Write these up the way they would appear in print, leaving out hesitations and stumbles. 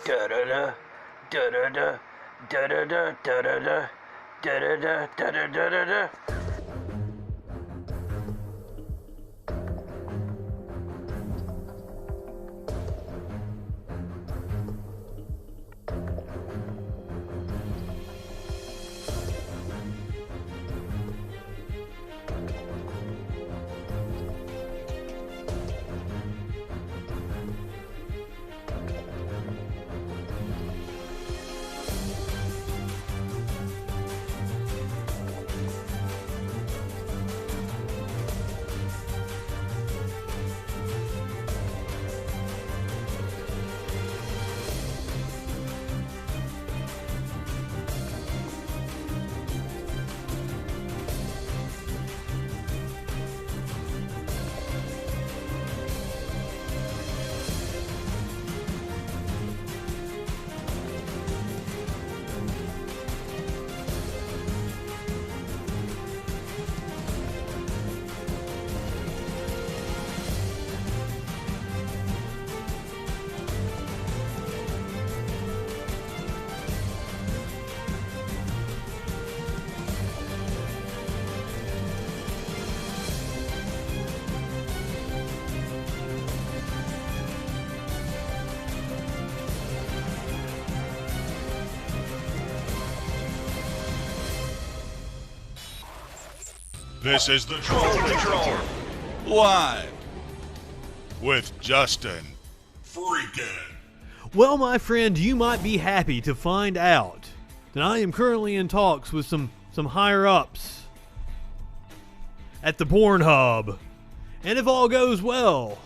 Da da da da da da da da da da da da da da da da da da. This is the Troll Patrol, live with Justin FREAKIN. Well, my friend, you might be happy to find out that I am currently in talks with some higher-ups at the Pornhub. And if all goes well,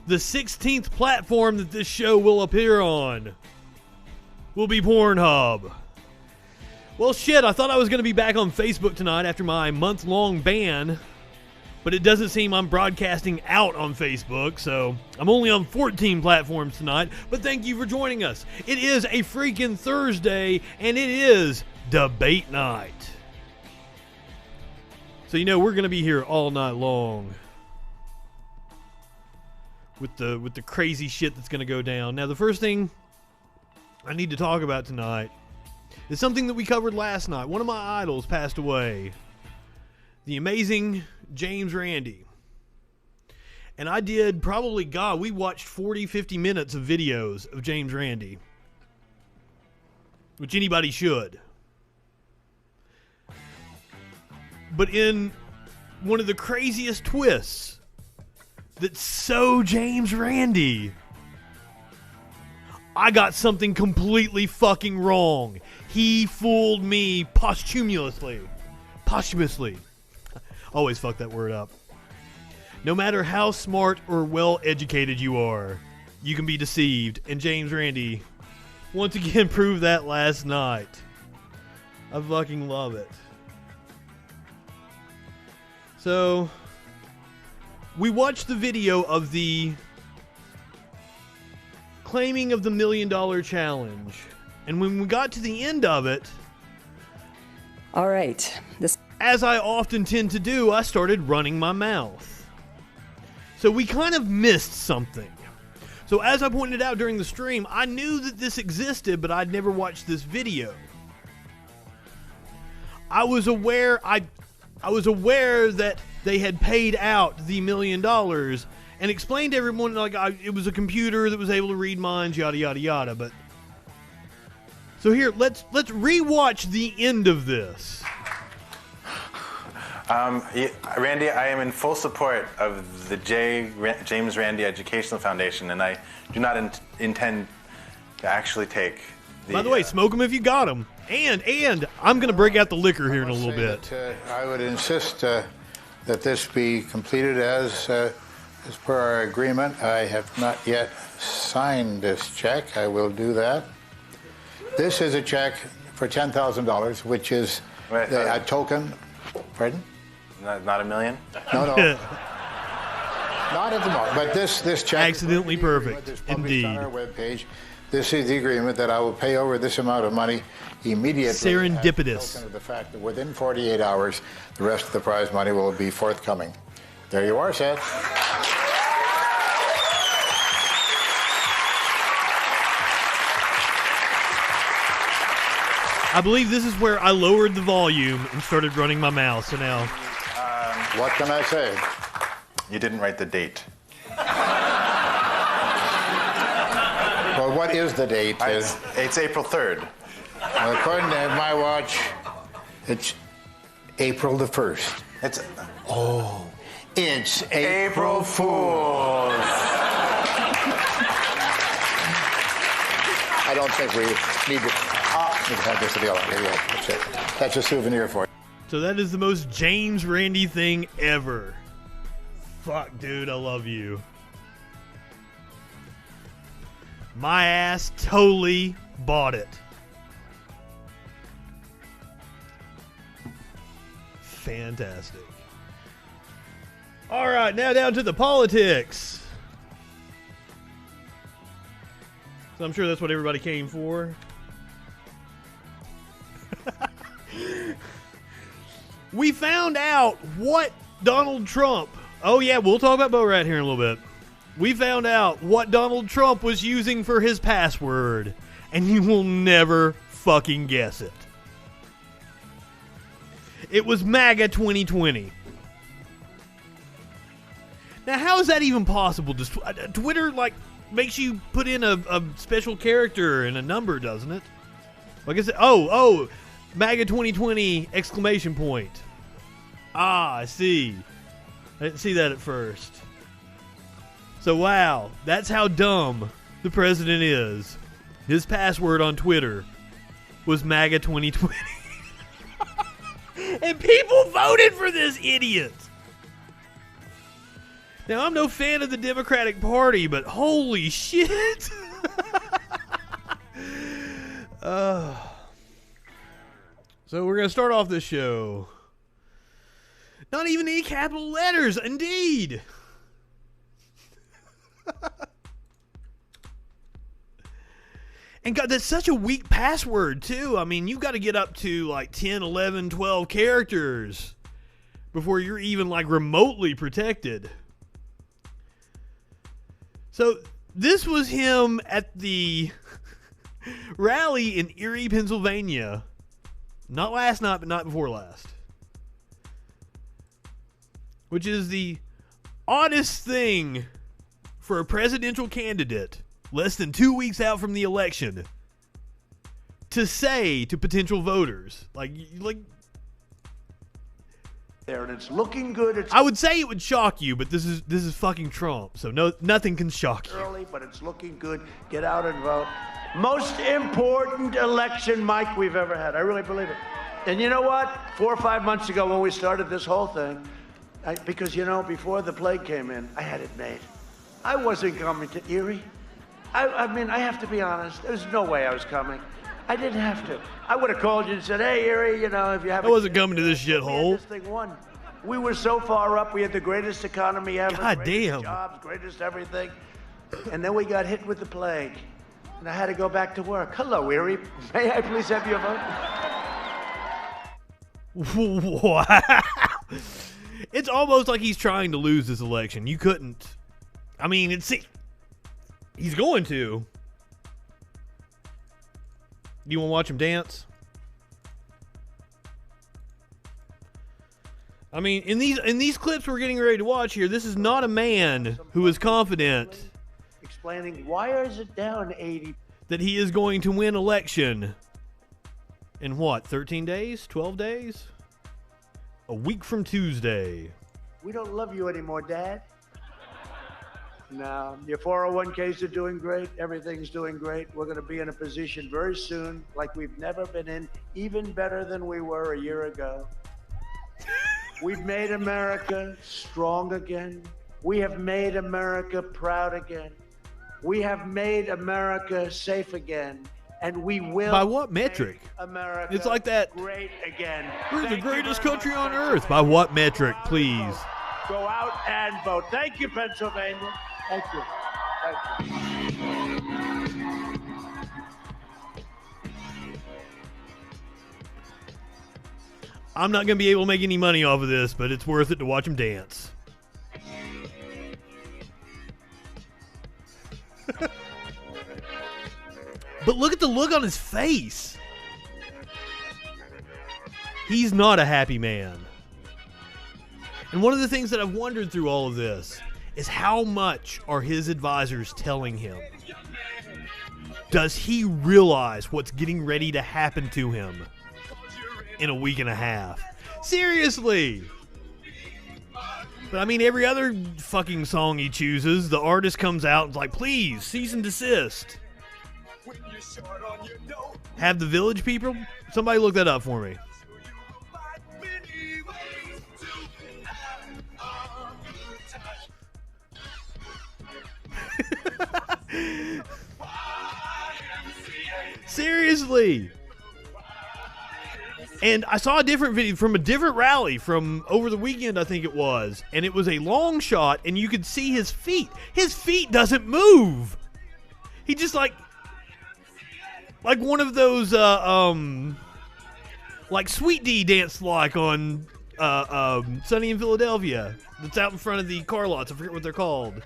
the 16th platform that this show will appear on will be Pornhub. Well, shit, I thought I was going to be back on Facebook tonight after my month-long ban, but it doesn't seem I'm broadcasting out on Facebook, so I'm only on 14 platforms tonight, but thank you for joining us. It is a freaking Thursday, and it is debate night. So, you know, we're going to be here all night long with the crazy shit that's going to go down. Now, the first thing I need to talk about tonight is something that we covered last night. One of my idols passed away. The amazing James Randi. And I did probably, we watched 40, 50 minutes of videos of James Randi. Which anybody should. But in one of the craziest twists that's so James Randi, I got something completely fucking wrong. He fooled me posthumously. Always fuck that word up. No matter how smart or well-educated you are, you can be deceived. And James Randi once again proved that last night. I fucking love it. So, we watched the video of the claiming of the $1 million challenge. And when we got to the end of it, all right, as I often tend to do, I started running my mouth. So we kind of missed something. So as I pointed out during the stream, I knew that this existed, but I'd never watched this video. I was aware that they had paid out the $1 million and explained to everyone like it was a computer that was able to read minds, yada yada yada. But so here, let's rewatch the end of this. Randy, I am in full support of the James Randi Educational Foundation, and I do not intend to actually take the... By the way, smoke them if you got them. And I'm going to break out the liquor here in a little bit. I would insist that this be completed as per our agreement. I have not yet signed this check. I will do that. This is a check for $10,000, which is a token. Pardon? Not $1 million? No. Not at the moment. But this check... Accidentally perfect. Indeed. On our webpage. This is the agreement that I will pay over this amount of money immediately. Serendipitous. The fact that within 48 hours, the rest of the prize money will be forthcoming. There you are, Seth. I believe this is where I lowered the volume and started running my mouth. So now, What can I say? You didn't write the date. Well, what is the date? It's April 3rd. Well, according to my watch, it's April the 1st. It's It's April Fools. I don't think we need to have this deal. That's it. That's a souvenir for you. so that is the most James Randi thing ever. Fuck, dude, I love you. My ass totally bought it. Fantastic. All right, now down to the politics. So I'm sure that's what everybody came for. We found out what Donald Trump... Oh, yeah, we'll talk about Bo Rat here in a little bit. We found out what Donald Trump was using for his password, and you will never fucking guess it. It was MAGA 2020. Now, how is that even possible? Does Twitter, like, makes you put in a special character and a number, doesn't it? Like I said, oh, MAGA 2020 exclamation point. Ah, I see. I didn't see that at first. So, wow, that's how dumb the president is. His password on Twitter was MAGA 2020. And people voted for this idiot. Now, I'm no fan of the Democratic Party, but holy shit. So we're going to start off this show. Not even any capital letters, indeed. And God, that's such a weak password, too. I mean, you've got to get up to like 10, 11, 12 characters before you're even like remotely protected. So this was him at the rally in Erie, Pennsylvania. Not last night, but not before last. Which is the oddest thing for a presidential candidate less than 2 weeks out from the election to say to potential voters. Like there, and it's looking good. It's I would say it would shock you, but this is fucking Trump, so nothing can shock you. early, but it's looking good. Get out and vote. Most important election, Mike, we've ever had. I really believe it. And you know what? 4 or 5 months ago when we started this whole thing, because, you know, before the plague came in, I had it made. I wasn't coming to Erie. I mean, I have to be honest. There's no way I was coming. I didn't have to. I would have called you and said, hey, Erie, you know, if you have... I wasn't coming to this We shithole. had this thing won. We were so far up. We had the greatest economy ever. God greatest damn. jobs, greatest everything. And then we got hit with the plague. And I had to go back to work. Hello, Erie. May I please have your vote? Wow. It's almost like he's trying to lose this election. You couldn't. I mean, he's going to. You want to watch him dance? I mean, in these clips we're getting ready to watch here, this is not a man who is confident Explaining why is it down 80? that he is going to win election in what, 13 days? 12 days? A week from Tuesday. We don't love you anymore, Dad. No, your 401ks are doing great. Everything's doing great. We're going to be in a position very soon like we've never been in, even better than we were a year ago. We've made America strong again. We have made America proud again. We have made America safe again. And we will. By what metric? Make America It's like that. great again. We're the Thank you greatest very country much. on earth. By what metric, please? Go out and vote. Thank you, Pennsylvania. Thank you. Thank you. I'm not going to be able to make any money off of this, but it's worth it to watch him dance. But look at the look on his face. He's not a happy man. And one of the things that I've wondered through all of this is how much are his advisors telling him? Does he realize what's getting ready to happen to him in a week and a half? Seriously! But I mean, every other fucking song he chooses, the artist comes out and's like, please, cease and desist. Have the Village People? Somebody look that up for me. Seriously. And I saw a different video from a different rally from over the weekend, I think it was. And it was a long shot, and you could see his feet. His feet doesn't move. He just like one of those, like Sweet D danced like on Sunny in Philadelphia. That's out in front of the car lots. I forget what they're called.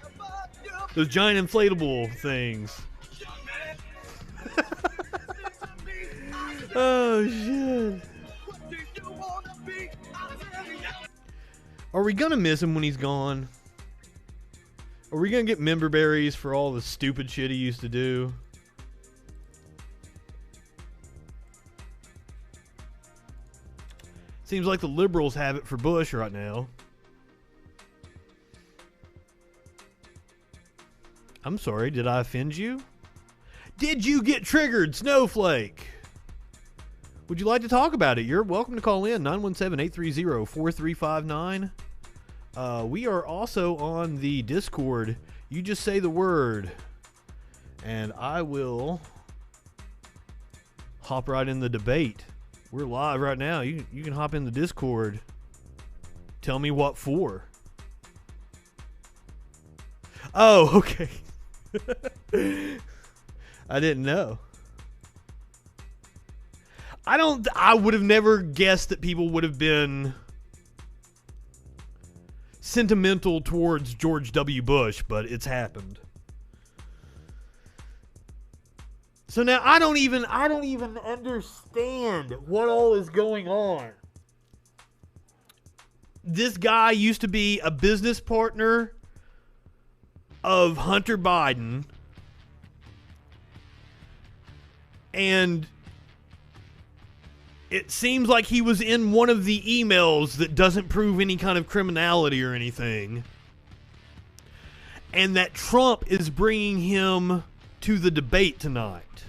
Those giant inflatable things. Oh, shit. Are we gonna miss him when he's gone? Are we gonna get member berries for all the stupid shit he used to do? Seems like the liberals have it for Bush right now. I'm sorry, did I offend you? Did you get triggered, Snowflake? Would you like to talk about it? You're welcome to call in, 917-830-4359. We are also on the Discord. You just say the word, and I will hop right in the debate. We're live right now. You can hop in the Discord. Tell me what for. Oh, okay. I didn't know. I would have never guessed that people would have been sentimental towards George W. Bush, but it's happened. So now I don't even understand what all is going on. This guy used to be a business partner of Hunter Biden, and it seems like he was in one of the emails that doesn't prove any kind of criminality or anything, and that Trump is bringing him to the debate tonight.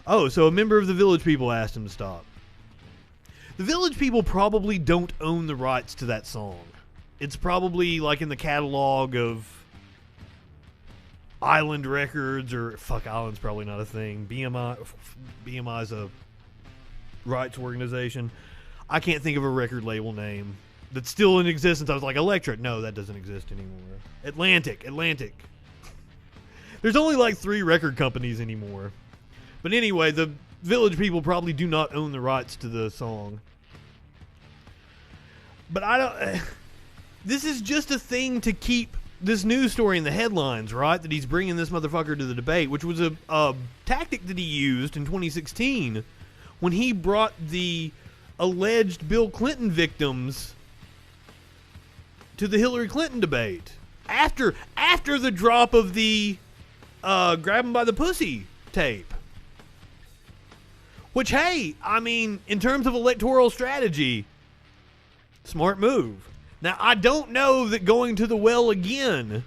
Oh, so a member of the Village People asked him to stop. The Village People probably don't own the rights to that song. It's probably like in the catalog of Island Records, or fuck, Island's probably not a thing. BMI's a rights organization. I can't think of a record label name that's still in existence. I was like, Electra. No, that doesn't exist anymore. Atlantic. There's only like 3 record companies anymore. But anyway, the Village People probably do not own the rights to the song. But I don't... This is just a thing to keep this news story in the headlines, right? That he's bringing this motherfucker to the debate, which was a tactic that he used in 2016 when he brought the alleged Bill Clinton victims to the Hillary Clinton debate. After the drop of the grab him by the pussy tape. Which, hey, I mean, in terms of electoral strategy, smart move. Now, I don't know that going to the well again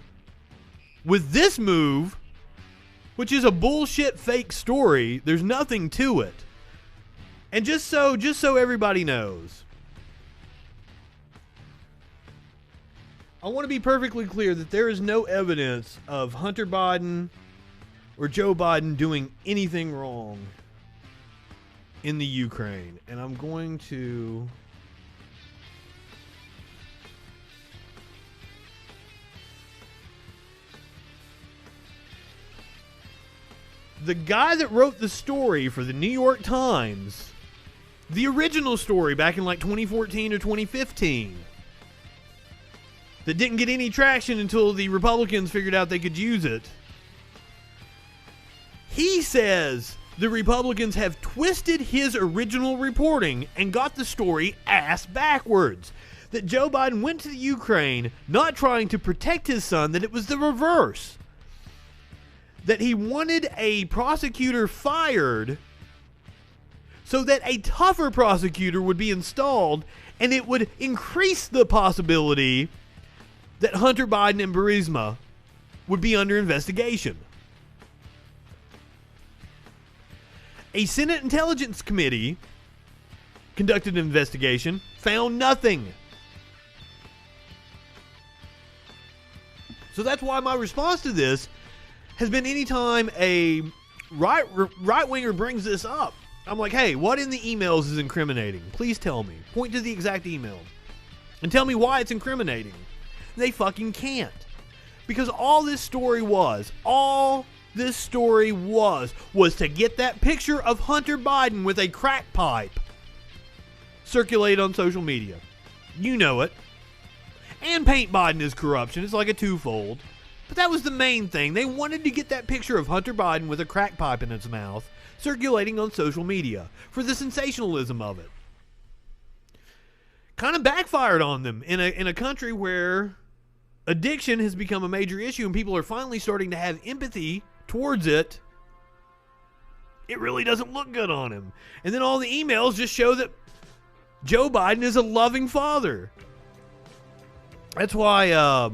with this move, which is a bullshit fake story, there's nothing to it. And just so everybody knows, I want to be perfectly clear that there is no evidence of Hunter Biden or Joe Biden doing anything wrong in the Ukraine. And I'm going to... The guy that wrote the story for the New York Times, the original story back in like 2014 or 2015, that didn't get any traction until the Republicans figured out they could use it. He says the Republicans have twisted his original reporting and got the story ass backwards. That Joe Biden went to the Ukraine not trying to protect his son, that it was the reverse. That he wanted a prosecutor fired so that a tougher prosecutor would be installed, and it would increase the possibility that Hunter Biden and Burisma would be under investigation. A Senate Intelligence Committee conducted an investigation, found nothing. So that's why my response to this has been anytime a right-winger brings this up, I'm like, hey, what in the emails is incriminating? Please tell me. Point to the exact email. And tell me why it's incriminating. They fucking can't. Because all this story was to get that picture of Hunter Biden with a crack pipe circulate on social media. You know it. And paint Biden as corruption. It's like a twofold. But that was the main thing. They wanted to get that picture of Hunter Biden with a crack pipe in its mouth circulating on social media for the sensationalism of it. Kind of backfired on them in a country where addiction has become a major issue and people are finally starting to have empathy towards it. It really doesn't look good on him. And then all the emails just show that Joe Biden is a loving father. That's why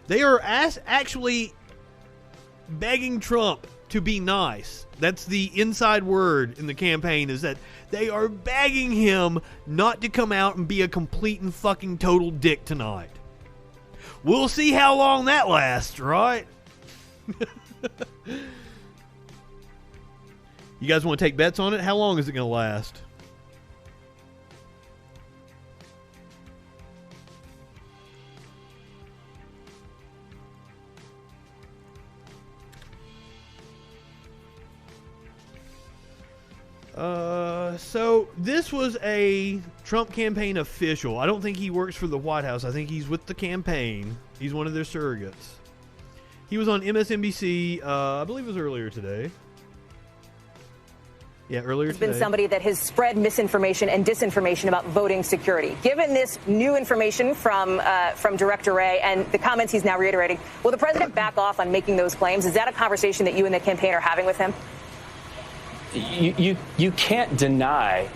they are actually begging Trump to be nice. That's the inside word in the campaign, is that they are begging him not to come out and be a complete and fucking total dick tonight. We'll see how long that lasts, right? You guys want to take bets on it? How long is it going to last? So this was a Trump campaign official. I don't think he works for the White House. I think he's with the campaign. He's one of their surrogates. He was on MSNBC, I believe it was earlier today. Yeah, earlier today. Been somebody that has spread misinformation and disinformation about voting security. Given this new information from Director Wray and the comments he's now reiterating, will the president back off on making those claims? Is that a conversation that you and the campaign are having with him? You can't deny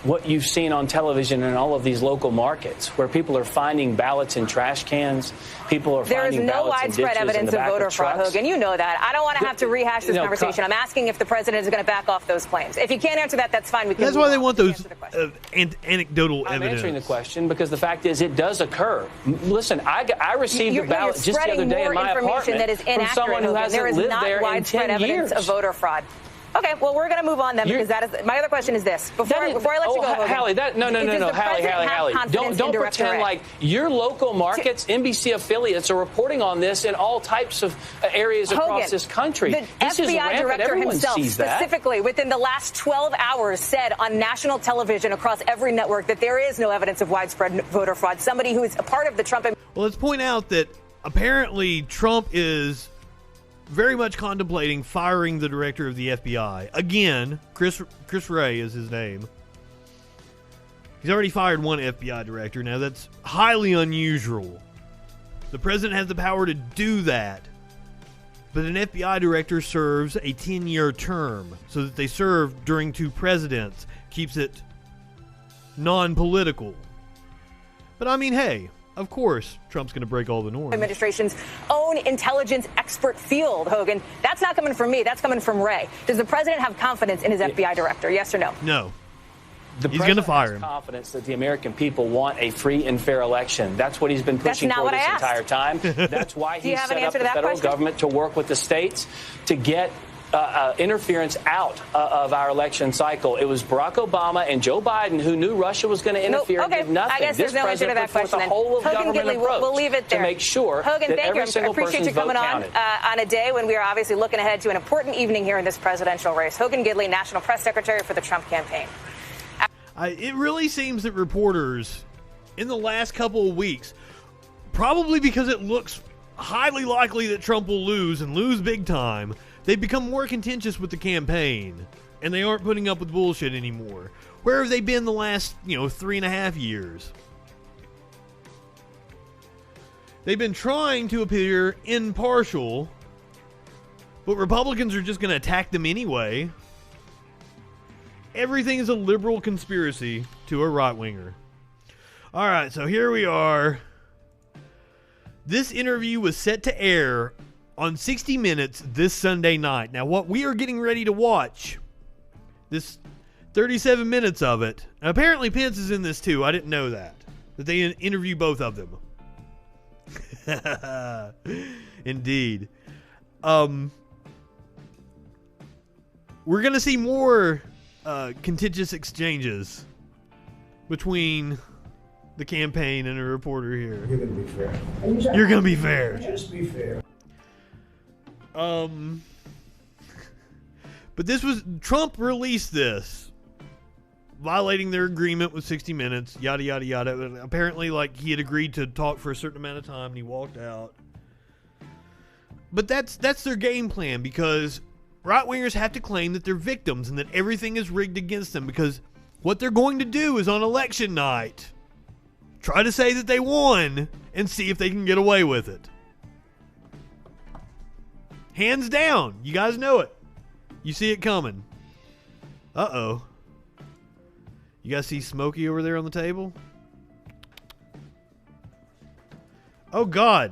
what you've seen on television in all of these local markets, where people are finding ballots in trash cans, people are finding ballots in ditches in the back of trucks. There is no widespread evidence of voter fraud, Hogan. You know that. I don't want to have to rehash this conversation. I'm asking if the president is going to back off those claims. If you can't answer that, that's fine. That's why they want those anecdotal evidence. I'm answering the question because the fact is it does occur. Listen, I received a ballot just the other day in my apartment that is from someone who hasn't lived there in 10 years. There is not widespread evidence of voter fraud. Okay, well, we're going to move on then, because that is my other question is this. Before I let you go, Hogan, Hallie, Hallie. Don't pretend like your local markets, NBC affiliates are reporting on this in all types of areas across this country. The FBI director himself, specifically within the last 12 hours, said on national television across every network that there is no evidence of widespread voter fraud. Somebody who is a part of the Trump. Well, let's point out that apparently Trump is very much contemplating firing the director of the FBI. Again, Chris Wray is his name. He's already fired one FBI director. Now, that's highly unusual. The president has the power to do that. But an FBI director serves a 10-year term, so that they serve during 2 presidents. Keeps it non-political. But I mean, hey, of course, Trump's going to break all the norms. Administration's own intelligence expert field, Hogan. That's not coming from me. That's coming from Wray. Does the president have confidence in his FBI director? Yes or no? No. He's going to fire him. Confidence that the American people want a free and fair election. That's what he's been pushing for this entire time. That's why he set up the federal government to work with the states to get interference out of our election cycle. It was Barack Obama and Joe Biden who knew Russia was going to interfere and did nothing. I guess there's no answer to that question. The whole of Hogan government Gidley, we'll leave it there to make sure Hogan, that thank every you. single I appreciate you person's coming on a day when we are obviously looking ahead to an important evening here in this presidential race. Hogan Gidley, National Press Secretary for the Trump campaign. It really seems that reporters in the last couple of weeks, probably because it looks highly likely that Trump will lose and lose big time, They've become more contentious with the campaign, and they aren't putting up with bullshit anymore. Where have they been the last, 3.5 years? They've been trying to appear impartial, but Republicans are just going to attack them anyway. Everything is a liberal conspiracy to a right-winger. All right, so here we are. This interview was set to air on 60 Minutes this Sunday night. Now, what we are getting ready to watch, this 37 minutes of it, apparently Pence is in this too. I didn't know that they interview both of them. Indeed. We're going to see more contentious exchanges between the campaign and a reporter here. You're going to be fair. You're going to be fair. Just be fair. But Trump released this, violating their agreement with 60 Minutes, yada, yada, yada. Apparently, he had agreed to talk for a certain amount of time, and he walked out. But that's their game plan, because right-wingers have to claim that they're victims and that everything is rigged against them, because what they're going to do is on election night try to say that they won and see if they can get away with it. Hands down. You guys know it. You see it coming. Uh-oh. You guys see Smokey over there on the table? Oh, God.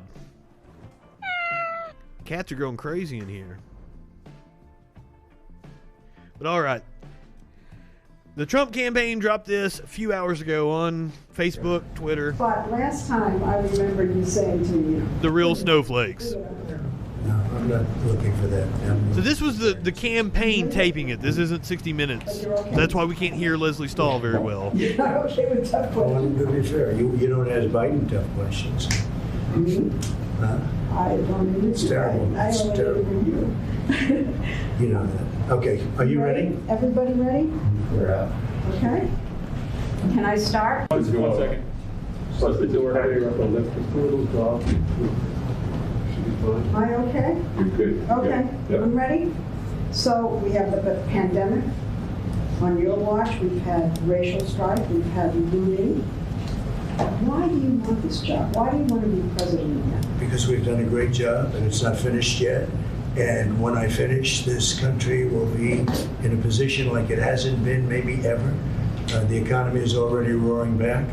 Cats are going crazy in here. But all right. The Trump campaign dropped this a few hours ago on Facebook, Twitter. But last time I remember you saying to me, the real snowflakes. No, I'm not looking for that. So this was the campaign taping it. This isn't 60 Minutes. Okay. That's why we can't hear Leslie Stahl very well. You're not okay with tough questions. Well, to be fair, you don't ask Biden tough questions. Mm-hmm. Huh? I don't even. It's terrible. It's terrible. You know that. Okay, are you ready? Everybody ready? We're out. Okay. Can I start? 1 second. Close the door. Lift the portals off. Am I okay? You're good. Okay. Yep. I'm ready. So we have the pandemic. On your watch, we've had racial strife. We've had looting. Why do you want this job? Why do you want to be president again? Because we've done a great job, and it's not finished yet. And when I finish, this country will be in a position like it hasn't been maybe ever. The economy is already roaring back,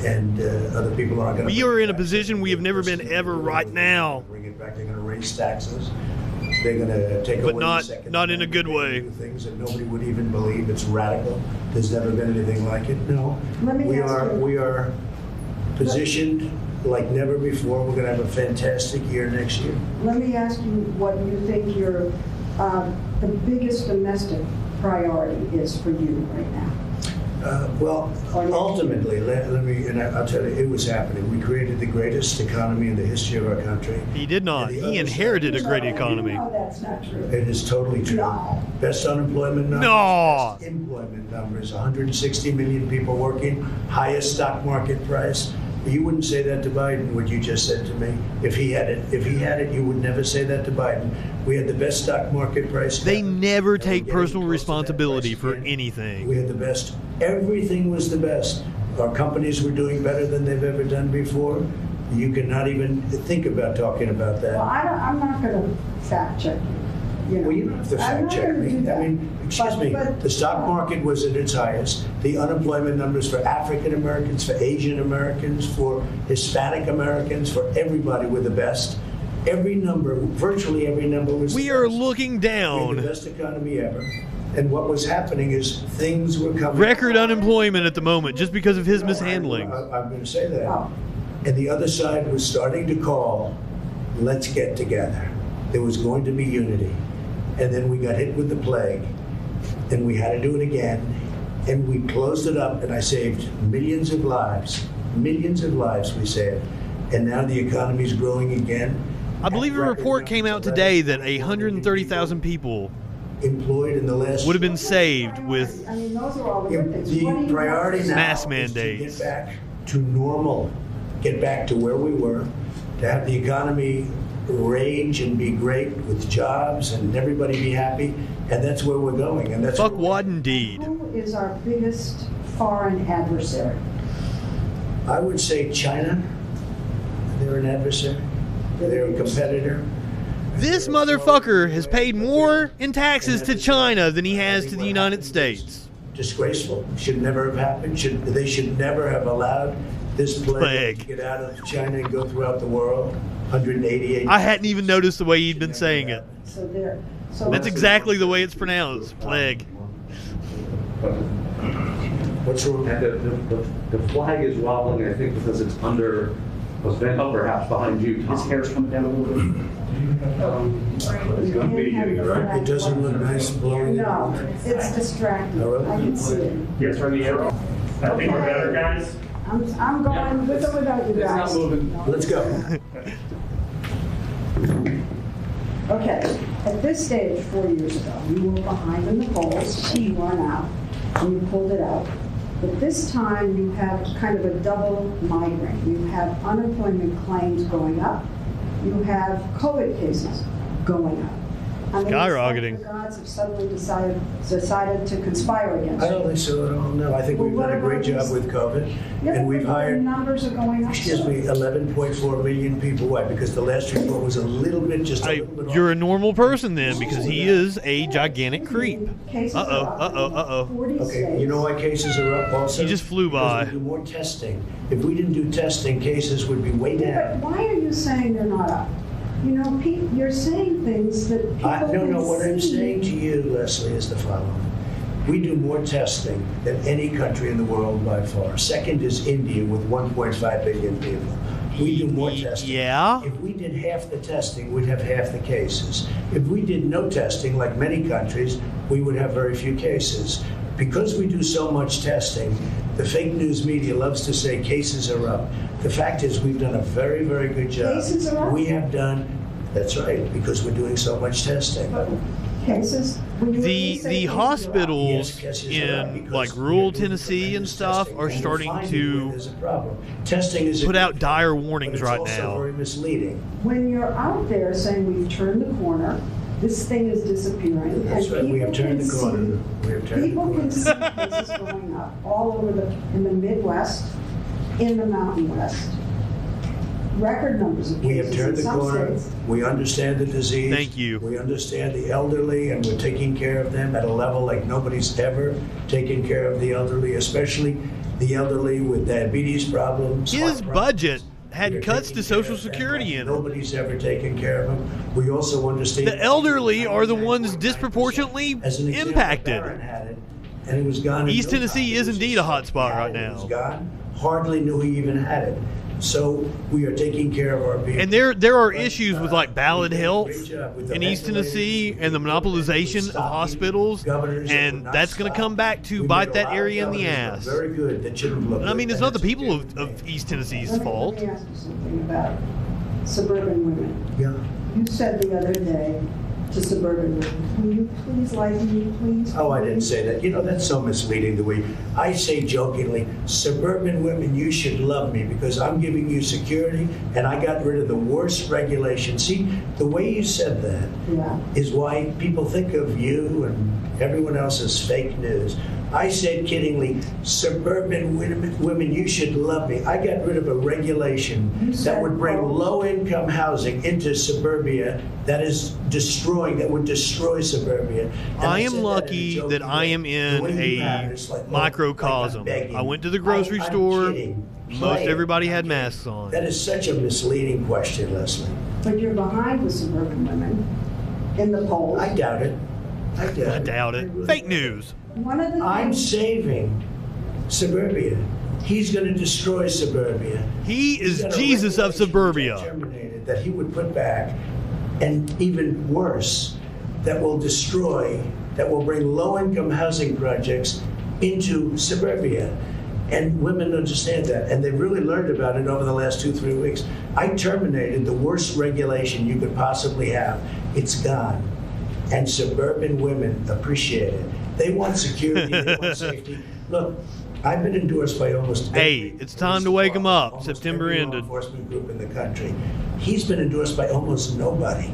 and other people aren't going to. We are in a position we have never been ever right now. Bring it back. They're going to raise taxes. They're going to take away the Second not in a good way. Do things that nobody would even believe. It's radical. There's never been anything like it. No, we are positioned like never before. We're going to have a fantastic year next year. Let me ask you what you think the biggest domestic priority is for you right now. Well, ultimately, I'll tell you, it was happening. We created the greatest economy in the history of our country. He did not. He inherited a great economy. No, that's not true. It is totally true. No. Best unemployment numbers. No. Best employment numbers. 160 million people working. Highest stock market price. You wouldn't say that to Biden, what you just said to me. If he had it, you would never say that to Biden. We had the best stock market price. They never take personal responsibility for anything. We had the best. Everything was the best. Our companies were doing better than they've ever done before. You cannot even think about talking about that. Well, I'm not going to fact check you. Well, you don't have to fact check me. I mean, excuse me. The stock market was at its highest. The unemployment numbers for African Americans, for Asian Americans, for Hispanic Americans, for everybody were the best. Every number, virtually every number was. We are looking down. We had the best economy ever. And what was happening is things were coming. Record unemployment at the moment, just because of his mishandling. I'm going to say that. And the other side was starting to call, let's get together. There was going to be unity. And then we got hit with the plague, and we had to do it again. And we closed it up, and I saved millions of lives. Millions of lives we saved. And now the economy's growing again. I believe a report came out today that 130,000 people employed in the last would have been saved with those are all the good things. The priority now mask is mandates. to get back to normal, get back to where we were, to have the economy rage and be great with jobs and everybody be happy, and that's where we're going. And that's fuck what indeed. Who is our biggest foreign adversary? I would say China. They're an adversary. They're a competitor. This motherfucker has paid more in taxes to China than he has to the United States. Disgraceful. Should never have happened. They should never have allowed this plague to get out of China and go throughout the world. 188. I hadn't even noticed the way he'd been saying it. So that's exactly the way it's pronounced. Plague. What's wrong? The flag is wobbling, I think, because it's under a vent, perhaps behind you, Tom. His hair's coming down a little bit. It doesn't look nice blowing. No, it's distracting. I can see it. Yes, from the arrow. I think we're better, guys. I'm going with or without you guys. It's not moving. Let's go. Okay, at this stage 4 years ago, you were behind in the polls, you won out, and you pulled it out. But this time you have kind of a double migraine. You have unemployment claims going up. You have COVID cases going up. I mean, skyrocketing. The gods have suddenly decided to conspire against I you. don't think so at all. No, I think we've done a great job with COVID, and we've hired. The numbers are going up. Excuse me, 11.4 million people. Why? Because the last report was a little bit, just a little bit. You're a normal person then, because he is a gigantic creep. Okay, you know why cases are up also? He just flew by. Because we do more testing. If we didn't do testing, cases would be way down. But why are you saying they're not up? You know, you're saying things that people can what I'm see. saying to you, Leslie, is the following. We do more testing than any country in the world by far. Second is India with 1.5 billion people. We do more testing. Yeah. If we did half the testing, we'd have half the cases. If we did no testing, like many countries, we would have very few cases. Because we do so much testing, the fake news media loves to say cases are up. The fact is we've done a very, very good job. Cases are up? We have done, that's right, because we're doing so much testing. Cases. The hospitals in like rural Tennessee and stuff are starting to put out dire warnings right now. It's also very misleading. When you're out there saying we've turned the corner, this thing is disappearing. That's right, we have turned the corner. People can see cases going up all over in the Midwest, in the Mountain West. Record numbers of cases. We have turned the corner. We understand the disease. Thank you. We understand the elderly, and we're taking care of them at a level like nobody's ever taken care of the elderly, especially the elderly with diabetes problems. His budget had cuts to Social Security in it. Nobody's ever taken care of them. We also understand the elderly are the ones disproportionately impacted. And it was gone. East Tennessee is indeed a hot spot right now. It was gone. Hardly knew he even had it. So we are taking care of our people. And there are issues with like ballot health in East Tennessee and the monopolization of hospitals, and that's going to come back to bite that area in the ass. Very good. That shouldn't look. And I mean, it's not the people of East Tennessee's fault. Let me ask you something about suburban women. Yeah. You said the other day to suburban women, will you please like me, please? Oh, I didn't say that. You know, that's so misleading the way I say jokingly, suburban women, you should love me because I'm giving you security and I got rid of the worst regulation. See, the way you said that is why people think of you and everyone else as fake news. I said kiddingly, suburban women, you should love me. I got rid of a regulation that would bring low-income housing into suburbia that would destroy suburbia. And I am lucky that I am in a microcosm. I went to the grocery store. Most everybody had masks on. That is such a misleading question, Leslie. But you're behind the suburban women in the polls. I doubt it. I doubt it. Fake news. I'm saving suburbia. He's going to destroy suburbia. He is Jesus of suburbia. Terminated that he would put back, and even worse, that will bring low-income housing projects into suburbia. And women understand that, and they've really learned about it over the last 2-3 weeks. I terminated the worst regulation you could possibly have. It's gone. And suburban women appreciate it. They want security, they want safety. Look, I've been endorsed by almost Hey, it's time to wake him up. September ended. Enforcement group in the country. He's been endorsed by almost nobody.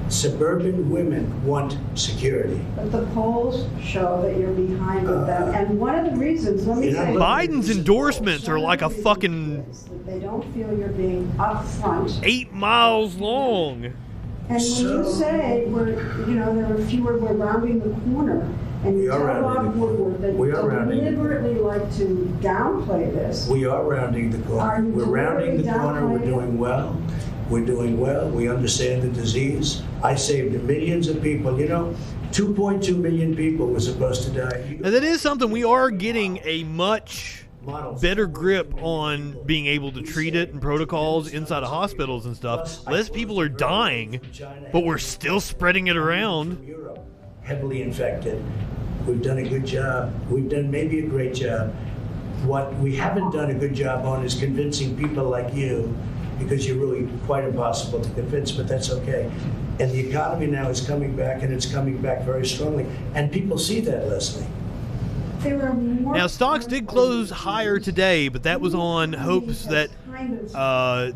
Suburban women want security. But the polls show that you're behind with them. And one of the reasons, let me say, Biden's endorsements are like a fucking they don't feel you're being upfront. 8 miles long. And when you say there are fewer, we're rounding the corner, and you tell Bob Woodward that you deliberately like to downplay this. We are rounding the corner. We're rounding the corner. We're doing well. We're doing well. We understand the disease. I saved millions of people. 2.2 million people were supposed to die. Now, that is something. We are getting a much better grip on being able to treat it and protocols inside of hospitals and stuff. Less people are dying, but we're still spreading it around. Heavily infected. We've done a good job. We've done maybe a great job. What we haven't done a good job on is convincing people like you, because you're really quite impossible to convince, but that's okay. And the economy now is coming back, and it's coming back very strongly. And people see that, Leslie. Now, stocks did close higher today, but that was on hopes that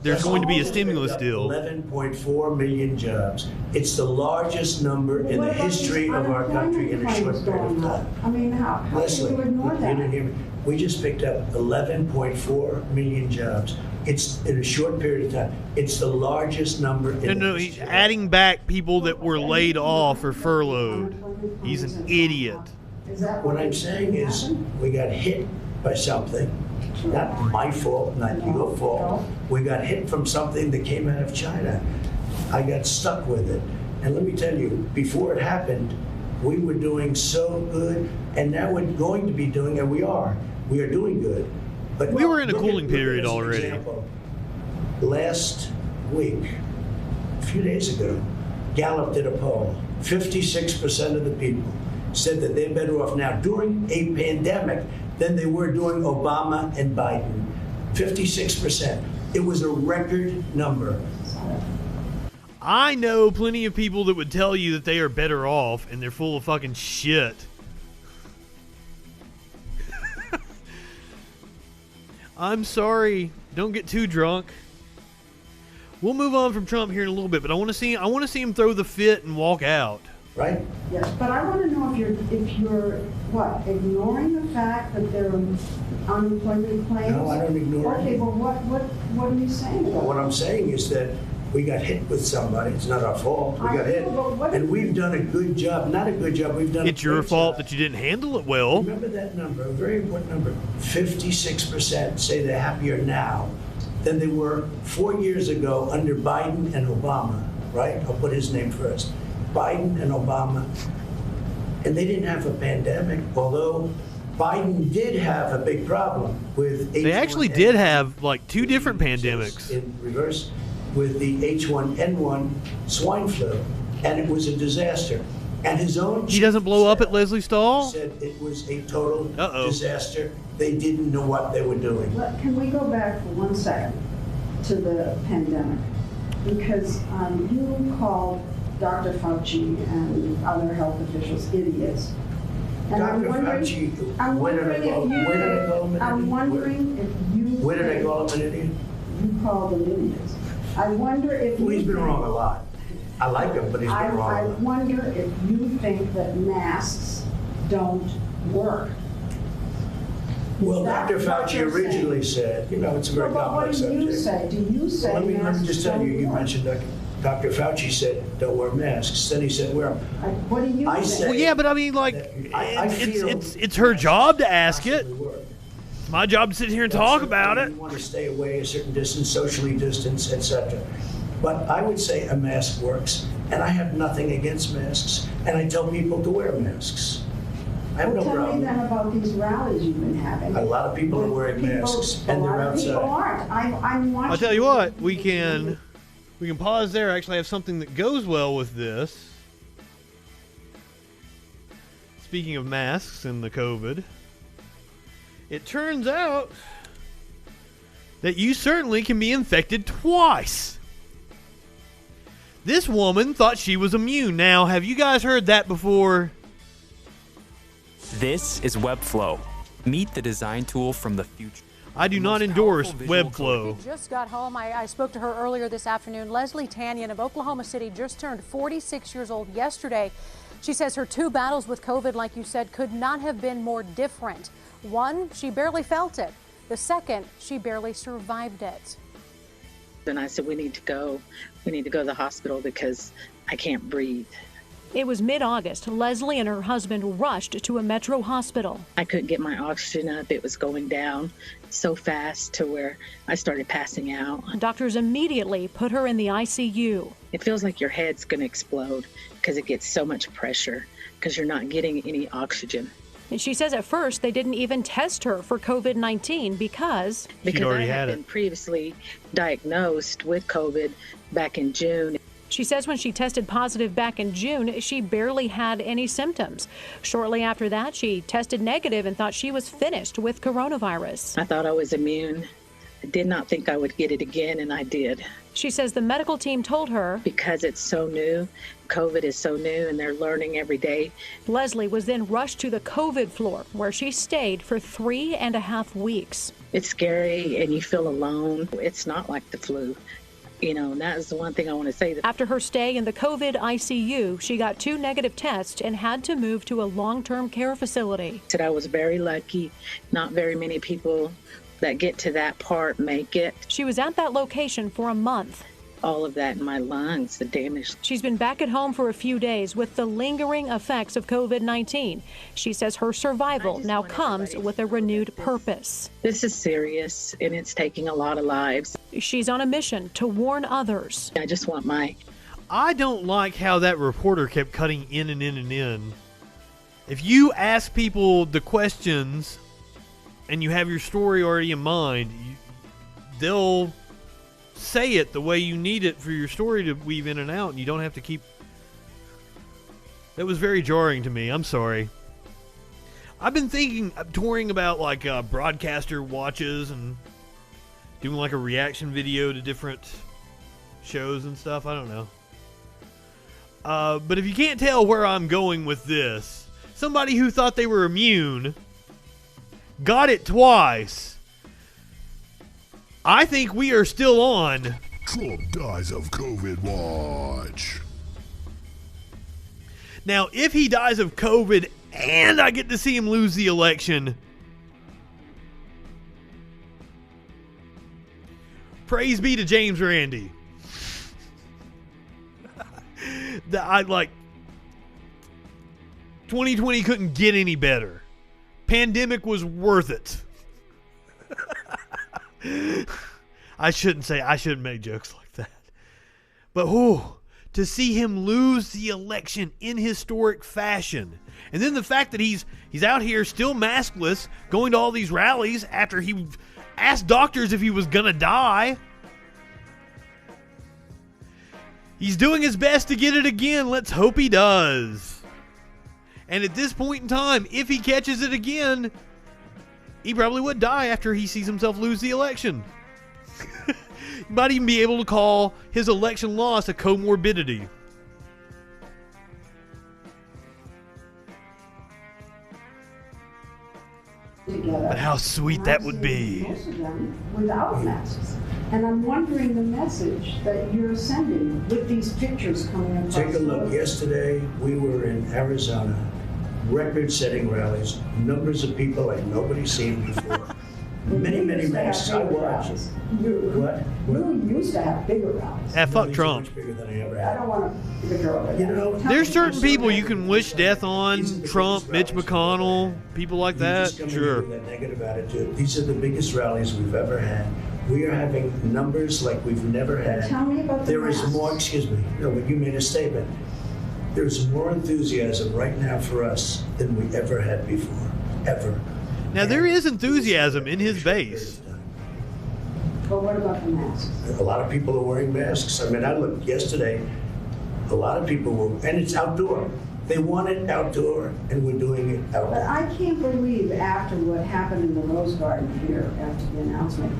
there's going to be a stimulus deal. 11.4 million jobs. It's the largest number in the history of our country in a short period of time. I mean, how Leslie, can you ignore that? You didn't hear me. We just picked up 11.4 million jobs. It's in a short period of time. It's the largest number in No, he's adding back people that were laid off or furloughed. He's an idiot. What I'm saying is we got hit by something. Not my fault, not your fault. We got hit from something that came out of China. I got stuck with it. And let me tell you, before it happened, we were doing so good, and now we're going to be doing, and we are doing good. But we were in a cooling period already. Example. Last week, a few days ago, Gallup did a poll. 56% of the people said that they're better off now during a pandemic than they were during Obama and Biden. 56%. It was a record number. I know plenty of people that would tell you that they are better off, and they're full of fucking shit. I'm sorry. Don't get too drunk. We'll move on from Trump here in a little bit, but I want to see him throw the fit and walk out. Right? Yes, but I want to know if you're ignoring the fact that there are unemployment claims? No, I don't ignore it. Okay, but what are you saying about What I'm saying is that we got hit with somebody. It's not our fault. We got hit. And we've done a good job. Not a good job. We've done It's your fault that you didn't handle it well. Remember that number, a very important number. 56% say they're happier now than they were 4 years ago under Biden and Obama, right? I'll put his name first. Biden and Obama. And they didn't have a pandemic, although Biden did have a big problem with They actually did have like 2 different pandemics. In reverse, with the H1N1 swine flu, and it was a disaster. And his own He doesn't blow up at Leslie Stahl? said it was a total disaster. They didn't know what they were doing. Can we go back for 1 second to the pandemic? Because you called Dr. Fauci and other health officials idiots. And Dr. Fauci, where did I call him an idiot? I'm wondering if you... Where did I call him an idiot? You called them idiots. I wonder if Well, he's been wrong a lot. I like him, but he's been wrong a I lot. wonder if you think that masks don't work. Well, Dr. Fauci originally said, it's a very complex subject. What do you say? Do you say Let me just tell you, you work? mentioned Dr. Fauci said, don't wear masks. Then he said, wear them. What do you say? Well, yeah, but I mean, like, it's her job to ask it. It's my job to sit here and talk about it. You want to stay away a certain distance, socially distance, etc. But I would say a mask works, and I have nothing against masks, and I tell people to wear masks. I have no Tell problem. me then about these rallies you've been having. A lot of people are wearing masks, and they're outside. People aren't. I'm watching. I'll tell you what, we can pause there. I actually have something that goes well with this. Speaking of masks and the COVID, it turns out that you certainly can be infected twice. This woman thought she was immune. Now, have you guys heard that before? This is Webflow. Meet the design tool from the future. I do not endorse Webflow. She just got home. I spoke to her earlier this afternoon. Leslie Tanyan of Oklahoma City just turned 46 years old yesterday. She says her 2 battles with COVID, like you said, could not have been more different. One, she barely felt it. The second, she barely survived it. And I said, we need to go to the hospital because I can't breathe. It was mid-August. Leslie and her husband rushed to a metro hospital. I couldn't get my oxygen up. It was going down so fast to where I started passing out. Doctors immediately put her in the ICU. It feels like your head's going to explode because it gets so much pressure because you're not getting any oxygen. And she says at first they didn't even test her for COVID-19 because I had been previously diagnosed with COVID back in June. She says when she tested positive back in June, she barely had any symptoms. Shortly after that, she tested negative and thought she was finished with coronavirus. I thought I was immune. I did not think I would get it again, and I did. She says the medical team told her, because it's so new, COVID is so new, and they're learning every day. Leslie was then rushed to the COVID floor, where she stayed for 3.5 weeks. It's scary, and you feel alone. It's not like the flu. You know, and that is the one thing I want to say. After her stay in the COVID ICU, she got 2 negative tests and had to move to a long-term care facility. I said I was very lucky. Not very many people that get to that part make it. She was at that location for a month. All of that in my lungs, the damage. She's been back at home for a few days with the lingering effects of COVID-19. She says her survival now comes with a renewed purpose. This is serious, and it's taking a lot of lives. She's on a mission to warn others. I just want my... I don't like how that reporter kept cutting in and in and in. If you ask people the questions and you have your story already in mind, they'll say it the way you need it for your story to weave in and out, and you don't have to keep... That was very jarring to me. I'm sorry. I've been touring about like broadcaster watches and doing like a reaction video to different shows and stuff. I don't know. But if you can't tell where I'm going with this, somebody who thought they were immune got it twice. I think we are still on Trump dies of COVID watch. Now, if he dies of COVID and I get to see him lose the election, praise be to James Randi. 2020 couldn't get any better. Pandemic was worth it. I shouldn't make jokes like that. But to see him lose the election in historic fashion. And then the fact that he's out here still maskless, going to all these rallies after he asked doctors if he was gonna die. He's doing his best to get it again. Let's hope he does. And at this point in time, if he catches it again, he probably would die after he sees himself lose the election. He might even be able to call his election loss a comorbidity. But how sweet that would be. Most of them without masks. And I'm wondering the message that you're sending with these pictures coming across. Take a look. Yesterday, we were in Arizona, record-setting rallies, numbers of people like nobody's seen before. Many masks. I watched. What? You used to have bigger rallies. Fuck Trump. I don't want to be the girl. There's certain people you can wish death on. Trump, Mitch McConnell, people like that. Sure. That negative attitude. These are the biggest rallies we've ever had. We are having numbers like we've never had. Tell me about the There is masks. more, excuse me, no, but you made a statement. There's more enthusiasm right now for us than we ever had before. Ever. Now, there is enthusiasm in his base. But what about the masks? A lot of people are wearing masks. I mean, I looked yesterday, a lot of people were, and it's outdoor. They want it outdoor, and we're doing it outdoor. But I can't believe after what happened in the Rose Garden here, after the announcement,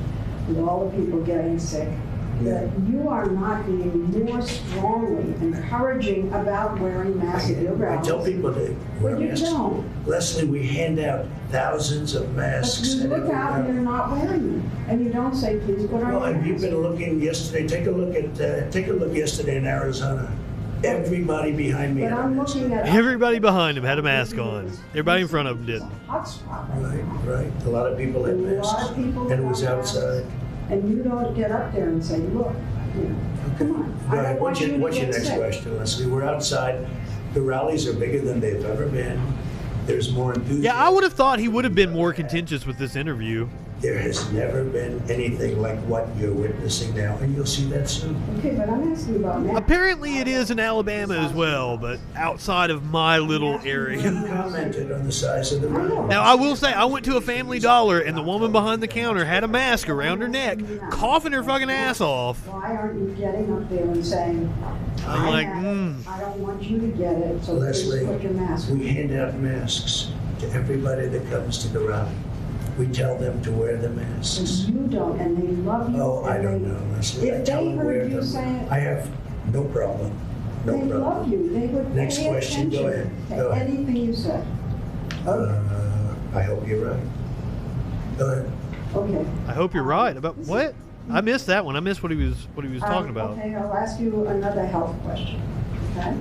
with all the people getting sick, that you are not being more strongly encouraging about wearing masks at your rallies. I tell people to wear but you masks. don't. Leslie, we hand out thousands of masks. But you look out and you're not wearing them, and you don't say, "Please put on your mask." You've been looking yesterday. Take a look yesterday in Arizona. Everybody behind me. But I'm looking at Everybody behind him had a mask on. Everybody in front of him didn't. Right. A lot of people had masks, and it was outside. And you don't get up there and say, "Look, come on." Right. What's your next question, Leslie? We're outside. The rallies are bigger than they've ever been. There's more enthusiasm. Yeah, I would have thought he would have been more contentious with this interview. There has never been anything like what you're witnessing now, and you'll see that soon. Okay, but I'm asking about masks. Apparently it is in Alabama as well, but outside of my little area. You commented on the size of the rally. Now, I will say, I went to a Family Dollar, and the woman behind the counter had a mask around her neck, coughing her fucking ass off. Why aren't you getting up there and saying, I'm like, I don't want you to get it, so Leslie, please put your mask on. we hand out masks to everybody that comes to the rally. We tell them to wear the masks. You don't, and they love you. Oh, I don't know, Leslie. If I tell they them wear heard you them. say it, I have no problem. No they problem. love you. They would Next pay question, go attention ahead. to Go ahead. anything you said. I hope you're right. Go ahead. Okay. I hope you're right. About what? I missed that one. I missed what he was talking about. Okay, I'll ask you another health question. Okay.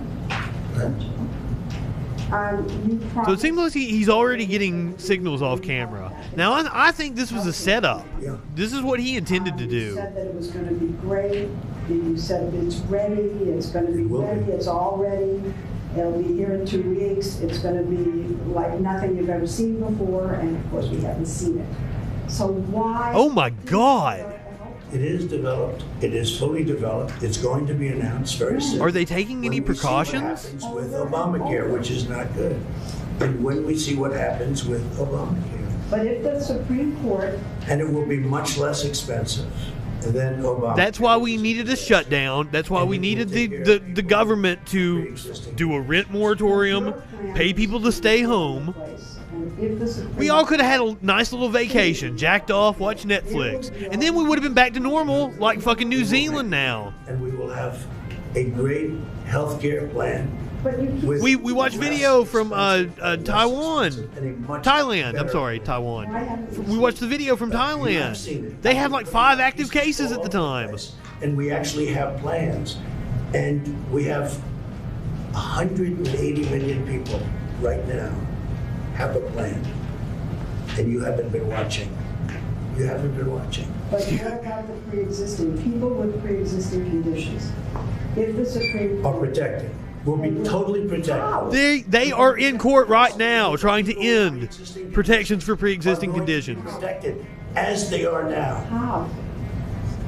So it seems like he's already getting signals off camera. Now, I think this was a setup. This is what he intended to You do. said that it was going to be great. You said it's ready. It's going to be ready. It's all ready. It'll be here in 2 weeks. It's going to be like nothing you've ever seen before. And of course, we haven't seen it. So why? Oh my God! It is developed. It is fully developed. It's going to be announced very soon. Are they taking any precautions? See what happens with Obamacare, which is not good. And when we see what happens with Obamacare. But if the Supreme Court... And it will be much less expensive than Obamacare. That's why we needed a shutdown. That's why we needed the government to do a rent moratorium, pay people to stay home. We all could have had a nice little vacation, jacked off, watched Netflix, and then we would have been back to normal like fucking New Zealand now. And we will have a great healthcare plan. We watched video from Thailand. I'm sorry, Taiwan. We watched the video from Thailand. They had like 5 active cases at the time. And we actually have plans. And we have 180 million people right now have a plan. And you haven't been watching. You haven't been watching. But what about the pre-existing? People with pre-existing conditions. If the Supreme Court... Are protected. Will be totally protected. They are in court right now trying to end protections for pre-existing conditions. Protected as they are now. How?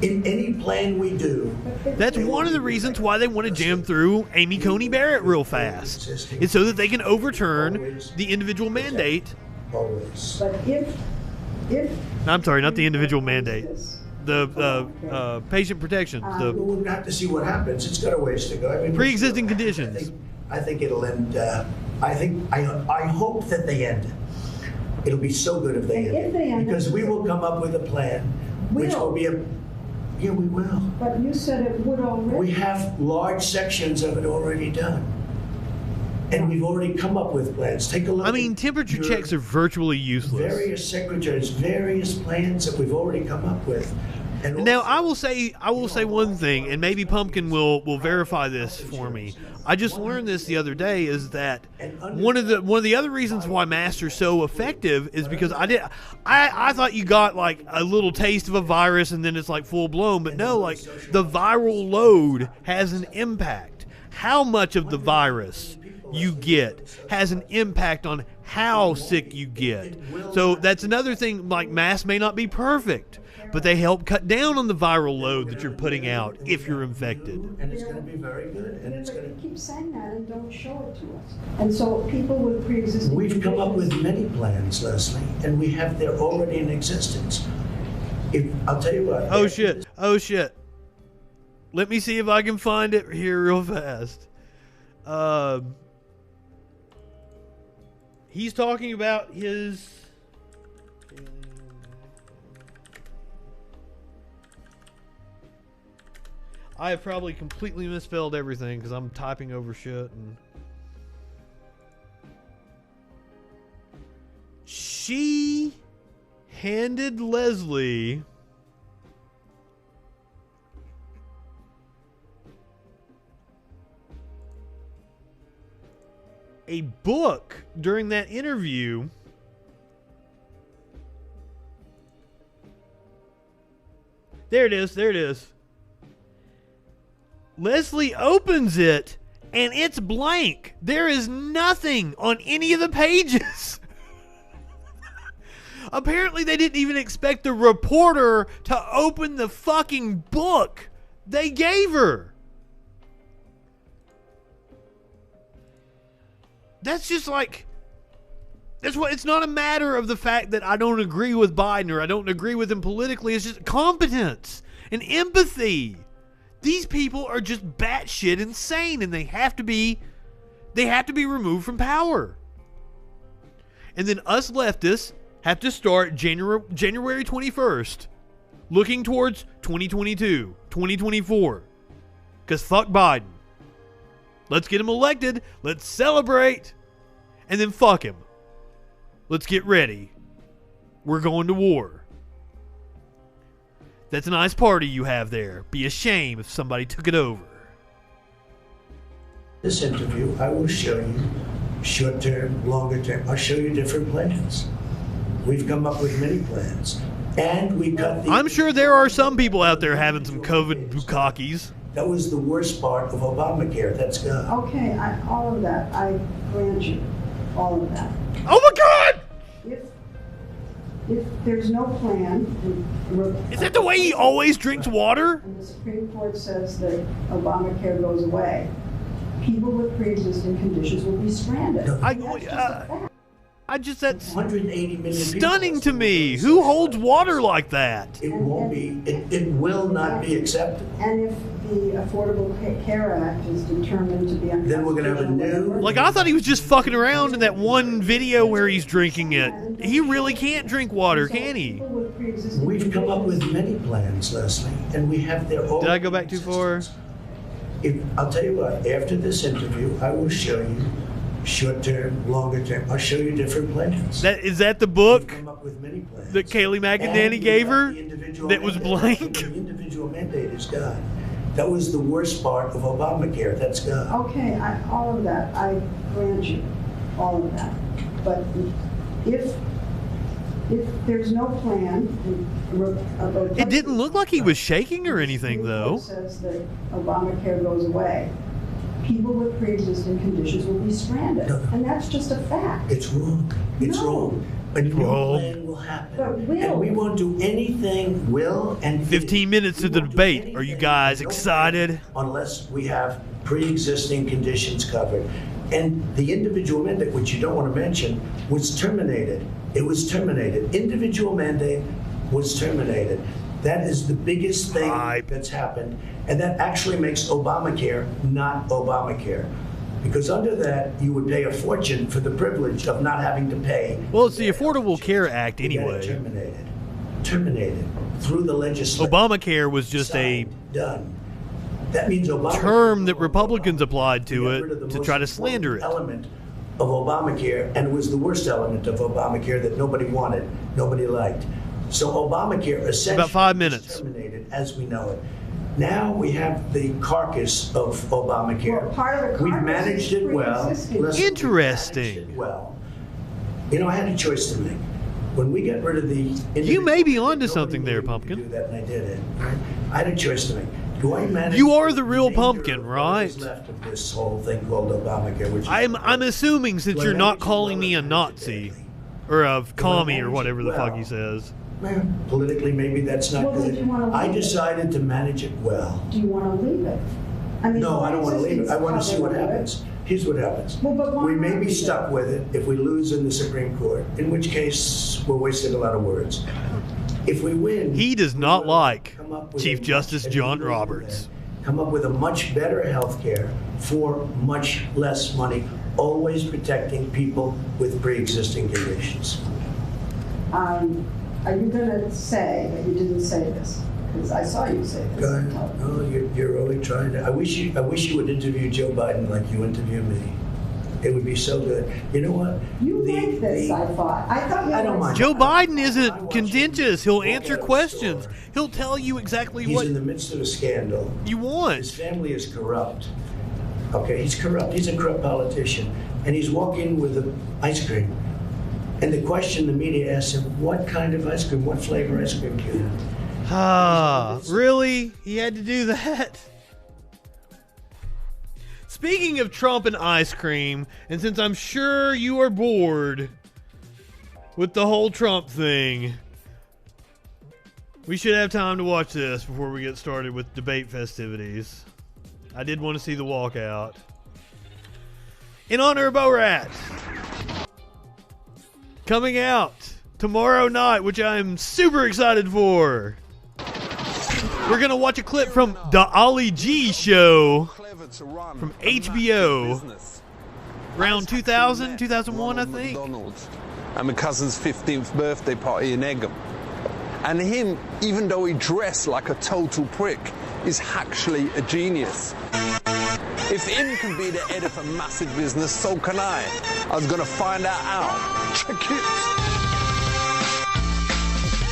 In any plan we do. That's one of the reasons why they want to jam through Amy Coney Barrett real fast. It's so that they can overturn the individual mandate. Always. But if I'm sorry, not the individual mandate. The patient protections. We'll have to see what happens. It's got a ways to go. I mean, pre-existing conditions. I think it'll end. I hope that they end it. It'll be so good if they end it. Because we will come up with a plan which will be a... Yeah, we will. But you said it would already. We have large sections of it already done. And we've already come up with plans. Take a look. I mean, temperature checks are virtually useless. Various secretaries, various plans that we've already come up with. And now, I will say one thing, and maybe Pumpkin will verify this for me. I just learned this the other day, is that one of the other reasons why masks are so effective is because I thought you got like a little taste of a virus and then it's like full blown, but no, like the viral load has an impact. How much of the virus you get has an impact on how sick you get. So that's another thing, like masks may not be perfect, but they help cut down on the viral load that you're putting out if you're infected. And it's going to be very good. And it's going to keep saying that and don't show it to us. And so people with pre-existing We've come up with many plans, Leslie, and we have they're already in existence. I'll tell you what. Oh shit. Let me see if I can find it here real fast. He's talking about his... I have probably completely misspelled everything because I'm typing over shit. And she handed Leslie a book during that interview. There it is. There it is. Leslie opens it, and it's blank. There is nothing on any of the pages. Apparently, they didn't even expect the reporter to open the fucking book they gave her. That's just like... That's what. It's not a matter of the fact that I don't agree with Biden or I don't agree with him politically. It's just competence and empathy. These people are just batshit insane, and they have to be removed from power. And then us leftists have to start January 21st, looking towards 2022, 2024. Because fuck Biden. Let's get him elected. Let's celebrate. And then fuck him. Let's get ready. We're going to war. That's a nice party you have there. Be a shame if somebody took it over. This interview, I will show you short term, longer term. I'll show you different plans. We've come up with many plans. And we cut the... I'm sure there are some people out there having some COVID bukakis. That was the worst part of Obamacare. That's gone. Okay, all of that, I grant you. All of that. Oh my God! If there's no plan... Is that the way he always drinks water? And the Supreme Court says that Obamacare goes away, people with pre-existing conditions will be stranded. That's 180 million stunning to me. Who holds water like that? It won't be. It will not be accepted. And if the Affordable Care Act is determined to be unconstitutional, then we're going to have a new... Like, I thought he was just fucking around in that one video where he's drinking it. He really can't drink water, can he? We've come up with many plans, Leslie, and we have their own... Did I go back too far? I'll tell you what, after this interview, I will show you short term, longer term. I'll show you different plans. Is that the book come up with many plans. that Kayleigh McEnany gave her that was blank? The individual mandate is gone. That was the worst part of Obamacare. That's gone. Okay, all of that, I grant you, all of that. But if there's no plan... It didn't look like he was shaking or anything, though. It says that Obamacare goes away, people with pre-existing conditions will be stranded. No. And that's just a fact. It's wrong. It's wrong. A new plan will happen. But and we won't do anything, will, and... 15 minutes to the debate. Are you guys excited? Unless we have pre-existing conditions covered. And the individual mandate, which you don't want to mention, was terminated. It was terminated. Individual mandate was terminated. That is the biggest thing that's happened. And that actually makes Obamacare not Obamacare. Because under that, you would pay a fortune for the privilege of not having to pay. Well, it's the Affordable Care Act anyway. Terminated through the legislature. Obamacare was just done. That means Obamacare term that Republicans applied to it to try to slander it. Element of Obamacare, and it was the worst element of Obamacare that nobody wanted, nobody liked. So Obamacare essentially about 5 minutes terminated as we know it. Now we have the carcass of Obamacare. Well, part of the We've managed it well. Interesting. Well, you know, I had a choice to make. When we get rid of the... You may be onto something there, Pumpkin. Do that, and I did it. I had a choice to make. Do I manage... You are the real Pumpkin, right? Left of this whole thing called Obamacare, which I'm assuming, since you're not calling me a Nazi or a commie or whatever the fuck he says. Well, politically, maybe that's not good. I decided to manage it well. Do you want to leave it? No, I don't want to leave it. I want to see what happens. Here's what happens. We may be stuck with it if we lose in the Supreme Court, in which case we're wasting a lot of words. If we win... He does not like Chief Justice John Roberts. Come up with a much better health care for much less money, always protecting people with pre-existing conditions. Are you going to say that you didn't say this? Because I saw you say this. No, you're really trying to. I wish you would interview Joe Biden like you interview me. It would be so good. You know what? You like this, I thought. I don't mind. Joe Biden isn't contentious. He'll answer questions. He'll tell you exactly He's what in the midst of a scandal. you want. His family is corrupt. Okay, he's corrupt. He's a corrupt politician. And he's walking with ice cream. And the question the media asks him, what kind of ice cream? What flavor ice cream do you have? Ah, really? He had to do that? Speaking of Trump and ice cream, and since I'm sure you are bored with the whole Trump thing, we should have time to watch this before we get started with debate festivities. I did want to see the walkout. In honor of Borat, coming out tomorrow night, which I'm super excited for. We're going to watch a clip from the Ollie G show from HBO around 2000, 2001, I think. And my cousin's 15th birthday party in Egham. And him, even though he dressed like a total prick, is actually a genius. If him can be the head of a massive business, so can I. I was going to find out how. Check it.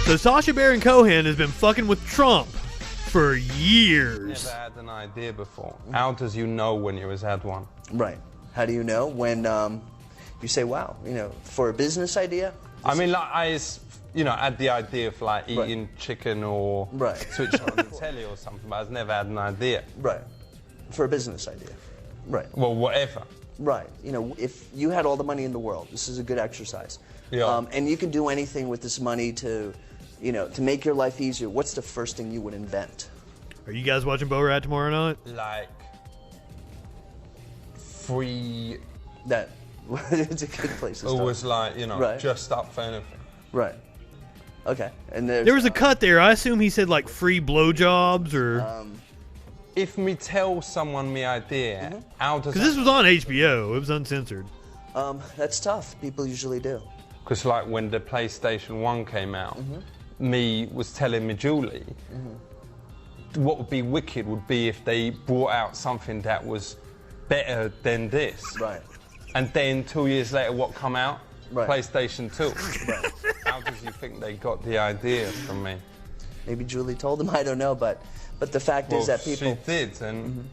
So Sacha Baron Cohen has been fucking with Trump for years. Never had an idea before. How does you know when you has had one? Right. How do you know when you say, wow, for a business idea? I mean, like, had the idea of like eating chicken or switching on the telly or something, but I've never had an idea. Right. For a business idea. Right. Well, whatever. Right. If you had all the money in the world, this is a good exercise. Yeah. And you can do anything with this money to make your life easier. What's the first thing you would invent? Are you guys watching Borat tomorrow night? Like, free. That it's a good place to start. Always like, just up for anything. Right. Okay. And there was a cut there. I assume he said like free blowjobs or. If me tell someone my idea, how does? Because this was on HBO. It was uncensored. That's tough. People usually do. Because like when the PlayStation 1 came out, me was telling me Julie, what would be wicked would be if they brought out something that was better than this. Right. And then 2 years later, what come out? Right. PlayStation 2. Right. How does you think they got the idea from me? Maybe Julie told them. I don't know, but the fact is that people. She did, and.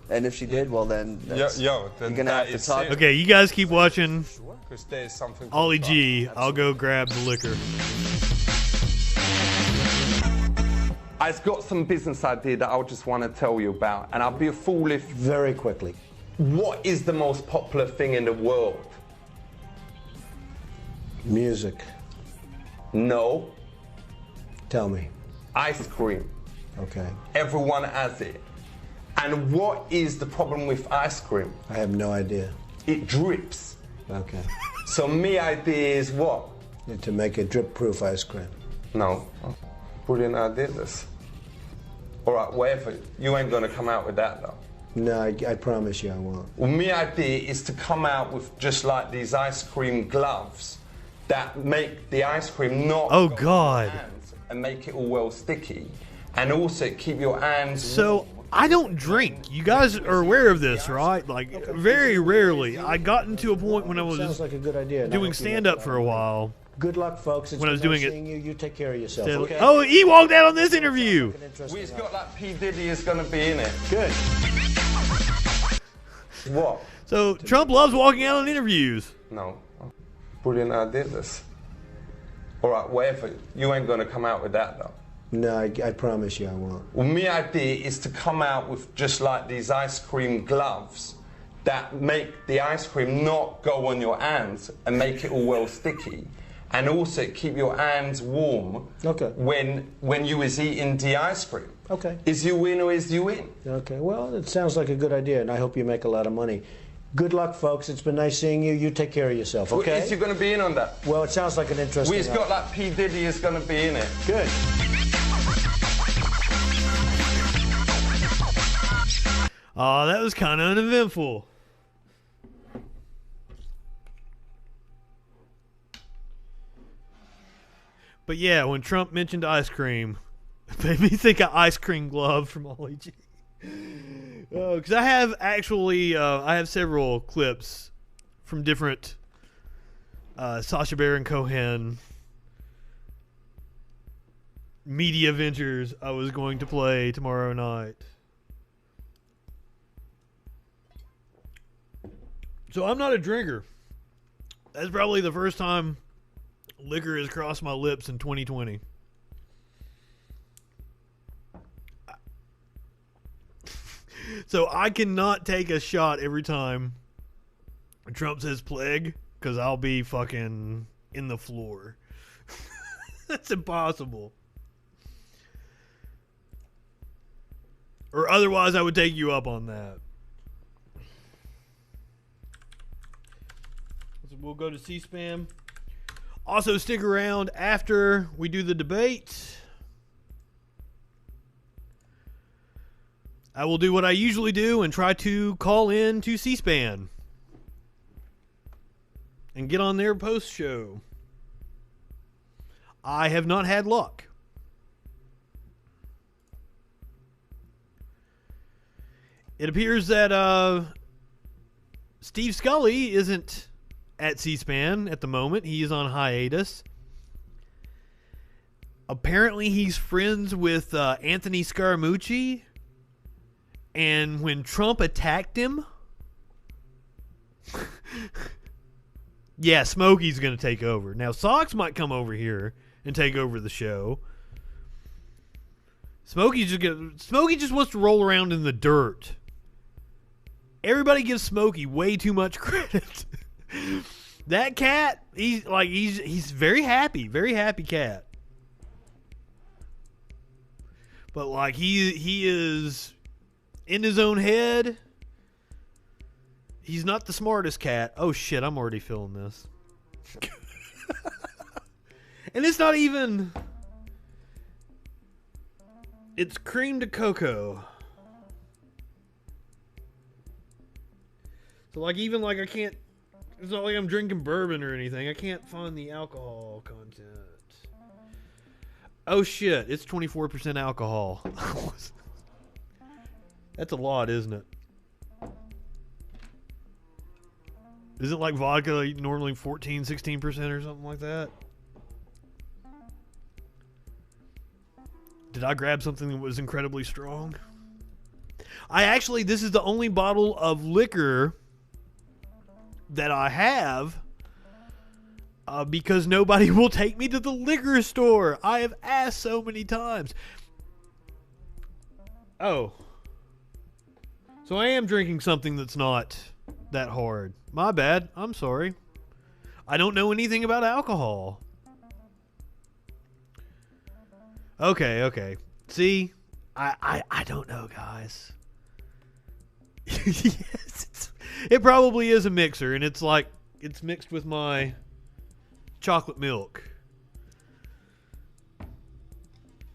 And if she did, well then. Then you're gonna have to talk. Okay, you guys keep watching. Because there's something. Ollie G. I'll go grab the liquor. I've got some business idea that I just want to tell you about, and I'll be a fool if. Very quickly. What is the most popular thing in the world? Music. No. Tell me. Ice cream. Okay. Everyone has it. And what is the problem with ice cream? I have no idea. It drips. Okay. So my idea is what? To make a drip-proof ice cream. No. Brilliant idea, this. All right, whatever. You ain't gonna come out with that, though. No, I promise you I won't. Well, my idea is to come out with just like these ice cream gloves that make the ice cream not Oh, go on God. your hands and make it all well sticky. And also keep your hands So I don't drink. You guys are aware of this, right? Like very rarely. I got into a point when I was Sounds like a good idea. doing stand-up for a while. Good luck, folks. It's When I was been doing nice it- seeing you. You take care of yourself. Steadily. Okay? Oh, he walked out on this interview. We've got like P. Diddy is gonna be in it. Good. What? So Trump loves walking out on interviews. No. Brilliant idea, this. All right, whatever. You ain't gonna come out with that, though. No, I promise you I won't. Well, my idea is to come out with just like these ice cream gloves that make the ice cream not go on your hands and make it all well sticky. And also keep your hands warm when you is eating the ice cream. Okay. Is you win or is you win? Okay, well, it sounds like a good idea, and I hope you make a lot of money. Good luck, folks. It's been nice seeing you. You take care of yourself, okay? Well, is you going to be in on that? Well, it sounds like an interesting... We've got like P. Diddy is going to be in it. Good. Oh, that was kind of uneventful. But yeah, when Trump mentioned ice cream, Made me think of Ice Cream Glove from Ollie G. Because I have actually, I have several clips from different Sacha Baron Cohen media ventures I was going to play tomorrow night. So I'm not a drinker. That's probably the first time liquor has crossed my lips in 2020. So I cannot take a shot every time Trump says plague, because I'll be fucking in the floor. That's impossible. Or otherwise I would take you up on that. So we'll go to C-SPAN. Also stick around after we do the debate. I will do what I usually do and try to call in to C-SPAN and get on their post show. I have not had luck. It appears that Steve Scully isn't at C-SPAN at the moment. He is on hiatus. Apparently he's friends with Anthony Scaramucci. And when Trump attacked him, yeah, Smokey's going to take over. Now, Sox might come over here and take over the show. Smokey just wants to roll around in the dirt. Everybody gives Smokey way too much credit. That cat, he's very happy cat. But like he is in his own head. He's not the smartest cat. Oh shit, I'm already feeling this. And it's not even... It's cream to cocoa. So like even like I can't... It's not like I'm drinking bourbon or anything. I can't find the alcohol content. Oh shit, it's 24% alcohol. That's a lot, isn't it? Isn't like vodka normally 14, 16% or something like that? Did I grab something that was incredibly strong? This is the only bottle of liquor that I have because nobody will take me to the liquor store. I have asked so many times. Oh. So I am drinking something that's not that hard. My bad. I'm sorry. I don't know anything about alcohol. Okay. See? I don't know, guys. Yes, it probably is a mixer, and it's like it's mixed with my chocolate milk.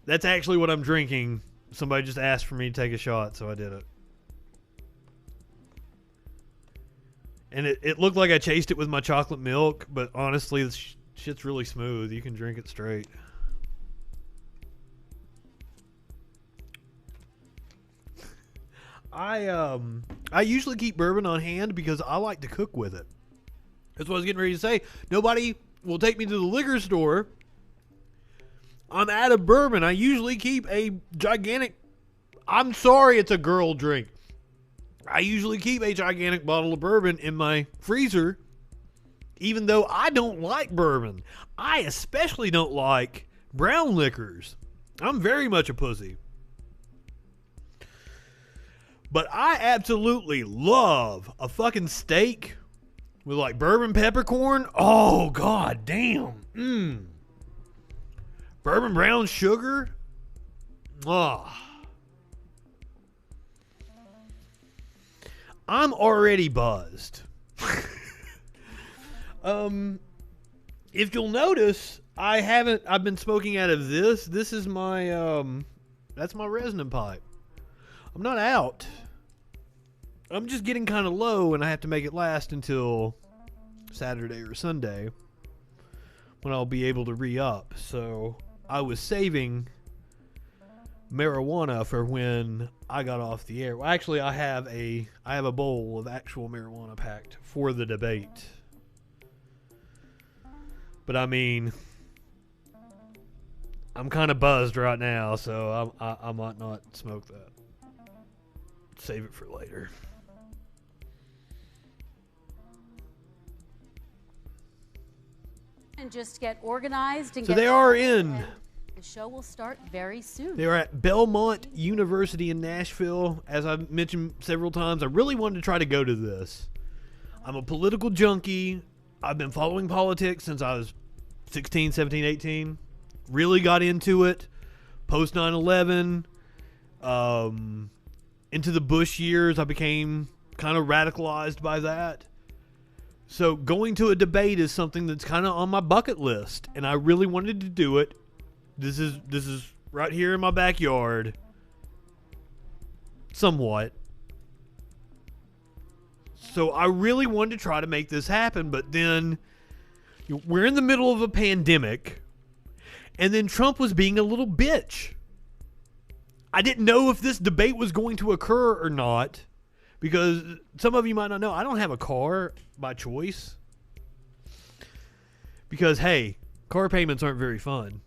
That's actually what I'm drinking. Somebody just asked for me to take a shot, so I did it. And it looked like I chased it with my chocolate milk, but honestly, this shit's really smooth. You can drink it straight. I usually keep bourbon on hand because I like to cook with it. That's what I was getting ready to say. Nobody will take me to the liquor store. I'm out of bourbon. I usually keep a gigantic... I'm sorry it's a girl drink. I usually keep a gigantic bottle of bourbon in my freezer, even though I don't like bourbon. I especially don't like brown liquors. I'm very much a pussy. But I absolutely love a fucking steak with like bourbon peppercorn. Oh, god damn. Bourbon brown sugar. I'm already buzzed. If you'll notice, I've been smoking out of this. This is my, that's my resin pipe. I'm not out. I'm just getting kind of low, and I have to make it last until Saturday or Sunday when I'll be able to re-up. So I was saving marijuana for when I got off the air. Well, actually, I have a bowl of actual marijuana packed for the debate. But I mean, I'm kind of buzzed right now, so I might not smoke that. Save it for later. And just get organized and So get they are in. The show will start very soon. They're at Belmont University in Nashville. As I've mentioned several times, I really wanted to try to go to this. I'm a political junkie. I've been following politics since I was 16, 17, 18. Really got into it post 9/11. Into the Bush years, I became kind of radicalized by that. So going to a debate is something that's kind of on my bucket list, and I really wanted to do it. This is right here in my backyard. Somewhat. So I really wanted to try to make this happen, but then we're in the middle of a pandemic, and then Trump was being a little bitch. I didn't know if this debate was going to occur or not, because some of you might not know, I don't have a car by choice. Because, hey, car payments aren't very fun.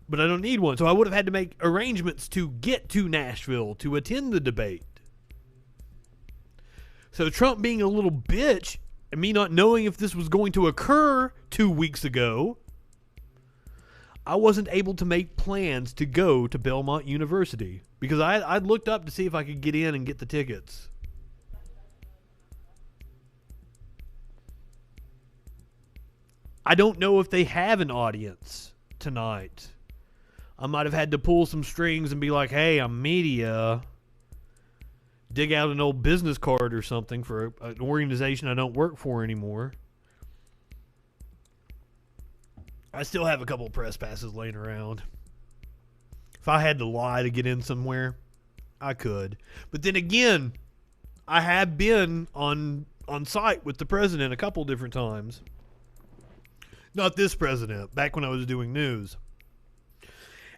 But I don't need one, so I would have had to make arrangements to get to Nashville to attend the debate. So Trump being a little bitch, and me not knowing if this was going to occur 2 weeks ago, I wasn't able to make plans to go to Belmont University. Because I'd looked up to see if I could get in and get the tickets. I don't know if they have an audience tonight. I might have had to pull some strings and be like, hey, I'm media. Dig out an old business card or something for an organization I don't work for anymore. I still have a couple of press passes laying around. If I had to lie to get in somewhere, I could. But then again, I have been on site with the president a couple different times. Not this president, back when I was doing news.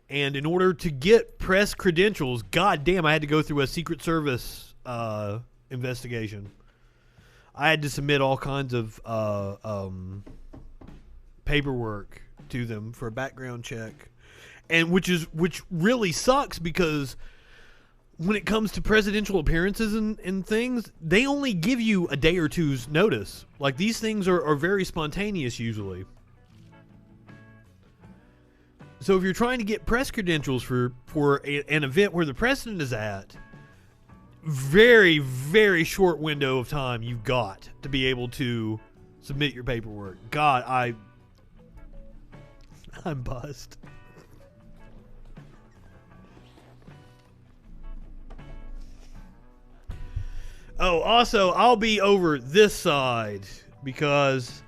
And in order to get press credentials, goddamn, I had to go through a Secret Service investigation. I had to submit all kinds of paperwork to them for a background check. And which really sucks, because when it comes to presidential appearances and things, they only give you a day or two's notice. Like, these things are very spontaneous usually. So if you're trying to get press credentials for an event where the president is at, very, very short window of time you've got to be able to submit your paperwork. God, I'm buzzed. Oh, also, I'll be over this side because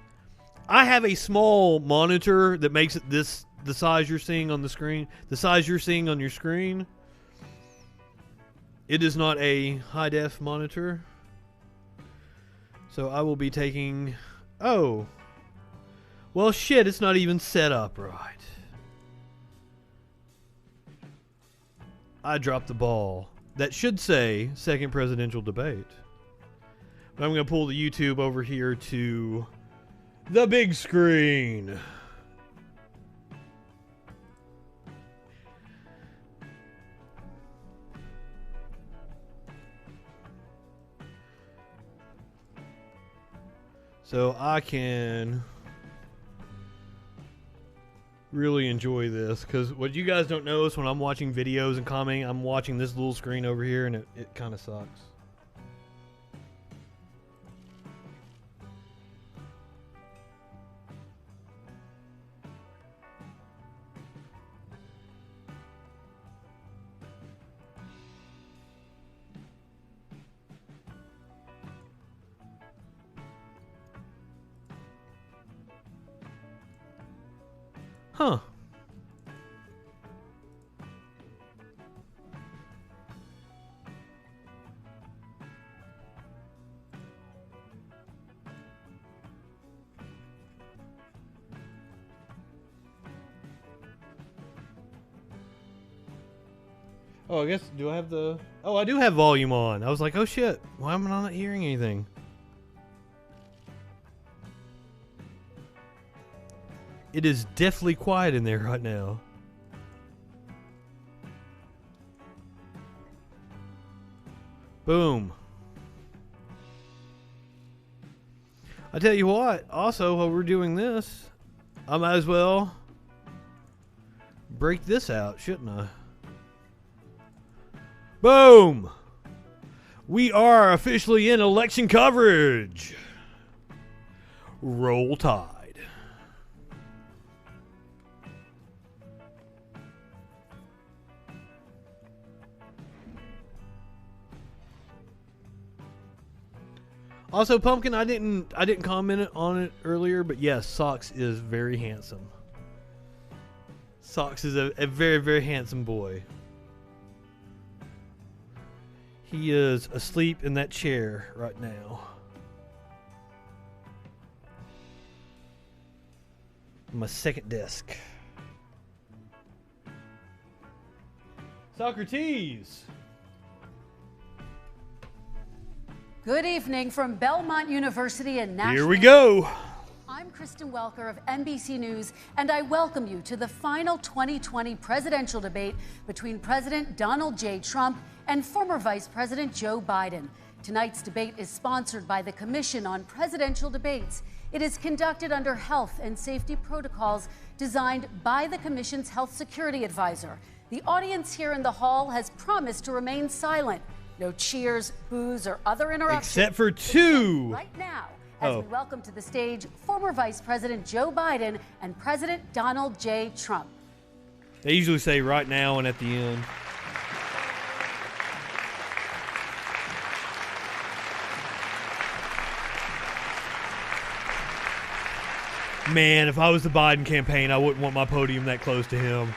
I have a small monitor that makes it the size you're seeing on the screen. The size you're seeing on your screen. It is not a high-def monitor. So I will be taking... Oh. Well, shit, it's not even set up right. I dropped the ball. That should say second presidential debate. But I'm going to pull the YouTube over here to the big screen. So I can really enjoy this, because what you guys don't know is when I'm watching videos and commenting, I'm watching this little screen over here, and it kind of sucks. Huh. Oh, I guess, do I have the... Oh, I do have volume on. I was like, oh shit, why am I not hearing anything? It is deathly quiet in there right now. Boom. I tell you what, also while we're doing this, I might as well break this out, shouldn't I? Boom! We are officially in election coverage. Roll Tide. Also, Pumpkin, I didn't comment on it earlier, but yes, Socks is very handsome. Socks is a very, very handsome boy. He is asleep in that chair right now. My second desk. Socrates! Good evening from Belmont University in Nashville. Here we go. I'm Kristen Welker of NBC News, and I welcome you to the final 2020 presidential debate between President Donald J. Trump and former Vice President Joe Biden. Tonight's debate is sponsored by the Commission on Presidential Debates. It is conducted under health and safety protocols designed by the Commission's health security advisor. The audience here in the hall has promised to remain silent. No cheers, boos, or other interruptions. Except for two. Right now, as we welcome to the stage former Vice President Joe Biden and President Donald J. Trump. They usually say right now and at the end. Man, if I was the Biden campaign, I wouldn't want my podium that close to him.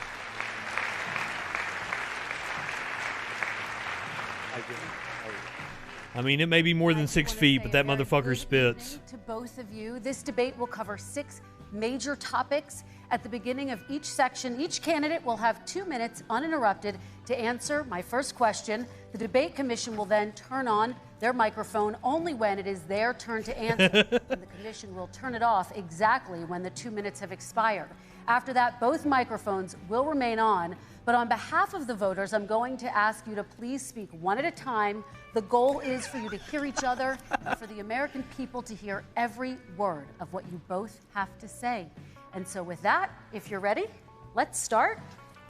I mean, it may be more than 6 feet, but that motherfucker spits. To both of you, this debate will cover 6 major topics. At the beginning of each section, each candidate will have 2 minutes uninterrupted to answer my first question. The debate commission will then turn on their microphone only when it is their turn to answer. And the commission will turn it off exactly when the 2 minutes have expired. After that, both microphones will remain on. But on behalf of the voters, I'm going to ask you to please speak one at a time. The goal is for you to hear each other and for the American people to hear every word of what you both have to say. And so with that, if you're ready, let's start.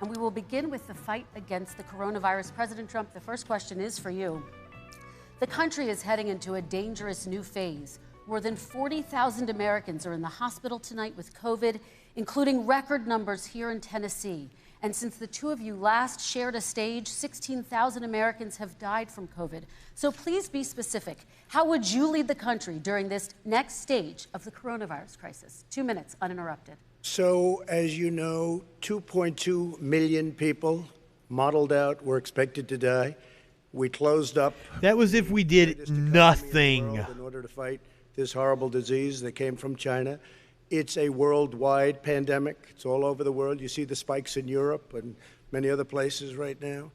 And we will begin with the fight against the coronavirus. President Trump, the first question is for you. The country is heading into a dangerous new phase. More than 40,000 Americans are in the hospital tonight with COVID, including record numbers here in Tennessee. And since the two of you last shared a stage, 16,000 Americans have died from COVID. So please be specific. How would you lead the country during this next stage of the coronavirus crisis? 2 minutes, uninterrupted. So, as you know, 2.2 million people modeled out were expected to die. We closed up. That was if we did nothing. In order to fight this horrible disease that came from China. It's a worldwide pandemic. It's all over the world. You see the spikes in Europe and many other places right now.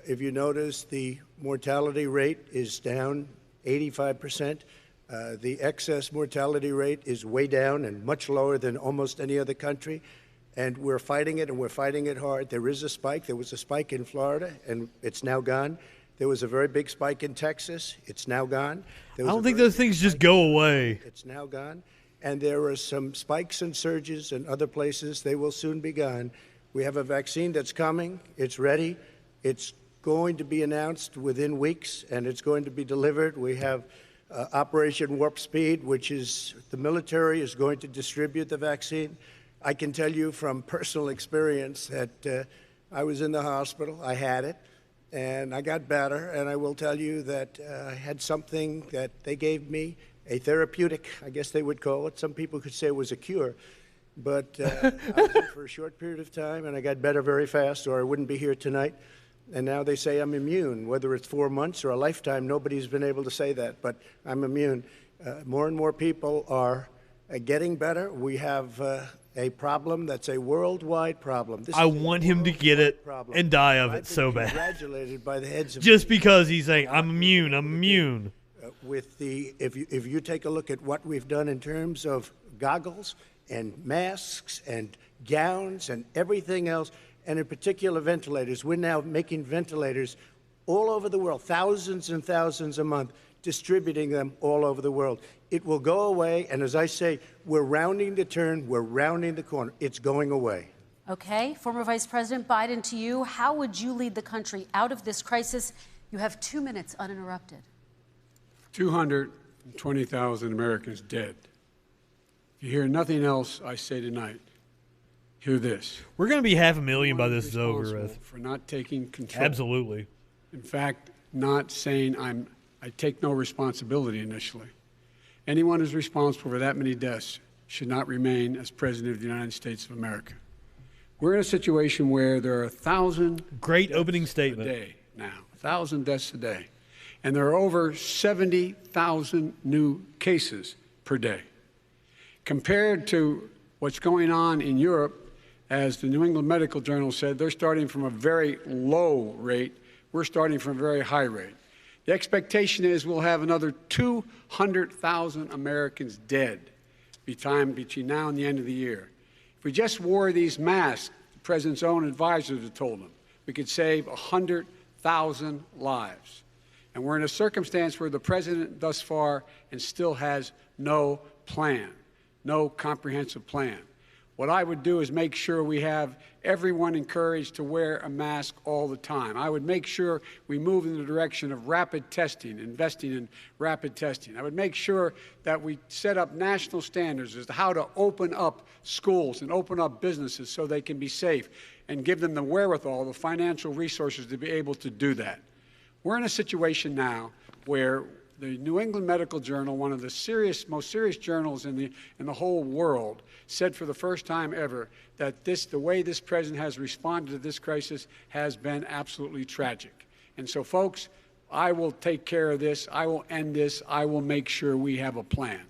If you notice, the mortality rate is down 85%. The excess mortality rate is way down and much lower than almost any other country. And we're fighting it, and we're fighting it hard. There is a spike. There was a spike in Florida, and it's now gone. There was a very big spike in Texas. It's now gone. I don't think those things just go away. It's now gone. And there are some spikes and surges in other places. They will soon be gone. We have a vaccine that's coming. It's ready. It's going to be announced within weeks, and it's going to be delivered. We have Operation Warp Speed, which is the military is going to distribute the vaccine. I can tell you from personal experience that I was in the hospital. I had it, and I got better. And I will tell you that I had something that they gave me, a therapeutic, I guess they would call it. Some people could say it was a cure. But I was in for a short period of time, and I got better very fast, or I wouldn't be here tonight. And now they say I'm immune. Whether it's 4 months or a lifetime, nobody's been able to say that, but I'm immune. More and more people are getting better. We have a problem that's a worldwide problem. I want him to get it and die of it so bad. Congratulated by the heads of just because he's saying, I'm immune, I'm immune. If you take a look at what we've done in terms of goggles and masks and gowns and everything else, and in particular ventilators, we're now making ventilators all over the world, thousands and thousands a month, distributing them all over the world. It will go away, and as I say, we're rounding the turn, we're rounding the corner. It's going away. Okay, former Vice President Biden, to you, how would you lead the country out of this crisis? You have 2 minutes uninterrupted. 220,000 Americans dead. If you hear nothing else I say tonight, hear this. We're going to be 500,000 by this is over with. For not taking control. Absolutely. In fact, not saying I take no responsibility initially. Anyone who's responsible for that many deaths should not remain as President of the United States of America. We're in a situation where there are 1,000 great opening statement a day now, 1,000 deaths a day, and there are over 70,000 new cases per day. Compared to what's going on in Europe, as the New England Medical Journal said, they're starting from a very low rate. We're starting from a very high rate. The expectation is we'll have another 200,000 Americans dead between now and the end of the year. If we just wore these masks, the president's own advisors have told him, we could save 100,000 lives. And we're in a circumstance where the president thus far and still has no plan, no comprehensive plan. What I would do is make sure we have everyone encouraged to wear a mask all the time. I would make sure we move in the direction of rapid testing, investing in rapid testing. I would make sure that we set up national standards as to how to open up schools and open up businesses so they can be safe and give them the wherewithal, the financial resources to be able to do that. We're in a situation now where the New England Medical Journal, one of the most serious journals in the whole world, said for the first time ever that the way this president has responded to this crisis has been absolutely tragic. And so, folks, I will take care of this. I will end this. I will make sure we have a plan.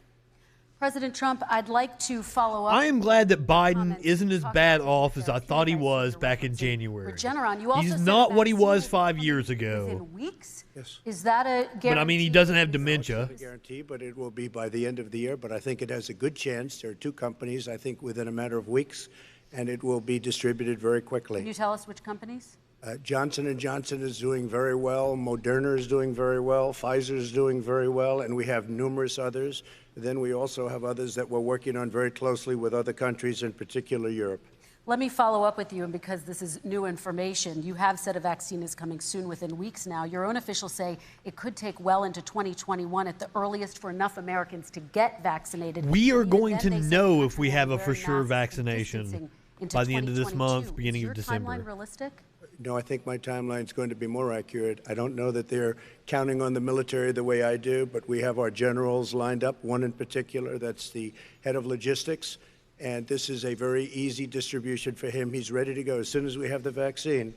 President Trump, I'd like to follow up. I am glad that Biden isn't as bad off as I thought he was back in January. Regeneron, you also He's said not what he was 5 years ago. Within weeks? Yes. Is that a guarantee? But I mean, he doesn't have dementia. It's not a guarantee, but it will be by the end of the year. But I think it has a good chance. There are two companies, I think, within a matter of weeks, and it will be distributed very quickly. Can you tell us which companies? Johnson & Johnson is doing very well. Moderna is doing very well. Pfizer is doing very well. And we have numerous others. Then we also have others that we're working on very closely with other countries, in particular Europe. Let me follow up with you, and because this is new information, you have said a vaccine is coming soon, within weeks now. Your own officials say it could take well into 2021 at the earliest for enough Americans to get vaccinated. We are going to know if we have a for sure vaccination by the end of this month, beginning of December. Is your timeline realistic? No, I think my timeline is going to be more accurate. I don't know that they're counting on the military the way I do, but we have our generals lined up, one in particular that's the head of logistics, and this is a very easy distribution for him. He's ready to go as soon as we have the vaccine,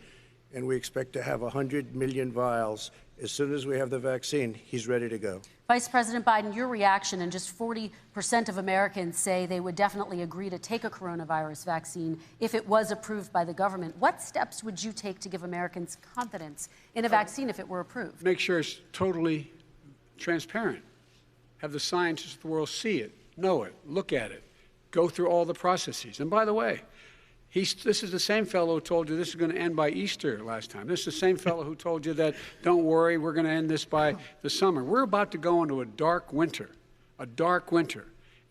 and we expect to have 100 million vials. As soon as we have the vaccine, he's ready to go. Vice President Biden, your reaction, and just 40% of Americans say they would definitely agree to take a coronavirus vaccine if it was approved by the government. What steps would you take to give Americans confidence in a vaccine if it were approved? Make sure it's totally transparent. Have the scientists of the world see it, know it, look at it, go through all the processes. And by the way, this is the same fellow who told you this is going to end by Easter last time. This is the same fellow who told you that, don't worry, we're going to end this by the summer. We're about to go into a dark winter,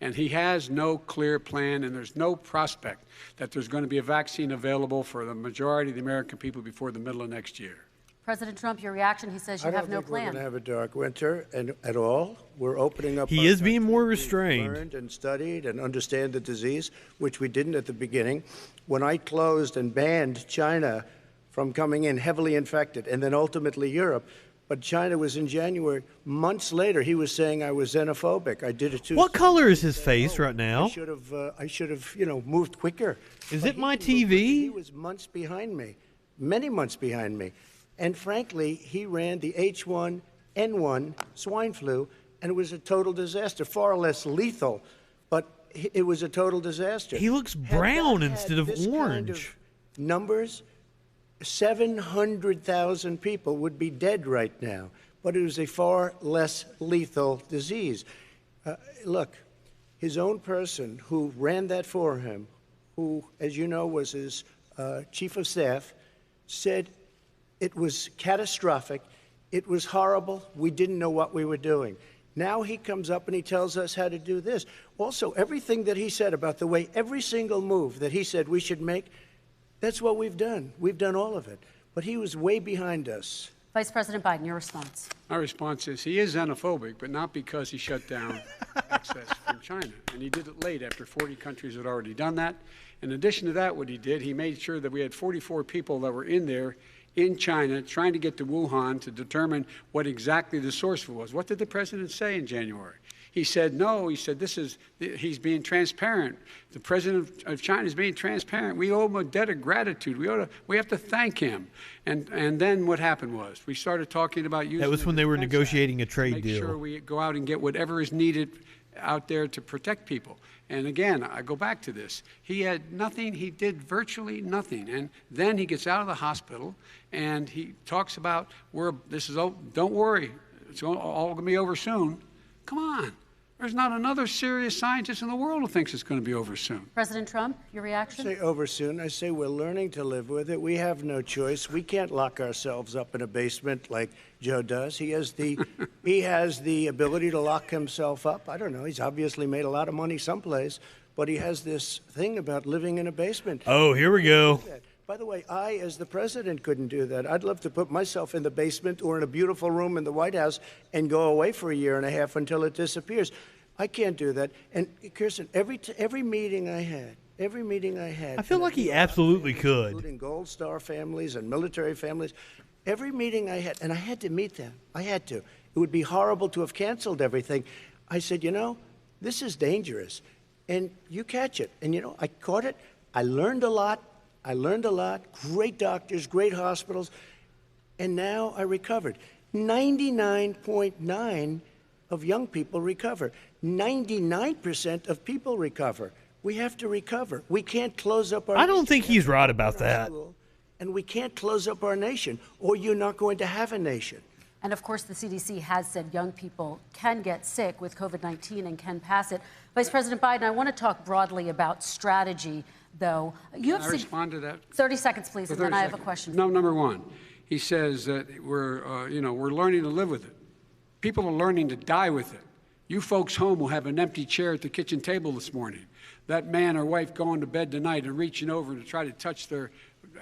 and he has no clear plan, and there's no prospect that there's going to be a vaccine available for the majority of the American people before the middle of next year. President Trump, your reaction, he says you have no plan. I don't think we're going to have a dark winter at all. We're opening up. He is being more restrained. Learned and studied and understand the disease, which we didn't at the beginning. When I closed and banned China from coming in heavily infected, and then ultimately Europe, but China was in January. Months later, he was saying I was xenophobic. I did it too. What color is his face right now? I should have, moved quicker. Is it my TV? He was months behind me, many months behind me. And frankly, he ran the H1N1 swine flu, and it was a total disaster, far less lethal. But it was a total disaster. He looks brown instead of orange. Kind of numbers, 700,000 people would be dead right now, but it was a far less lethal disease. Look, his own person who ran that for him, who, as you know, was his chief of staff, said it was catastrophic, it was horrible, we didn't know what we were doing. Now he comes up and he tells us how to do this. Also, everything that he said about the way every single move that he said we should make, that's what we've done. We've done all of it. But he was way behind us. Vice President Biden, your response. My response is he is xenophobic, but not because he shut down access from China. And he did it late after 40 countries had already done that. In addition to that, what he did, he made sure that we had 44 people that were in there in China trying to get to Wuhan to determine what exactly the source was. What did the president say in January? He said, no, he said, he's being transparent. The president of China is being transparent. We owe him a debt of gratitude. We have to thank him. And then what happened was we started talking about using. That was when they were negotiating a trade deal. Make sure we go out and get whatever is needed out there to protect people. And again, I go back to this. He had nothing. He did virtually nothing. And then he gets out of the hospital and he talks about, don't worry, it's all going to be over soon. Come on. There's not another serious scientist in the world who thinks it's going to be over soon. President Trump, your reaction? I say over soon. I say we're learning to live with it. We have no choice. We can't lock ourselves up in a basement like Joe does. He has the ability to lock himself up. I don't know. He's obviously made a lot of money someplace, but he has this thing about living in a basement. Oh, here we go. By the way, I, as the president, couldn't do that. I'd love to put myself in the basement or in a beautiful room in the White House and go away for a year and a half until it disappears. I can't do that. And Kirsten, every meeting I had, I feel like he absolutely could. Including Gold Star families and military families, every meeting I had, and I had to meet them. I had to. It would be horrible to have canceled everything. I said, this is dangerous, and you catch it. And I caught it. I learned a lot. Great doctors, great hospitals, and now I recovered. 99.9% of young people recover. 99% of people recover. We have to recover. We can't close up our I don't think he's right about that. And we can't close up our nation, or you're not going to have a nation. And of course, the CDC has said young people can get sick with COVID-19 and can pass it. Vice President Biden, I want to talk broadly about strategy, though. Can I respond to that? 30 seconds, please, and then I have a question. No, number one, he says that we're learning to live with it. People are learning to die with it. You folks home will have an empty chair at the kitchen table this morning. That man or wife going to bed tonight and reaching over to try to touch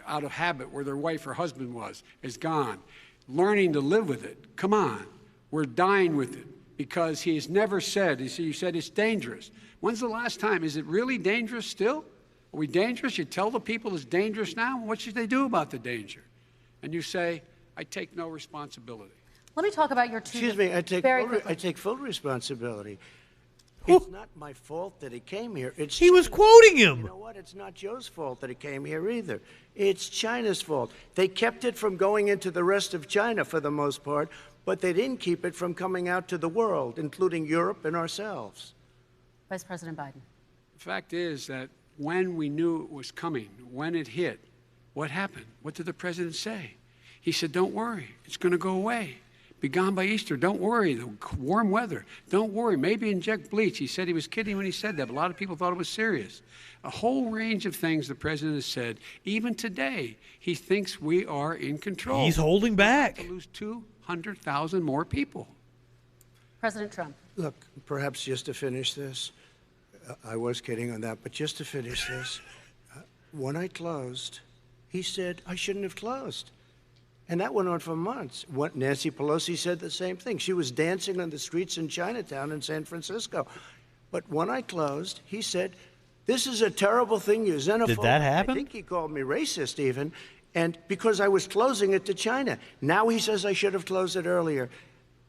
out of habit where their wife or husband is gone. Learning to live with it. Come on. We're dying with it because he has never said, you said it's dangerous. When's the last time? Is it really dangerous still? Are we dangerous? You tell the people it's dangerous now? What should they do about the danger? And you say, I take no responsibility. Let me talk about your two. Excuse me, I take full responsibility. It's not my fault that he came here. He was quoting him. You know what? It's not Joe's fault that he came here either. It's China's fault. They kept it from going into the rest of China for the most part, but they didn't keep it from coming out to the world, including Europe and ourselves. Vice President Biden. The fact is that when we knew it was coming, when it hit, what happened? What did the president say? He said, don't worry, it's going to go away. Be gone by Easter. Don't worry. The warm weather. Don't worry. Maybe inject bleach. He said he was kidding when he said that, but a lot of people thought it was serious. A whole range of things the president has said. Even today, he thinks we are in control. He's holding back. We have to lose 200,000 more people. President Trump. Look, perhaps just to finish this, I was kidding on that, but just to finish this, when I closed, he said I shouldn't have closed. And that went on for months. Nancy Pelosi said the same thing. She was dancing on the streets in Chinatown in San Francisco. But when I closed, he said, this is a terrible thing, you're xenophobic. Did that happen? I think he called me racist even, and because I was closing it to China. Now he says I should have closed it earlier.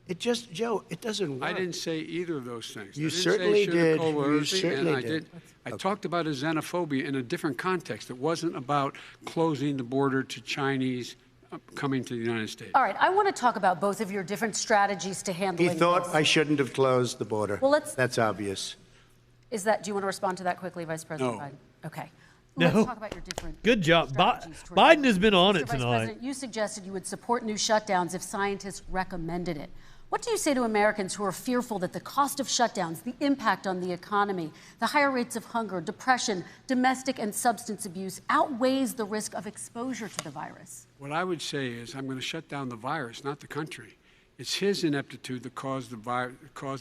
It just, Joe, it doesn't work. I didn't say either of those things. You certainly did. You certainly did. I talked about a xenophobia in a different context. It wasn't about closing the border to Chinese coming to the United States. All right, I want to talk about both of your different strategies to handling He thought this. I shouldn't have closed the border. Well, that's obvious. Is that, do you want to respond to that quickly, Vice President No. Biden? Okay. No. Let's talk about your different Good job. strategies toward Biden has been on Mr. it Vice tonight. President, you suggested you would support new shutdowns if scientists recommended it. What do you say to Americans who are fearful that the cost of shutdowns, the impact on the economy, the higher rates of hunger, depression, domestic and substance abuse outweighs the risk of exposure to the virus? What I would say is I'm going to shut down the virus, not the country. It's his ineptitude that caused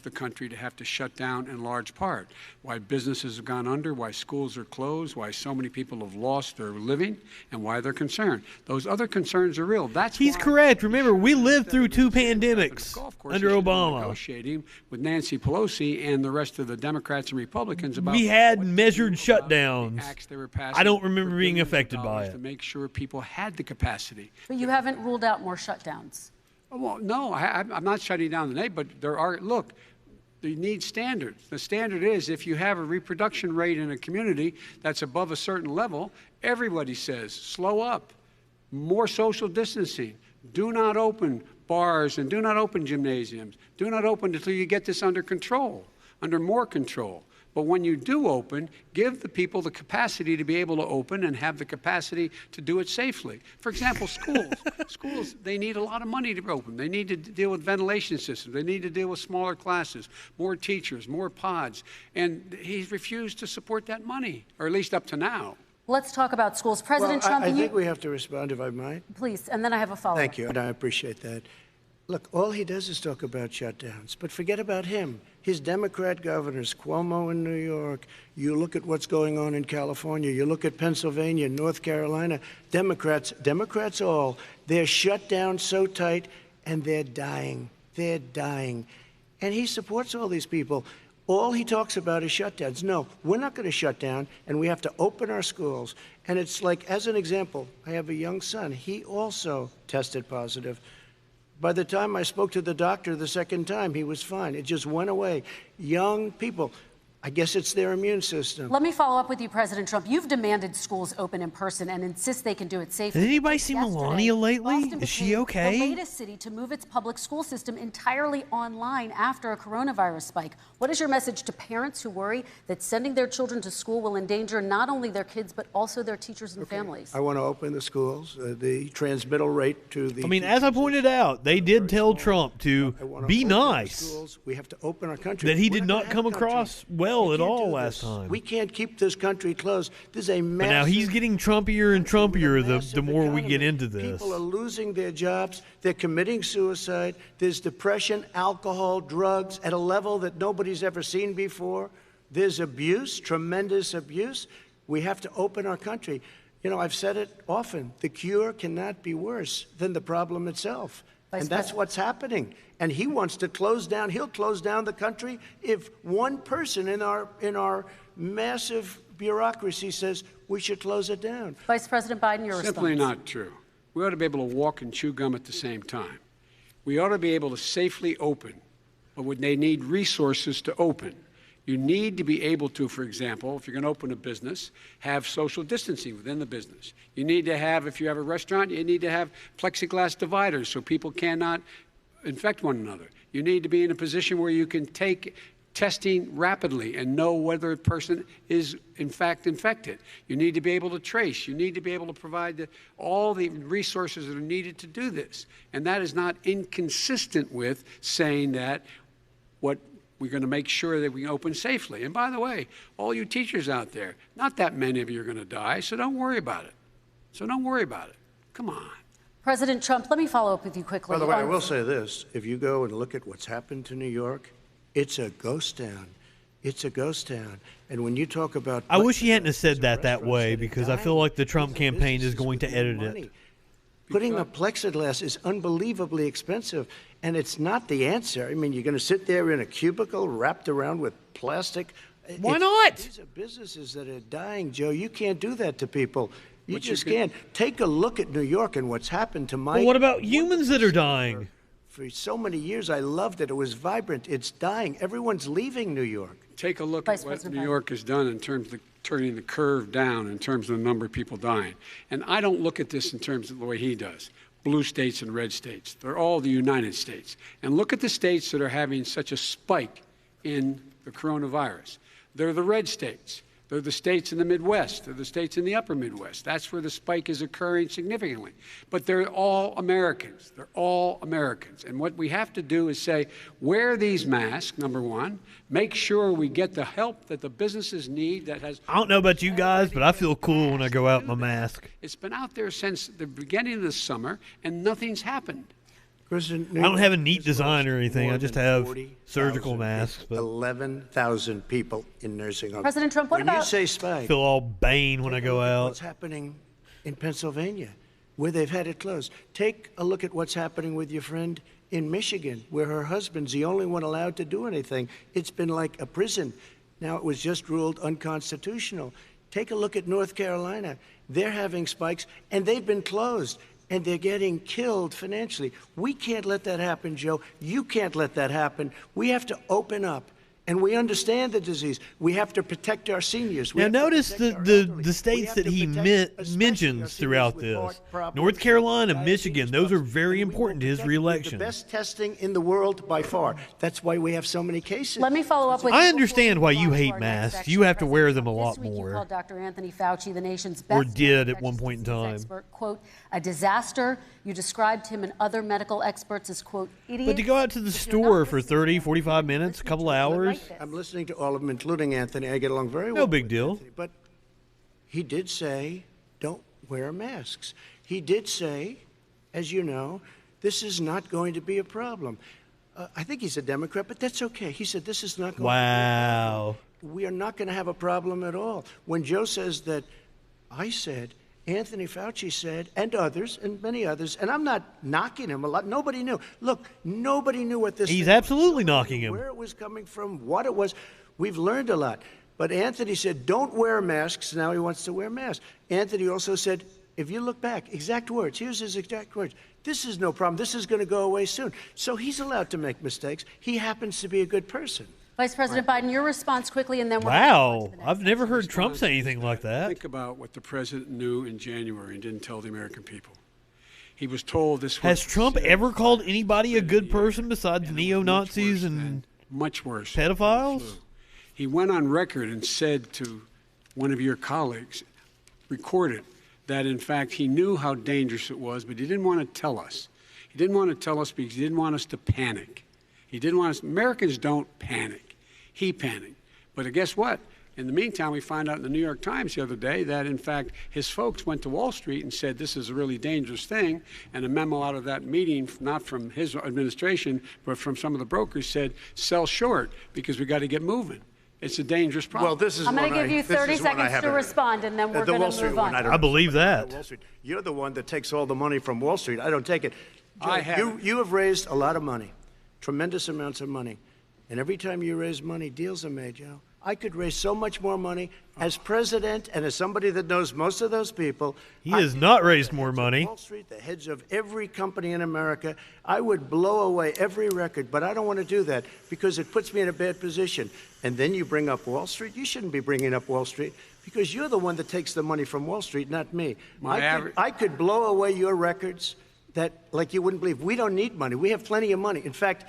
the country to have to shut down in large part. Why businesses have gone under, why schools are closed, why so many people have lost their living, and why they're concerned. Those other concerns are real. He's correct. Remember, we lived through 2 pandemics under Obama. Negotiating with Nancy Pelosi and the rest of the Democrats and Republicans about We had measured shutdowns. they were passing I don't remember being affected by to it. make sure people had the capacity. But you haven't ruled out more shutdowns. Well, no, I'm not shutting down the neighbor, but there are, look, you need standards. The standard is if you have a reproduction rate in a community that's above a certain level, everybody says, slow up, more social distancing, do not open bars and do not open gymnasiums, do not open until you get this under control, under more control. But when you do open, give the people the capacity to be able to open and have the capacity to do it safely. For example, schools. Schools, they need a lot of money to open. They need to deal with ventilation systems. They need to deal with smaller classes, more teachers, more pods. And he's refused to support that money, or at least up to now. Let's talk about schools. President Trump, I think we have to respond, if I might. Please, and then I have a follow-up. Thank you, and I appreciate that. Look, all he does is talk about shutdowns, but forget about him. His Democrat governors, Cuomo in New York, you look at what's going on in California, you look at Pennsylvania, North Carolina, Democrats all, they're shut down so tight, and they're dying. They're dying. And he supports all these people. All he talks about is shutdowns. No, we're not going to shut down, and we have to open our schools. And it's like, as an example, I have a young son. He also tested positive. By the time I spoke to the doctor the second time, he was fine. It just went away. Young people, I guess it's their immune system. Let me follow up with you, President Trump. You've demanded schools open in person and insist they can do it safely. Has anybody seen Melania lately? Is she okay? The latest city to move its public school system entirely online after a coronavirus spike. What is your message to parents who worry that sending their children to school will endanger not only their kids, but also their teachers and families? I want to open the schools. The transmittal rate to the... I mean, as I pointed out, they did tell Trump to be nice. We have to open our country. That he did not come across well at all last time. We can't keep this country closed. This is a massive... But now he's getting Trumpier and Trumpier the more we get into this. People are losing their jobs. They're committing suicide. There's depression, alcohol, drugs at a level that nobody's ever seen before. There's abuse, tremendous abuse. We have to open our country. You know, I've said it often. The cure cannot be worse than the problem itself. And that's what's happening. And he wants to close down. He'll close down the country if one person in our massive bureaucracy says we should close it down. Vice President Biden, your response. Simply not true. We ought to be able to walk and chew gum at the same time. We ought to be able to safely open, but they need resources to open. You need to be able to, for example, if you're going to open a business, have social distancing within the business. You need to have, if you have a restaurant, you need to have plexiglass dividers so people cannot infect one another. You need to be in a position where you can take testing rapidly and know whether a person is in fact infected. You need to be able to trace. You need to be able to provide all the resources that are needed to do this. And that is not inconsistent with saying that we're going to make sure that we can open safely. And by the way, all you teachers out there, not that many of you are going to die, so don't worry about it. So don't worry about it. Come on. President Trump, let me follow up with you quickly. By the way, I will say this. If you go and look at what's happened to New York, it's a ghost town. It's a ghost town. And when you talk about... I wish he hadn't have said that way, because I feel like the Trump campaign is going to edit it. Putting a plexiglass is unbelievably expensive, and it's not the answer. I mean, you're going to sit there in a cubicle wrapped around with plastic. Why not? These are businesses that are dying, Joe. You can't do that to people. You just can't. Take a look at New York and what's happened to my... Well, what about humans that are dying? For so many years, I loved it. It was vibrant. It's dying. Everyone's leaving New York. Take a look at what New York has done in terms of turning the curve down in terms of the number of people dying. And I don't look at this in terms of the way he does. Blue states and red states. They're all the United States. And look at the states that are having such a spike in the coronavirus. They're the red states. They're the states in the Midwest. They're the states in the upper Midwest. That's where the spike is occurring significantly. But they're all Americans. They're all Americans. And what we have to do is say, wear these masks, number one. Make sure we get the help that the businesses need that has... I don't know about you guys, but I feel cool when I go out in my mask. It's been out there since the beginning of the summer, and nothing's happened. I don't have a neat design or anything. I just have surgical masks. But 11,000 people in nursing homes. President Trump, what when about... you say spike, I feel all Bane when I go out. What's happening in Pennsylvania, where they've had it closed? Take a look at what's happening with your friend in Michigan, where her husband's the only one allowed to do anything. It's been like a prison. Now it was just ruled unconstitutional. Take a look at North Carolina. They're having spikes, and they've been closed. And they're getting killed financially. We can't let that happen, Joe. You can't let that happen. We have to open up. And we understand the disease. We have to protect our seniors. Now notice the states that he mentions throughout this. North Carolina, Michigan, those are very important to his reelection. The best testing in the world by far. That's why we have so many cases. Let me follow up with I understand why you hate masks. You have to wear them a lot You more. called Dr. Anthony Fauci the nation's best Or did at one point in time. expert, quote, a disaster. You described him and other medical experts as, quote, idiots. But to go out to the store for 30, 45 minutes, a couple hours. I'm listening to all of them, including Anthony. I get along very well. No big deal. Anthony, but he did say, don't wear masks. He did say, as you know, this is not going to be a problem. I think he's a Democrat, but that's okay. He said this is not going to be a problem. We are not going to have a problem at all. When Joe says that, I said, Anthony Fauci said, and others, and many others, and I'm not knocking him a lot. Nobody knew. Look, nobody knew what this He's thing absolutely was, knocking him. where it was coming from, what it was. We've learned a lot. But Anthony said, don't wear masks. Now he wants to wear masks. Anthony also said, if you look back, exact words, here's his exact words. This is no problem. This is going to go away soon. So he's allowed to make mistakes. He happens to be a good person. Vice President Biden, your response quickly, and then we're Wow, I've never heard Trump say anything like that. Think about what the president knew in January and didn't tell the American people. He was told this. Has Trump ever called anybody a good person besides neo-Nazis and much worse pedophiles? He went on record and said to one of your colleagues, recorded, that in fact he knew how dangerous it was, but he didn't want to tell us. He didn't want to tell us because he didn't want us to panic. He didn't want us. Americans don't panic. He panicked. But guess what? In the meantime, we found out in the New York Times the other day that, in fact, his folks went to Wall Street and said this is a really dangerous thing. And a memo out of that meeting, not from his administration, but from some of the brokers, said sell short because we got to get moving. It's a dangerous problem. Well, this is I'm going to give you 30 seconds to respond, and then we're going to move on. I believe that. Wall Street. You're the one that takes all the money from Wall Street. I don't take it. I have. You have raised a lot of money, tremendous amounts of money. And every time you raise money, deals are made, Joe. I could raise so much more money as president and as somebody that knows most of those people. He has not raised more money. Wall Street, the heads of every company in America, I would blow away every record, but I don't want to do that because it puts me in a bad position. And then you bring up Wall Street. You shouldn't be bringing up Wall Street because you're the one that takes the money from Wall Street, not me. I could blow away your records that, like you wouldn't believe. We don't need money. We have plenty of money. In fact,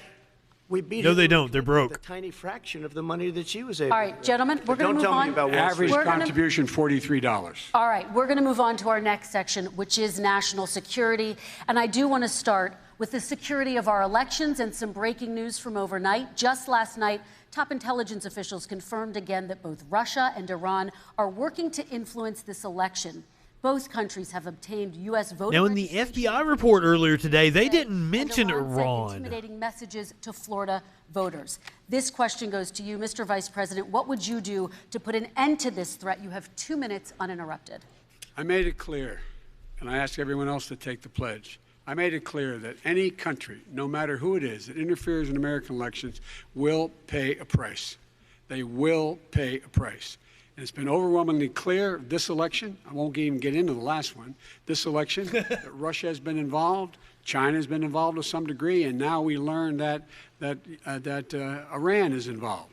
we beat No, they don't. They're broke. a tiny fraction of the money that she was able. All right, gentlemen, we're going to move on. Don't tell me about Wall Street. Average contribution, $43. All right, we're going to move on to our next section, which is national security. And I do want to start with the security of our elections and some breaking news from overnight. Just last night, top intelligence officials confirmed again that both Russia and Iran are working to influence this election. Both countries have obtained U.S. voter Now, in the FBI report earlier today, they didn't mention Iran. Intimidating messages to Florida voters. This question goes to you, Mr. Vice President. What would you do to put an end to this threat? You have 2 minutes uninterrupted. I made it clear, and I ask everyone else to take the pledge. I made it clear that any country, no matter who it is, that interferes in American elections will pay a price. They will pay a price. And it's been overwhelmingly clear this election, I won't even get into the last one, this election, that Russia has been involved, China has been involved to some degree, and now we learn that Iran is involved.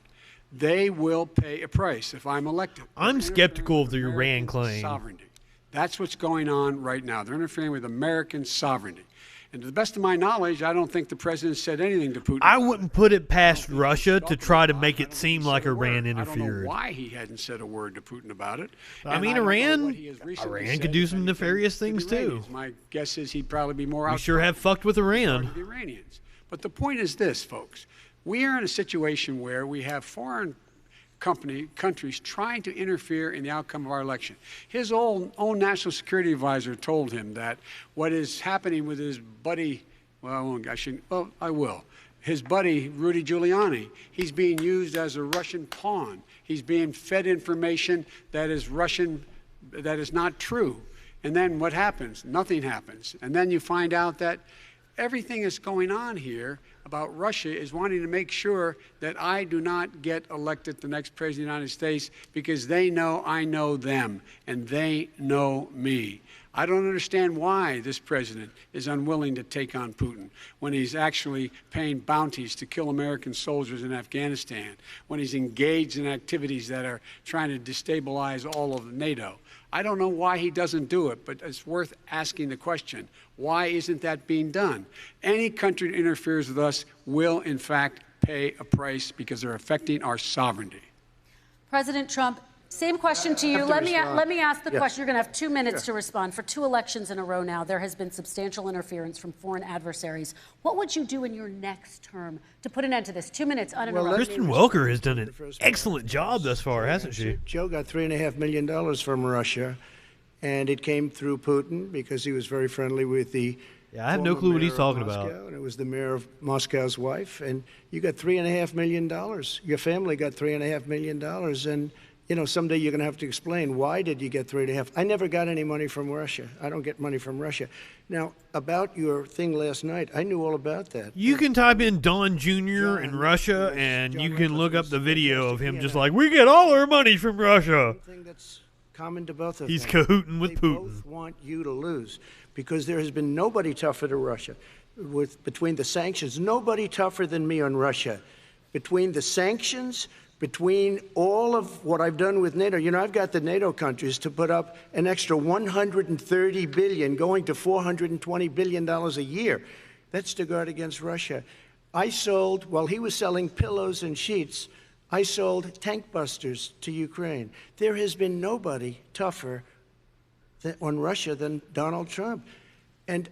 They will pay a price if I'm elected. I'm skeptical of the Iran claim. Sovereignty. That's what's going on right now. They're interfering with American sovereignty. And to the best of my knowledge, I don't think the president said anything to Putin. I wouldn't put it past Russia to try to make it seem like Iran interfered. I don't know why he hadn't said a word to Putin about it. I mean, Iran could do some nefarious things too. My guess is he'd probably be more outspoken. We sure have fucked with Iran. The Iranians. But the point is this, folks. We are in a situation where we have foreign countries trying to interfere in the outcome of our election. His own national security advisor told him that what is happening with his buddy, I will. His buddy, Rudy Giuliani, he's being used as a Russian pawn. He's being fed information that is Russian, that is not true. And then what happens? Nothing happens. And then you find out that everything that's going on here about Russia is wanting to make sure that I do not get elected the next president of the United States because they know I know them and they know me. I don't understand why this president is unwilling to take on Putin when he's actually paying bounties to kill American soldiers in Afghanistan, when he's engaged in activities that are trying to destabilize all of NATO. I don't know why he doesn't do it, but it's worth asking the question, why isn't that being done? Any country that interferes with us will, in fact, pay a price because they're affecting our sovereignty. President Trump, same question to you. Let me ask the question. You're going to have 2 minutes to respond. For 2 elections in a row now, there has been substantial interference from foreign adversaries. What would you do in your next term to put an end to this? 2 minutes uninterrupted. Kristen Welker has done an excellent job thus far, hasn't she? Joe got $3.5 million from Russia, and it came through Putin because he was very friendly with the I have no clue what he's talking about. And it was the mayor of Moscow's wife, and you got $3.5 million. Your family got $3.5 million, and you know, someday you're going to have to explain, why did you get 3.5? I never got any money from Russia. I don't get money from Russia. Now, about your thing last night, I knew all about that. You can type in Don Jr. in Russia, and you can look up the video of him just like, we get all our money from Russia. That's common to both of them. He's cahooting with Putin. They both want you to lose because there has been nobody tougher to Russia. Between the sanctions, nobody tougher than me on Russia. Between the sanctions, between all of what I've done with NATO, you know, I've got the NATO countries to put up an extra $130 billion, going to $420 billion a year. That's to guard against Russia. I sold, while he was selling pillows and sheets, I sold tank busters to Ukraine. There has been nobody tougher on Russia than Donald Trump. And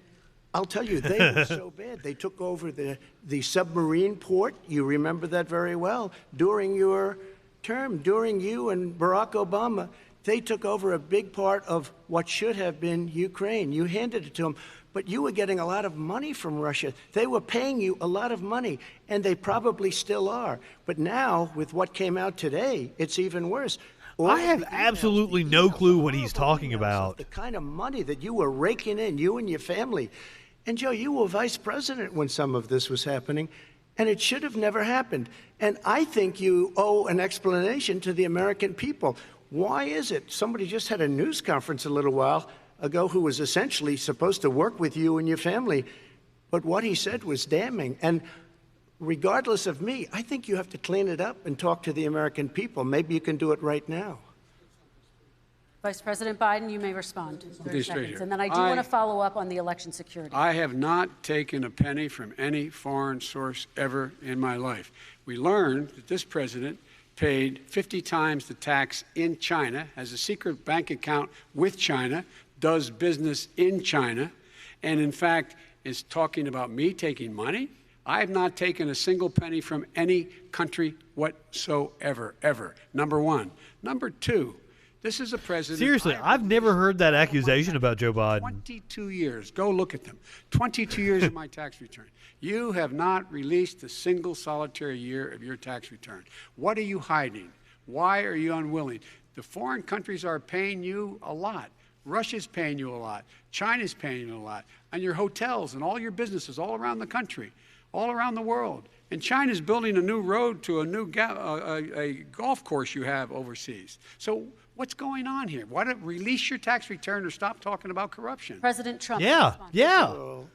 I'll tell you, they were so bad. They took over the submarine port. You remember that very well. During your term, during you and Barack Obama, they took over a big part of what should have been Ukraine. You handed it to them, but you were getting a lot of money from Russia. They were paying you a lot of money, and they probably still are. But now, with what came out today, it's even worse. I have absolutely no clue what he's talking about. The kind of money that you were raking in, you and your family. And, Joe, you were vice president when some of this was happening, and it should have never happened. And I think you owe an explanation to the American people. Why is it? Somebody just had a news conference a little while ago who was essentially supposed to work with you and your family, but what he said was damning. And regardless of me, I think you have to clean it up and talk to the American people. Maybe you can do it right now. Vice President Biden, you may respond. 30 seconds. And then I do want to follow up on the election security. I have not taken a penny from any foreign source ever in my life. We learned that this president paid 50 times the tax in China, has a secret bank account with China, does business in China, and in fact is talking about me taking money. I have not taken a single penny from any country whatsoever, ever. Number one. Number two, this is a president. Seriously, I've never heard that accusation about Joe Biden. 22 years. Go look at them. 22 years of my tax return. You have not released a single solitary year of your tax return. What are you hiding? Why are you unwilling? The foreign countries are paying you a lot. Russia's paying you a lot. China's paying you a lot. And your hotels and all your businesses all around the country, all around the world. And China's building a new road to a new a golf course you have overseas. So what's going on here? Why don't release your tax return or stop talking about corruption? President Trump. Yeah. So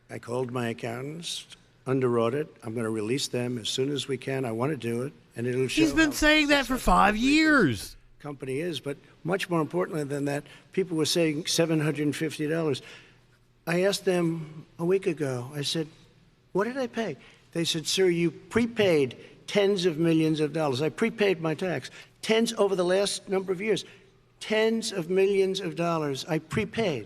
I called my accountants under audit. I'm going to release them as soon as we can. I want to do it, and it'll show. He's been saying that for 5 years. Company is, but much more importantly than that, people were saying $750. I asked them a week ago, I said, what did I pay? They said, sir, you prepaid tens of millions of dollars. I prepaid my tax. Tens over the last number of years. Tens of millions of dollars I prepaid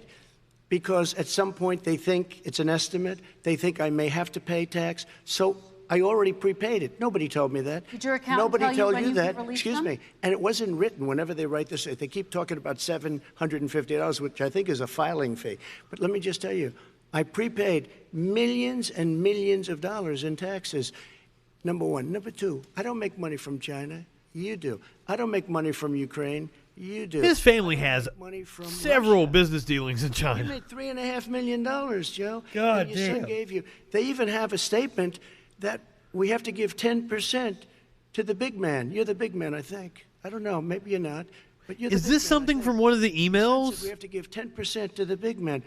because at some point they think it's an estimate. They think I may have to pay tax. So I already prepaid it. Nobody told me that. Did your accountant Nobody tell told you that. Excuse me. And it wasn't written whenever they write this. They keep talking about $750, which I think is a filing fee. But let me just tell you, I prepaid millions and millions of dollars in taxes. Number one. Number two, I don't make money from China. You do. I don't make money from Ukraine. You do. His family has several business dealings in You China. made $3.5 million, Joe. God and your son damn. gave you. They even have a statement that we have to give 10% to the big man. You're the big man, I think. I don't know. Maybe you're not. But you're the Is big this man, something from one of the emails? We have to give 10% to the big man.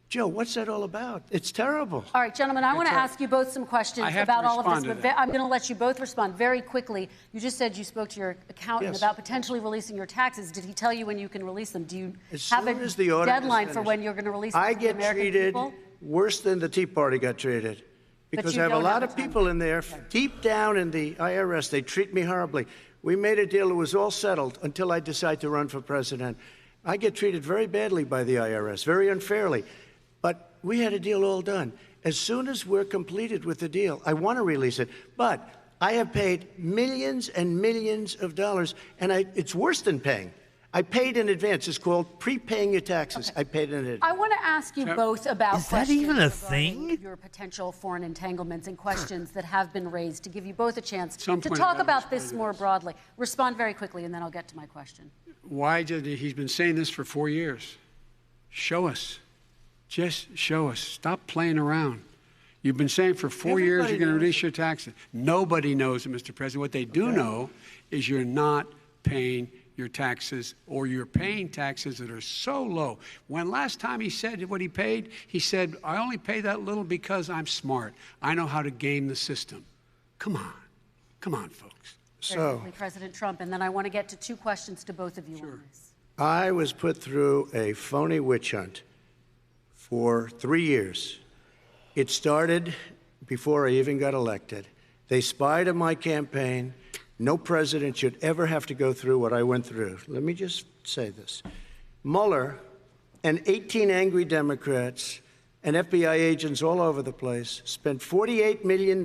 Joe, what's that all about? It's terrible. All right, gentlemen, I want to ask you both some questions about all of this, but I'm going to let you both respond very quickly. You just said you spoke to your accountant about potentially releasing your taxes. Did he tell you when you can release them? Do you have a deadline for when you're going to release them to the American people? I get treated worse than the Tea Party got treated. Because I have a lot of people in there, deep down in the IRS, they treat me horribly. We made a deal, it was all settled until I decide to run for president. I get treated very badly by the IRS, very unfairly. But we had a deal all done. As soon as we're completed with the deal, I want to release it. But I have paid millions and millions of dollars, and it's worse than paying. I paid in advance. It's called prepaying your taxes. I paid in advance. I want to ask you both about Is that even a thing? Your potential foreign entanglements and questions that have been raised to give you both a chance to talk about this more broadly. Respond very quickly, and then I'll get to my question. Why did he's been saying this for 4 years? Show us. Just show us. Stop playing around. You've been saying for 4 years you're going to release your taxes. Nobody knows it, Mr. President. What they do know is you're not paying your taxes, or you're paying taxes that are so low. When last time he said what he paid, he said, I only pay that little because I'm smart. I know how to game the system. Come on. Come on, folks. Very quickly, President Trump, and then I want to get to two questions to both of you on this. I was put through a phony witch hunt for 3 years. It started before I even got elected. They spied on my campaign. No president should ever have to go through what I went through. Let me just say this. Mueller and 18 angry Democrats and FBI agents all over the place spent $48 million.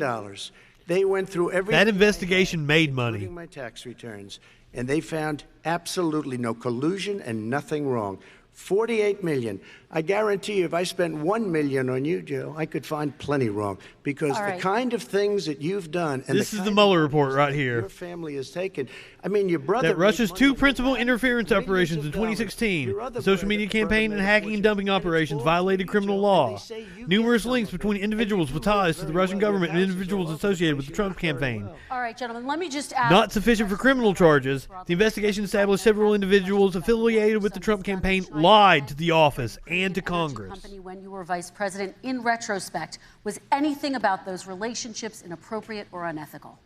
They went through everything. That investigation made money. Including my tax returns. And they found absolutely no collusion and nothing wrong. $48 million. I guarantee you, if I spent $1 million on you, Joe, I could find plenty wrong. Because the kind of things that you've done, and this is the Mueller report right here. Your family has taken. I mean, your brother. That Russia's two principal interference operations in 2016, the social media campaign and hacking and dumping operations, violated criminal law. Numerous links between individuals with ties to the Russian government and individuals associated with the Trump campaign. All right, gentlemen, let me just ask. Not sufficient for criminal charges. The investigation established several individuals affiliated with the Trump campaign lied to the office and to Congress. Company when you were vice president, in retrospect, was anything about those relationships inappropriate or unethical?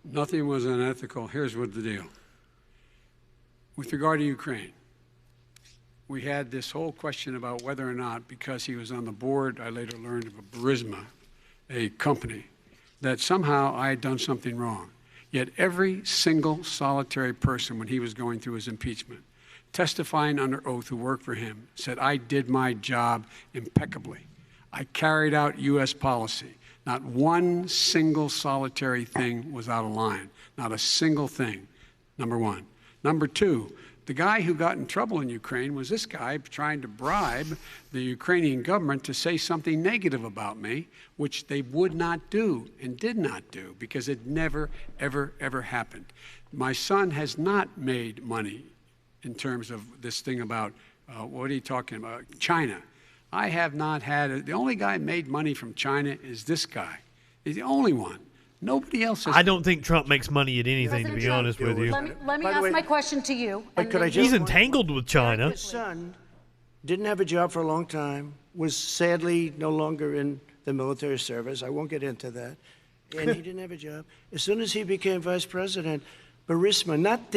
Nothing was unethical. Here's what the deal. With regard to Ukraine, we had this whole question about whether or not, because he was on the board, I later learned of a Burisma, a company, that somehow I had done something wrong. Yet every single solitary person, when he was going through his impeachment, testifying under oath who worked for him, said, I did my job impeccably. I carried out U.S. policy. Not one single solitary thing was out of line. Not a single thing, number one. Number two, the guy who got in trouble in Ukraine was this guy trying to bribe the Ukrainian government to say something negative about me, which they would not do and did not do because it never, ever, ever happened. My son has not made money in terms of this thing about, what are you talking about, China. I have not had, the only guy made money from China is this guy. He's the only one. Nobody else has. I don't think Trump makes money at anything, to be honest with you. Let me ask my question to you. He's entangled with China. His son didn't have a job for a long time, was sadly no longer in the military service. I won't get into that. And he didn't have a job. As soon as he became vice president, Burisma, not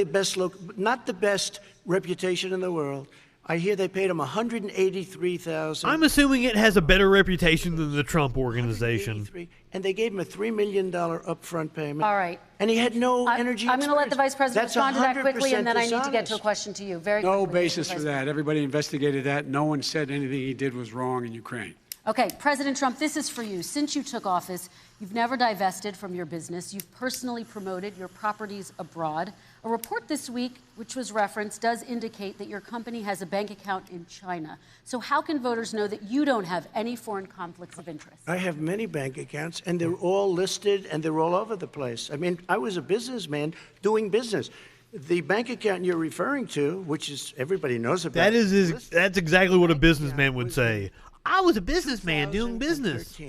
the best reputation in the world, I hear they paid him $183,000. I'm assuming it has a better reputation than the Trump Organization. And they gave him a $3 million upfront payment. All right. And he had no energy. I'm going to let the Vice President That's respond to that quickly, and then I need to get dishonest. to a question to you. Very No quickly, basis Mr. for President. that. Everybody investigated that. No one said anything he did was wrong in Ukraine. Okay, President Trump, this is for you. Since you took office, you've never divested from your business. You've personally promoted your properties abroad. A report this week, which was referenced, does indicate that your company has a bank account in China. So how can voters know that you don't have any foreign conflicts of interest? I have many bank accounts, and they're all listed, and they're all over the place. I mean, I was a businessman doing business. The bank account you're referring to, which is everybody knows about. That's exactly what a businessman would say. I was a businessman doing business.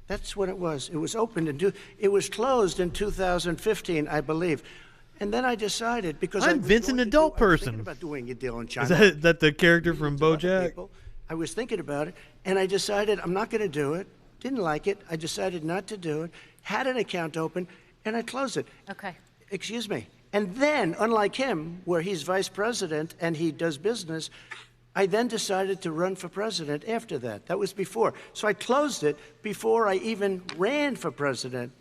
That's what it was. It was opened it was closed in 2015, I believe. And then I decided, because I'm Vincent Adult Person. about doing a deal in China. Is that the character from BoJack? I was thinking about it, and I decided I'm not going to do it. Didn't like it. I decided not to do it. Had an account open, and I closed it. Okay. Excuse me. And then, unlike him, where he's vice president and he does business, I then decided to run for president after that. That was before. So I closed it before I even ran for president,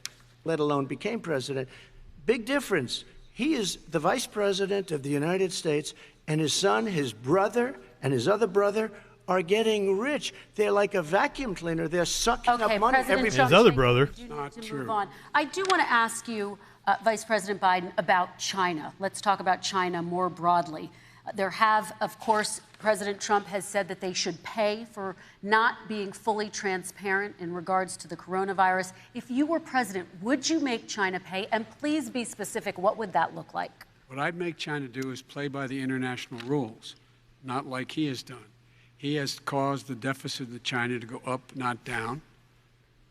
let alone became president. Big difference. He is the vice president of the United States, and his son, his brother, and his other brother are getting rich. They're like a vacuum cleaner. They're sucking up money. President Trump, his other brother. Not true. Move on. I do want to ask you, Vice President Biden, about China. Let's talk about China more broadly. There have, of course, President Trump has said that they should pay for not being fully transparent in regards to the coronavirus. If you were president, would you make China pay? And please be specific. What would that look like? What I'd make China do is play by the international rules, not like he has done. He has caused the deficit of China to go up, not down,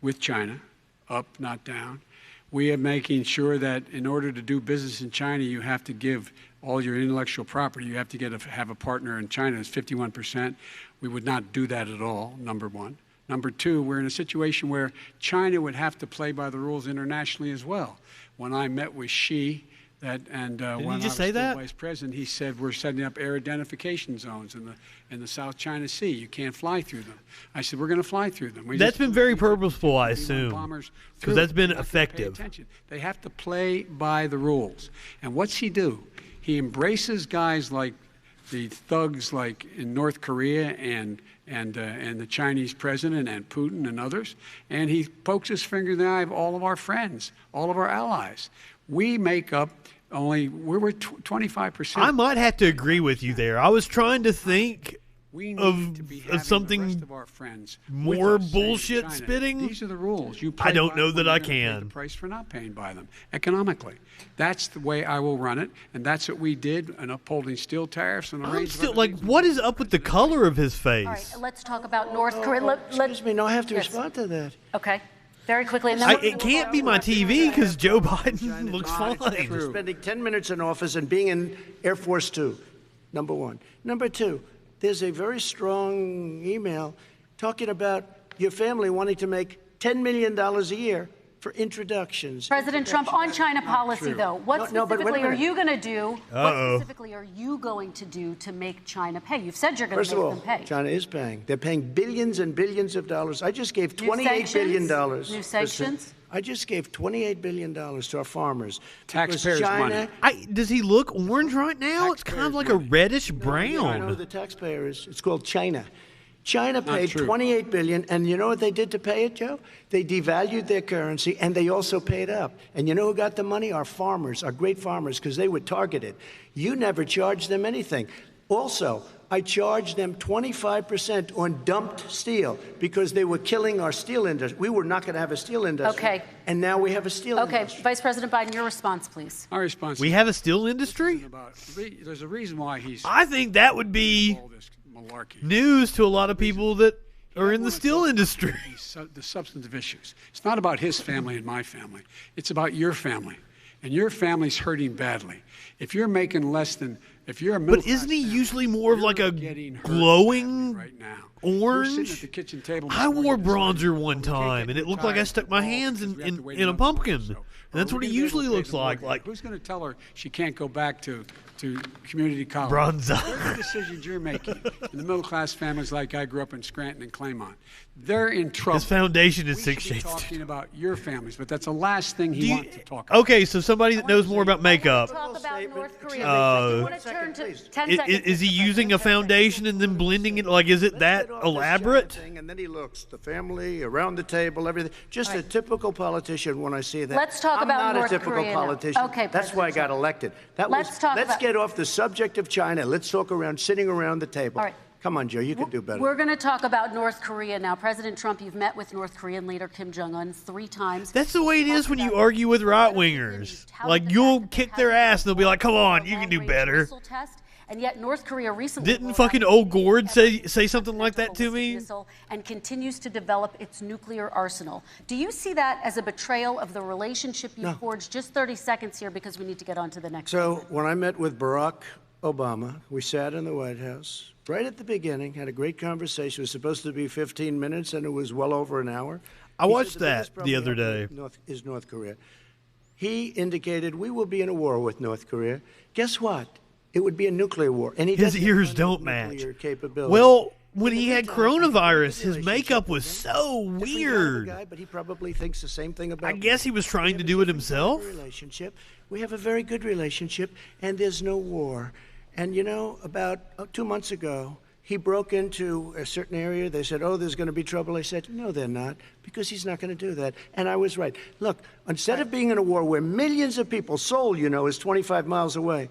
with China, up, not down. We are making sure that in order to do business in China, you have to give all your intellectual property. You have to have a partner in China. It's 51%. We would not do that at all, number one. Number two, we're in a situation where China would have to play by the rules internationally as well. When I met with Xi, when I was still vice president, he said we're setting up air identification zones in the South China Sea. You can't fly through them. I said we're going to fly through them. That's been very purposeful, I assume, because that's been effective. They have to play by the rules. And what's he do? He embraces guys like the thugs, like in North Korea and the Chinese president and Putin and others, and he pokes his finger in the eye of all of our friends, all of our allies. We make up we're 25%. I might have to agree with you there. I was trying to think of something more bullshit spitting. These are the rules. I don't know that I can. The price for not paying by them economically. That's the way I will run it, and that's what we did in upholding steel tariffs and a range of other things. What is up with the color of his face? All right, let's talk about North Korea. Excuse me, no, I have to respond to that. Okay. Very quickly. And then it can't be my TV because Joe Biden looks fine. After spending 10 minutes in office and being in Air Force Two, number one. Number two, there's a very strong email talking about your family wanting to make $10 million a year for introductions. President Trump, on China policy, though, what specifically are you going to do? What specifically are you going to do to make China pay? You've said you're going to make them pay. First of all, China is paying. They're paying billions and billions of dollars. I just gave $28 billion. New sanctions? I just gave $28 billion to our farmers. Taxpayers' money. Does he look orange right now? It's kind of like a reddish brown. I know who the taxpayer is. It's called China. China paid $28 billion, and you know what they did to pay it, Joe? They devalued their currency, and they also paid up. And you know who got the money? Our farmers, our great farmers, because they were targeted. You never charged them anything. Also, I charged them 25% on dumped steel because they were killing our steel industry. We were not going to have a steel industry. Okay. And now we have a steel industry. Okay, Vice President Biden, your response, please. My response. We have a steel industry? There's a reason why he's. I think that would be news to a lot of people that are in the steel industry. The substantive issues. It's not about his family and my family. It's about your family. And your family's hurting badly. If you're making less than If you're a middle But isn't he usually more of like a glowing orange? I wore bronzer one time, and it looked like I stuck my hands in a pumpkin. And that's what he usually looks like. Like, who's going to tell her she can't go back to community college? Bronzer. They're the decisions you're making. In the middle-class families like I grew up in Scranton and Claymont, they're in trouble. His foundation is 6 shades. Talking about your families, but that's the last thing he wants to talk about. Okay, so somebody that knows more about makeup. Talk about North Korea. Is he using a foundation and then blending it? Like, is it that elaborate? And then he looks, the family, around the table, everything. Just a typical politician when I see that. Let's talk about North Korea. I'm not a typical politician. Okay, that's why I got elected. Let's get off the subject of China. Let's talk sitting around the table. All right. Come on, Joe, you can do better. We're going to talk about North Korea now. President Trump, you've met with North Korean leader Kim Jong-un 3 times. That's the way it is when you argue with right-wingers. Like, you'll kick their ass and they'll be like, come on, you can do better. And yet North Korea recently didn't fucking old Gord say something like that to me? And continues to develop its nuclear arsenal. Do you see that as a betrayal of the relationship you forged? Just 30 seconds here because we need to get on to the next So segment. when I met with Barack Obama, we sat in the White House right at the beginning, had a great conversation. It was supposed to be 15 minutes, and it was well over an hour. I watched that the other day. North Korea. He indicated we will be in a war with North Korea. Guess what? It would be a nuclear war. And his ears don't match. Well, when he had coronavirus, his makeup was so weird. But he probably thinks the same thing about I guess he was trying to do it himself. We have a very good relationship, and there's no war. And you know, about 2 months ago, he broke into a certain area. They said, oh, there's going to be trouble. I said, no, they're not, because he's not going to do that. And I was right. Look, instead of being in a war where millions of people, Seoul, you know, is 25 miles away,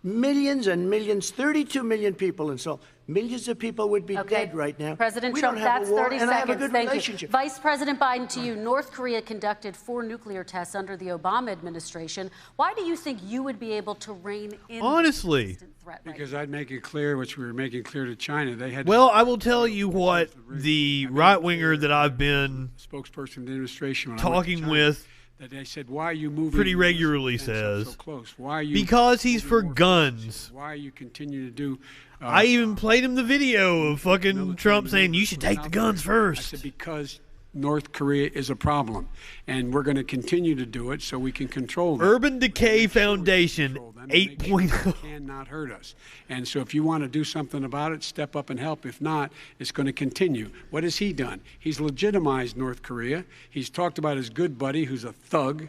millions and millions, 32 million people in Seoul. Millions of people would be dead right now. President we Trump, don't have that's a war, 30 and seconds. I have a good Thank relationship. you. Vice President Biden, to you. North Korea conducted 4 nuclear tests under the Obama administration. Why do you think you would be able to rein in honestly? Because I'd make it clear, which we were making clear to China. They had. Well, I will tell you what the right-winger that I've been spokesperson of the administration talking with that they said, why are you moving pretty regularly says so close? Why are you because he's for guns. Why are you continue to do I even played him the video of fucking Trump saying you should take the guns first. I said because North Korea is a problem, and we're going to continue to do it so we can control them. Urban Decay Foundation 8.0 cannot hurt us. And so if you want to do something about it, step up and help. If not, it's going to continue. What has he done? He's legitimized North Korea. He's talked about his good buddy who's a thug,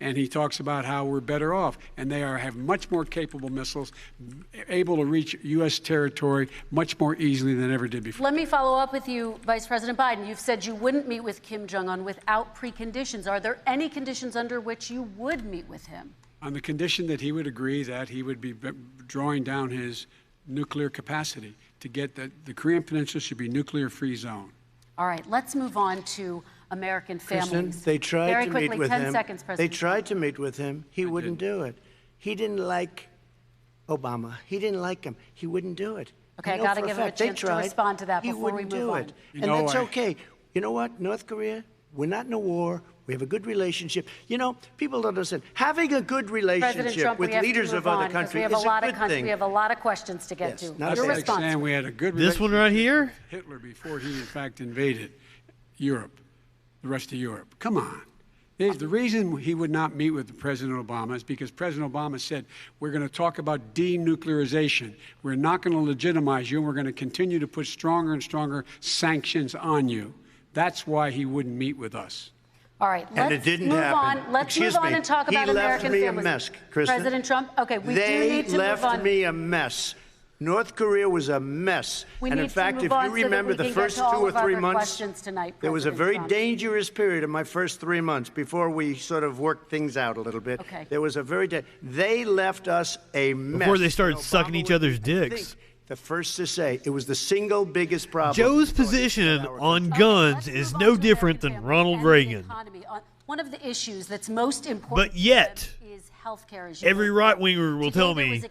and he talks about how we're better off. And they have much more capable missiles, able to reach U.S. territory much more easily than ever did before. Let me follow up with you, Vice President Biden. You've said you wouldn't meet with Kim Jong-un without preconditions. Are there any conditions under which you would meet with him? On the condition that he would agree that he would be drawing down his nuclear capacity to get the Korean Peninsula should be a nuclear-free zone. All right, let's move on to American families. Kristen, they tried Very to quickly, meet with 10 him. seconds, President. They tried to meet with him. He wouldn't do it. He didn't like Obama. He didn't like him. He wouldn't do it. Okay, I got to give him a chance to respond to that before we move on. And that's okay. You know what, North Korea, we're not in a war. We have a good relationship. You know, people don't understand. Having a good relationship with leaders of other countries is a good thing. We have a lot of questions to get to. That's like saying we had a good relationship. This one right here? Hitler before he, in fact, invaded Europe, the rest of Europe. Come on. The reason he would not meet with President Obama is because President Obama said, we're going to talk about denuclearization. We're not going to legitimize you, and we're going to continue to put stronger and stronger sanctions on you. That's why he wouldn't meet with us. All right, let's move on. Let's move on and talk about American families. He left me a mess, Kristen. President Trump, okay, we do need to move on. They left me a mess. North Korea was a mess. And in fact, if you remember the first 2 or 3 months, there was a very dangerous period in my first 3 months before we sort of worked things out a little bit. Okay. There was a they left us a mess. Before they started sucking each other's dicks. The first to say it was the single biggest problem. Joe's position on guns is no different than Ronald Reagan. One of the issues that's most important but yet, health care. Every right-winger will tell me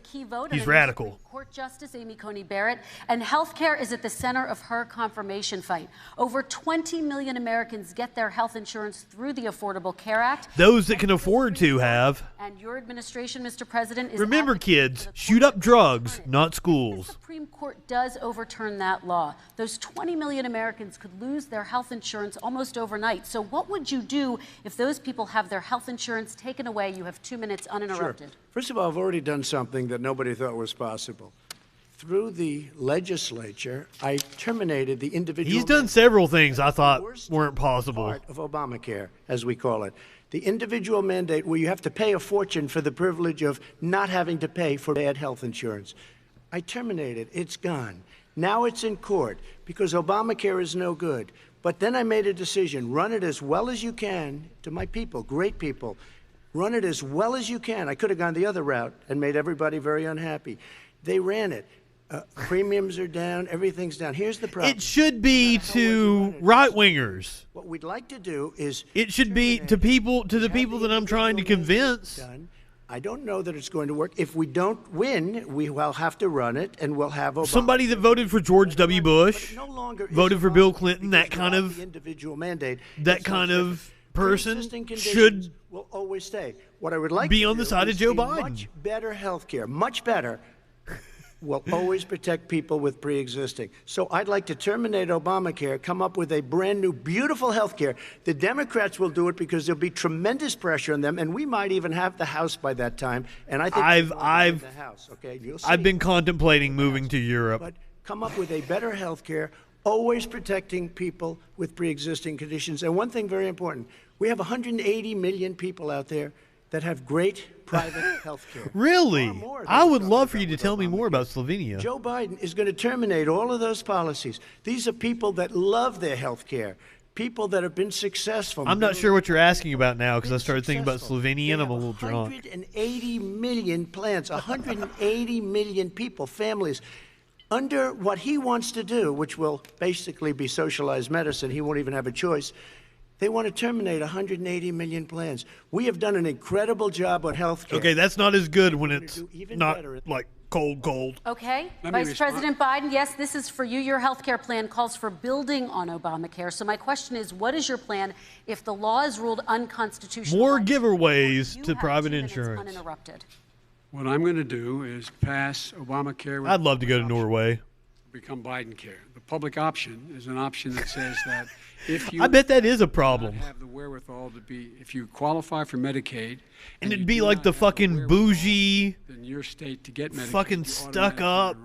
he's radical. Court Justice Amy Coney Barrett, and health care is at the center of her confirmation fight. Over 20 million Americans get their health insurance through the Affordable Care Act. Those that can afford to have. And your administration, Mr. President, is remember, kids, shoot up drugs, not schools. The Supreme Court does overturn that law. Those 20 million Americans could lose their health insurance almost overnight. So what would you do if those people have their health insurance taken away? You have 2 minutes uninterrupted. Sure. First of all, I've already done something that nobody thought was possible. Through the legislature, I terminated the individual... He's done several things I thought weren't possible. ...part of Obamacare, as we call it. The individual mandate where you have to pay a fortune for the privilege of not having to pay for bad health insurance. I terminated. It's gone. Now it's in court because Obamacare is no good. But then I made a decision. Run it as well as you can to my people, great people. Run it as well as you can. I could have gone the other route and made everybody very unhappy. They ran it. Premiums are down. Everything's down. Here's the problem. It should be to right-wingers. What we'd like to do is... It should be to the people that I'm trying to convince. I don't know that it's going to work. If we don't win, we will have to run it, and we'll have Obama. Somebody that voted for George W. Bush, voted for Bill Clinton, that kind of individual mandate. That kind of person should will always stay. What I would like be to on the side of Joe Biden. Much better health care, much better. Will always protect people with pre-existing. So I'd like to terminate Obamacare, come up with a brand new, beautiful health care. The Democrats will do it because there'll be tremendous pressure on them, and we might even have the House by that time. And I think I've been contemplating moving to Europe. But come up with a better health care, always protecting people with pre-existing conditions. And one thing very important, we have 180 million people out there that have great private health care. Really? I would love for you to tell me more about Slovenia. Joe Biden is going to terminate all of those policies. These are people that love their health care, people that have been successful. I'm not sure what you're asking about now because I started thinking about Slovenia and I'm a little drunk. 180 million plans, 180 million people, families. Under what he wants to do, which will basically be socialized medicine, he won't even have a choice. They want to terminate 180 million plans. We have done an incredible job on health care. Okay, that's not as good when it's not like cold. Okay. Vice President Biden, yes, this is for you. Your health care plan calls for building on Obamacare. So my question is, what is your plan if the law is ruled unconstitutional? More giveaways to private insurance. Uninterrupted. What I'm going to do is pass Obamacare. I'd love to go to Norway. Become Biden care. The public option is an option that says that if you I bet that is a problem. Have the wherewithal to be, if you qualify for Medicaid, and it'd be like the fucking bougie, in your state to get Medicaid, fucking stuck up,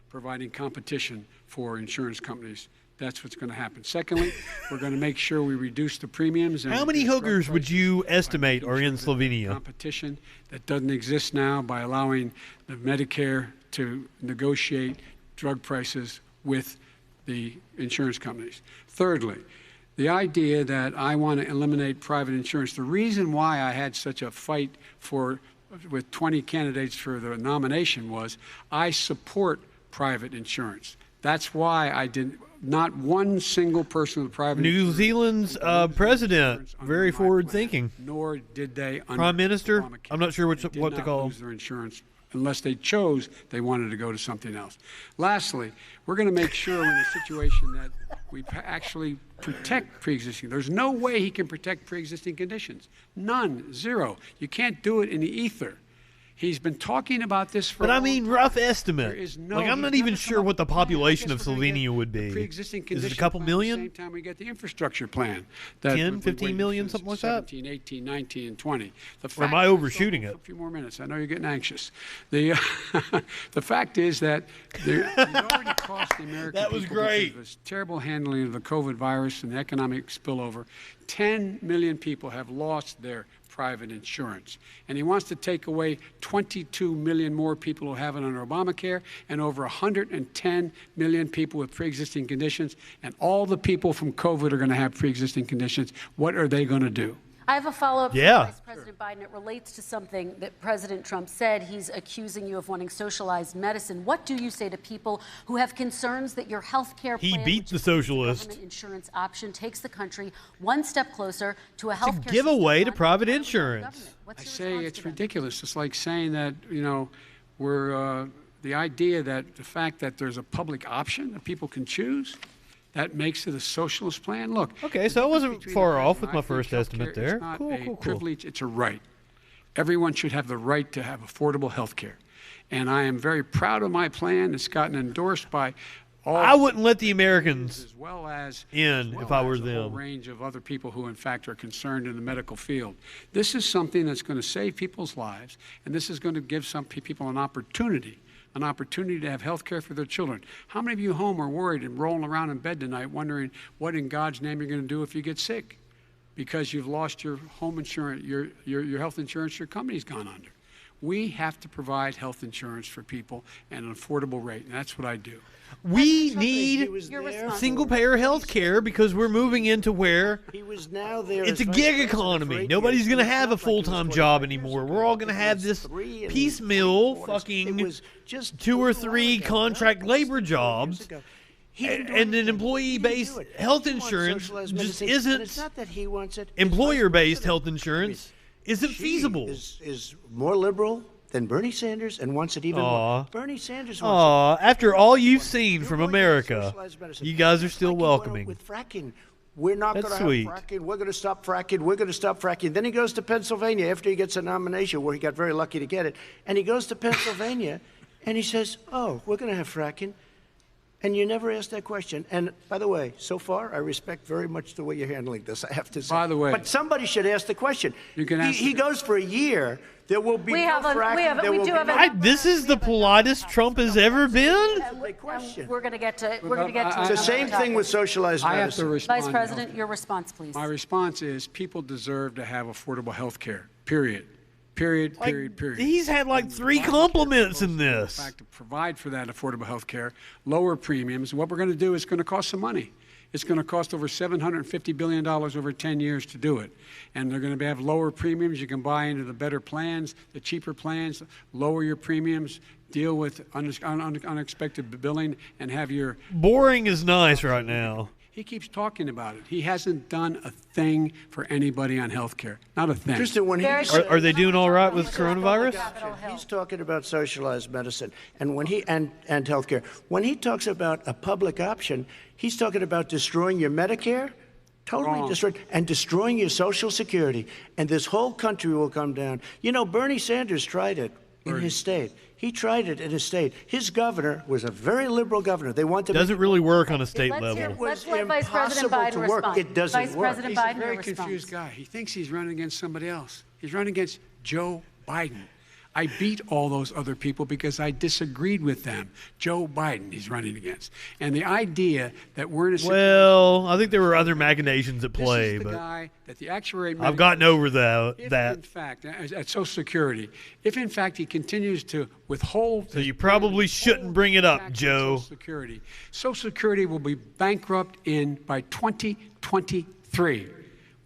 providing competition for insurance companies. That's what's going to happen. Secondly, we're going to make sure we reduce the premiums. And how many hookers would you estimate are in Slovenia? Competition that doesn't exist now by allowing the Medicare to negotiate drug prices with the insurance companies. Thirdly, the idea that I want to eliminate private insurance. The reason why I had such a fight with 20 candidates for the nomination was I support private insurance. That's why I didn't. Not one single person with private New Zealand's president, very forward-thinking. Nor did they. Prime Minister. I'm not sure what to call lose their insurance unless they chose they wanted to go to something else. Lastly, we're going to make sure in a situation that we actually protect pre-existing. There's no way he can protect pre-existing conditions. None. Zero. You can't do it in the ether. He's been talking about this for. But I mean, rough estimate. I'm not even sure what the population of Slovenia would be. Is it a couple million? At the same time, we get the infrastructure plan. 10, 15 million, something like that? 17, 18, 19, and 20. Or am I overshooting it? A few more minutes. I know you're getting anxious. The fact is that it already cost the American that was people great. This terrible handling of the COVID virus and the economic spillover. 10 million people have lost their private insurance. And he wants to take away 22 million more people who have it under Obamacare and over 110 million people with pre-existing conditions. And all the people from COVID are going to have pre-existing conditions. What are they going to do? I have a follow-up from Vice President Biden. It relates to something that President Trump said. He's accusing you of wanting socialized medicine. What do you say to people who have concerns that your health care plan, he beat the socialist, government insurance option, takes the country one step closer to a health care give away to private insurance? I say it's ridiculous. It's like saying that, you know, we're the idea that the fact that there's a public option that people can choose, that makes it a socialist plan. Look. Okay, so I wasn't far off with my first estimate there. It's not cool, a cool, cool. privilege, it's a right. Everyone should have the right to have affordable health care. And I am very proud of my plan. It's gotten endorsed by all. I wouldn't let the Americans as well as if I were a whole them. range of other people who, in fact, are concerned in the medical field. This is something that's going to save people's lives, and this is going to give some people an opportunity to have health care for their children. How many of you home are worried and rolling around in bed tonight wondering what in God's name you're going to do if you get sick because you've lost your home insurance, your health insurance, your company's gone under? We have to provide health insurance for people at an affordable rate, and that's what I do. We need single-payer health care because we're moving into where it's a gig economy. Nobody's going to have a full-time job anymore. We're all going to have this piecemeal fucking 2 or 3 contract labor jobs. And an employee-based health insurance just isn't, employer-based health insurance isn't feasible. Is more liberal than Bernie Sanders and wants it even more. Bernie Sanders wants it. After all you've seen from America, you guys are still welcoming. With fracking, we're not going to have fracking. We're going to stop fracking. We're going to stop fracking. Then he goes to Pennsylvania after he gets a nomination where he got very lucky to get it. And he goes to Pennsylvania and he says, oh, we're going to have fracking. And you never ask that question. And by the way, so far, I respect very much the way you're handling this, I have to say. By the way. But somebody should ask the question. You can ask he goes for a year. There will be no fracking. This is the politest Trump has ever been? We're going to get to It's the same thing with socialized medicine. I have to respond. Vice President, your response, please. My response is people deserve to have affordable health care, period. Period. He's had like 3 compliments in this. In fact, to provide for that affordable health care, lower premiums. What we're going to do is going to cost some money. It's going to cost over $750 billion over 10 years to do it. And they're going to have lower premiums. You can buy into the better plans, the cheaper plans, lower your premiums, deal with unexpected billing, and have your... Boring is nice right now. He keeps talking about it. He hasn't done a thing for anybody on health care. Not a thing. Are they doing all right with coronavirus? He's talking about socialized medicine and and health care. When he talks about a public option, he's talking about destroying your Medicare, totally destroying, and destroying your Social Security. And this whole country will come down. You know, Bernie Sanders tried it in his state. He tried it in his state. His governor was a very liberal governor. They want to doesn't really work on a state level. It was impossible to work. It doesn't work. He's a very confused guy. He thinks he's running against somebody else. He's running against Joe Biden. I beat all those other people because I disagreed with them. Joe Biden he's running against. And the idea that we're in a situation... Well, I think there were other machinations at play. This is the but guy that the actuary... I've gotten over that. If in fact, at Social Security, if in fact he continues to withhold... So you probably shouldn't bring it up, Joe. Social Security will be bankrupt by 2023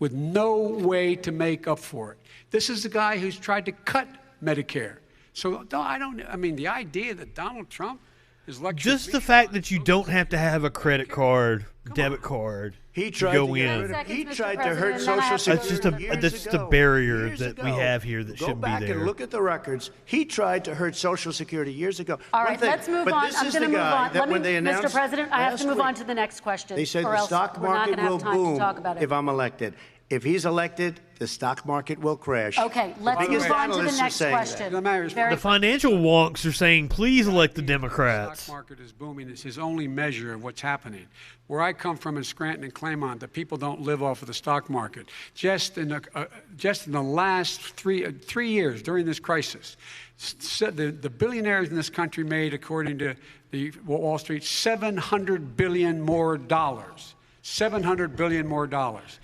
with no way to make up for it. This is the guy who's tried to cut Medicare. So I mean, the idea that Donald Trump is just the fact that you don't have to have a credit card, debit card to go in. He tried to hurt Social Security. That's just a barrier that we have here that shouldn't be there. Go back and look at the records. He tried to hurt Social Security years ago. All right, let's move on. I'm going to move on. Mr. President, I have to move on to the next question. They said the stock market will boom if I'm elected. If he's elected, the stock market will crash. Okay, let's move on to the next question. The financial wonks are saying, please elect the Democrats. The stock market is booming. It's his only measure of what's happening. Where I come from in Scranton and Claymont, the people don't live off of the stock market. Just in the last three years during this crisis, the billionaires in this country made, according to the Wall Street, $700 billion more. $700 billion more.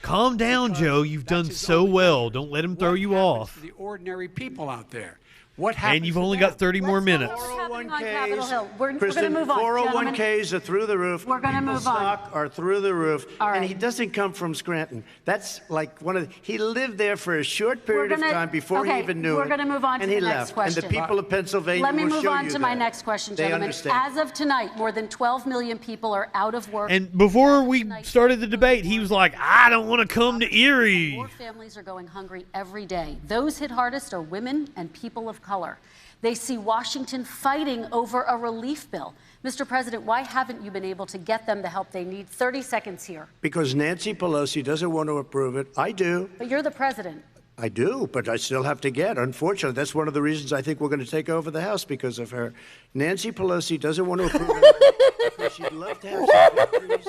Calm down, Joe. You've done so well. Don't let him throw you off. The ordinary people out there. What happened? And you've only got 30 more minutes. 401ks, We're going Kristen, to move on. 401ks are through the roof. We're going to move on. Stock are through the roof. All right. And he doesn't come from Scranton. That's like he lived there for a short period of time before he even knew it. We're going to move on to the next question. And the people of Pennsylvania will show you that. Let me move on to my next question, gentlemen. understand. As of tonight, more than 12 million people are out of work. And before we started the debate, he was like, I don't want to come to Erie. More families are going hungry every day. Those hit hardest are women and people of color. They see Washington fighting over a relief bill. Mr. President, why haven't you been able to get them the help they need? 30 seconds here. Because Nancy Pelosi doesn't want to approve it. I do. But you're the president. I do, but I still have to get. Unfortunately, that's one of the reasons I think we're going to take over the House, because of her. Nancy Pelosi doesn't want to approve it because she'd love to have some victories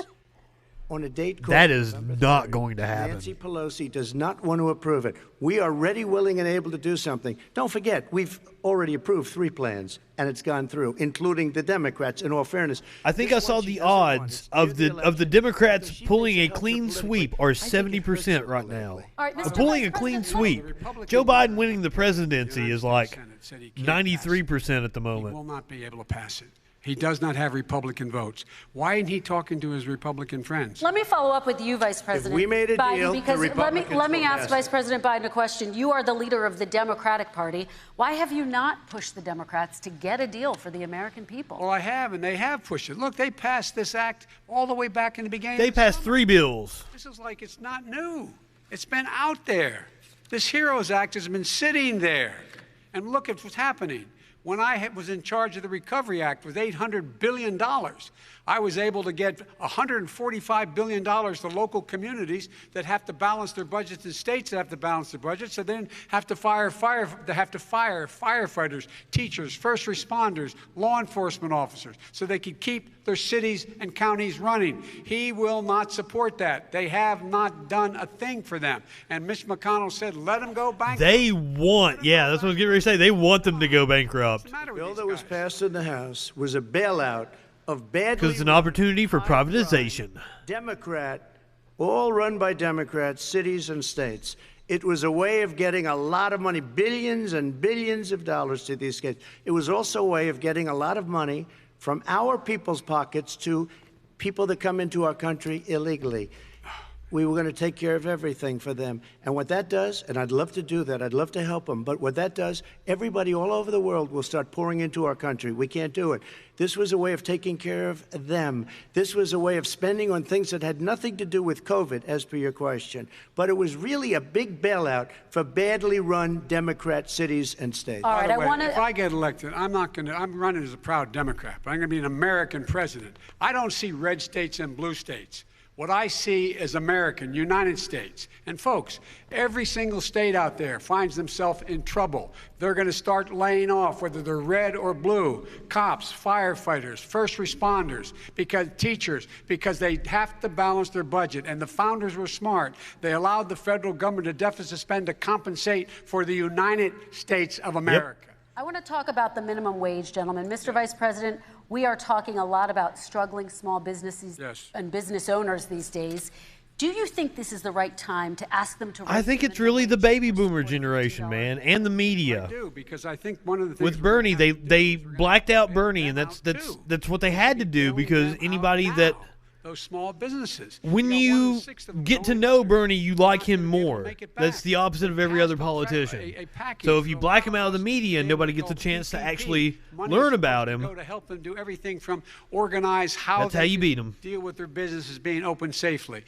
on a date. That is not going to happen. Nancy Pelosi does not want to approve it. We are ready, willing, and able to do something. Don't forget, we've already approved 3 plans, and it's gone through, including the Democrats, in all fairness. I think I saw the odds of the Democrats pulling a clean sweep are 70% right now. Pulling a clean sweep. Joe Biden winning the presidency is like 93% at the moment. He will not be able to pass it. He does not have Republican votes. Why isn't he talking to his Republican friends? Let me follow up with you, Vice President we made a Biden, deal, the because Republicans let me will ask pass Vice it. President Biden a question. You are the leader of the Democratic Party. Why have you not pushed the Democrats to get a deal for the American people? Well, I have, and they have pushed it. Look, they passed this act all the way back in the beginning. They passed 3 bills. This is like it's not new. It's been out there. This HEROES Act has been sitting there. And look at what's happening. When I was in charge of the Recovery Act with $800 billion, I was able to get $145 billion to local communities that have to balance their budgets and states that have to balance their budgets, so then have to fire firefighters, teachers, first responders, law enforcement officers, so they could keep their cities and counties running. He will not support that. They have not done a thing for them. And Mitch McConnell said, let them go bankrupt. They want, yeah, that's what I was getting ready to say. They want them to go bankrupt. The bill that was passed in the House was a bailout of badly. Because it's an opportunity for privatization. Democrat, all run by Democrats, cities and states. It was a way of getting a lot of money, billions and billions of dollars to these states. It was also a way of getting a lot of money from our people's pockets to people that come into our country illegally. We were going to take care of everything for them. And what that does, and I'd love to do that, I'd love to help them, but what that does, everybody all over the world will start pouring into our country. We can't do it. This was a way of taking care of them. This was a way of spending on things that had nothing to do with COVID, as per your question. But it was really a big bailout for badly run Democrat cities and states. All right, If I get elected, I'm running as a proud Democrat, but I'm going to be an American president. I don't see red states and blue states. What I see is American, United States. And folks, every single state out there finds themselves in trouble. They're going to start laying off, whether they're red or blue, cops, firefighters, first responders, teachers, because they have to balance their budget. And the founders were smart. They allowed the federal government to deficit spend to compensate for the United States of America. Yep. I want to talk about the minimum wage, gentlemen. Mr. Vice President, we are talking a lot about struggling small businesses and business owners these days. Do you think this is the right time to ask them to raise I think it's really the baby boomer generation, man, and the media. I do, because I think one of the things with Bernie, they blacked out Bernie, and that's what they had to do, because anybody that those small businesses. When you get to know Bernie, you like him more. That's the opposite of every other politician. So if you black him out of the media, nobody gets a chance to actually learn about him. To help them do everything from organize That's how you beat them. Deal with their businesses being open safely.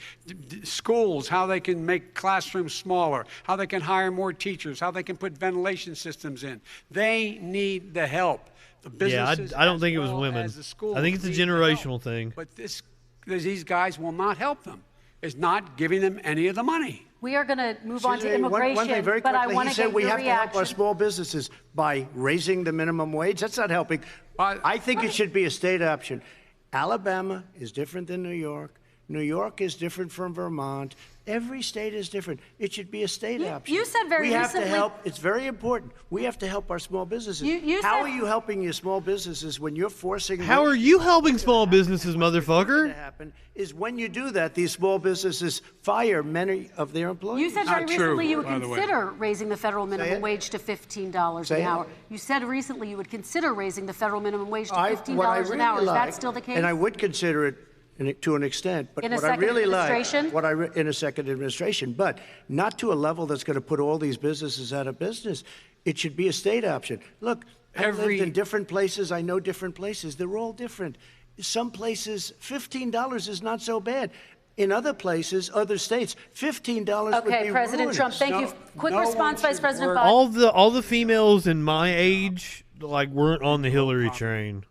Schools, how they can make classrooms smaller, how they can hire more teachers, how they can put ventilation systems in. They need the help. The businesses, I don't think it was women. I think it's a generational thing. But these guys will not help them. Is not giving them any of the money. We are going to move on to immigration, one thing very but I quickly, want he to said get we your have to help our reaction. small businesses by raising the minimum wage. That's not helping. I think it should be a state option. Alabama is different than New York. New York is different from Vermont. Every state is different. It should be a state option. You said very recently. We recently. have to help. It's very important. We have to help our small businesses. How are you helping your small businesses when you're forcing? How are you helping small businesses, motherfucker? What happen is when you do that, these small businesses fire many of their employees. You said very recently you would consider raising the federal minimum wage to $15 an hour. You said recently you would consider raising the federal minimum wage to $15 an hour. Is that still the case? And I would consider it to an extent, but in a what I second really like, administration? in a second administration, but not to a level that's going to put all these businesses out of business. It should be a state option. Look, I've lived in different places. I know different places. They're all different. Some places, $15 is not so bad. In other places, other states, $15 would be Okay, President Trump, thank you. Quick response, Vice President Biden. All the females in my age weren't on the Hillary train.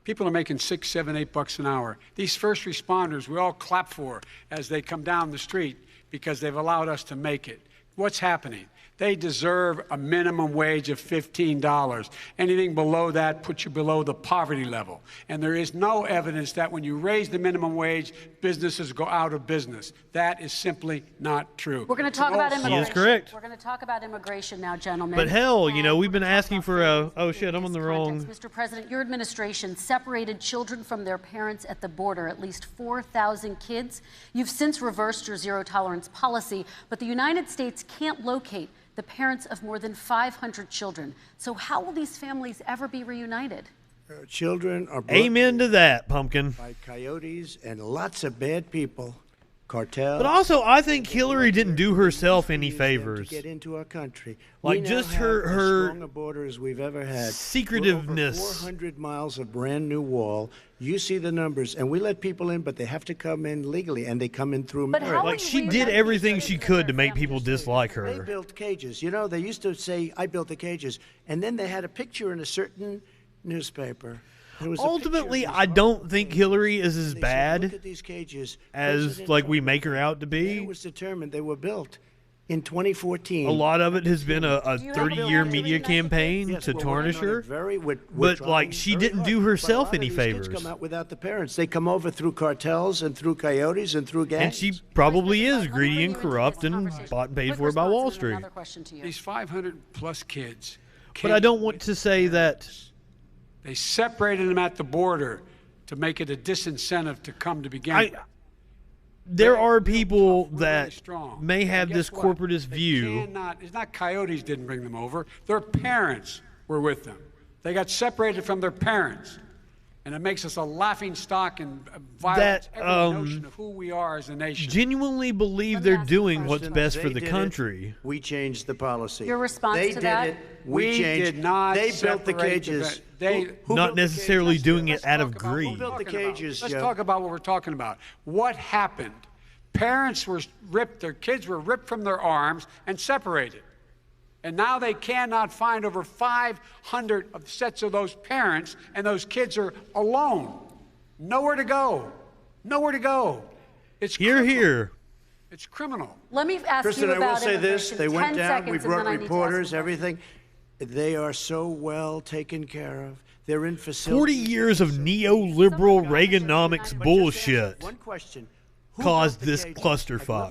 People are making $6, $7, $8 an hour. These first responders, we all clap for as they come down the street because they've allowed us to make it. What's happening? They deserve a minimum wage of $15. Anything below that puts you below the poverty level. And there is no evidence that when you raise the minimum wage, businesses go out of business. That is simply not true. We're going to talk about immigration. He is correct. We're going to talk about immigration now, gentlemen. But hell, we've been asking for oh shit, I'm on the wrong. Mr. President, your administration separated children from their parents at the border, at least 4,000 kids. You've since reversed your zero-tolerance policy, but the United States can't locate the parents of more than 500 children. So how will these families ever be reunited? Children are brought Amen to that, Pumpkin. by coyotes and lots of bad people, cartels. But also, I think Hillary didn't do herself any favors. To get into our country. Like, We just now have her as strong a border as we've ever had. secretiveness. We're over 400 miles of brand new wall. You see the numbers, and we let people in, but they have to come in legally, and they come in through merit. Like, she did everything she could to make people dislike They her. built cages. They used to say, "I built the cages," and then they had a picture in a certain newspaper. There was a Ultimately, picture of I this don't think Hillary is as They said, bad "Look at these cages." as President we Trump- make her out to It be. was determined they were built in 2014. A lot of it has been a 30-year media campaign Yes, to we're tarnish working on her. it we're But trying she very didn't hard. do But a herself lot of any these kids favors. come out without the parents. They come over through cartels and through coyotes and through gangs. And she probably is greedy and corrupt and bought and paid for by Wall Street. These 500-plus kids. But I don't want to say that. They separated them at the border to make it a disincentive to come to begin with. There are people that may have this corporatist They view. cannot, it's not coyotes didn't bring them over. Their parents were with them. They got separated from their parents. And it makes us a laughing stock and violates every notion of who we are as a nation. Genuinely believe they're doing what's best for They the did it. country. We changed the policy. Your response they to did that? it. We changed. did not They built the separate cages. who Not built the necessarily cages? doing it Let's out talk of about what greed. we're Built the talking about. cages, Let's Joe. talk about what we're talking about. What happened? Parents were ripped, their kids were ripped from their arms and separated. And now they cannot find over 500 of sets of those parents, and those kids are alone. Nowhere to go. Nowhere to go. It's Here. It's criminal. Let me ask Kristen, you I about will say this. immigration. They went 10 down. seconds, We and brought then I need to ask reporters, you. everything. They are so well taken care of. They're in 40 facilities. years of neoliberal Reaganomics bullshit One question. caused this clusterfuck.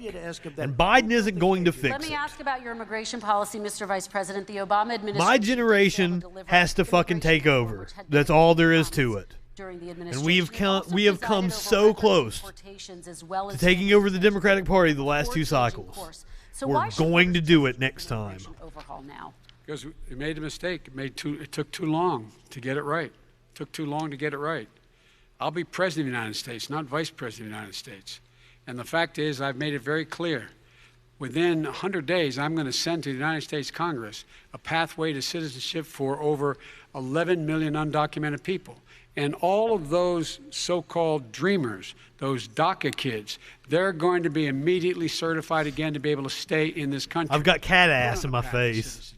And Biden isn't going to Let fix me it. ask about your immigration policy, Mr. Vice President. The Obama administration. My generation has to fucking take over. That's all there is to it. During the And we have come so close to taking over the Democratic Party the last two cycles. We're going to do it next time. Overhaul now. Because we made a mistake. It took too long to get it right. It took too long to get it right. I'll be president of the United States, not vice president of the United States. And the fact is, I've made it very clear. Within 100 days, I'm going to send to the United States Congress a pathway to citizenship for over 11 million undocumented people. And all of those so-called dreamers, those DACA kids, they're going to be immediately certified again to be able to stay in this country. I've got cat ass in my face.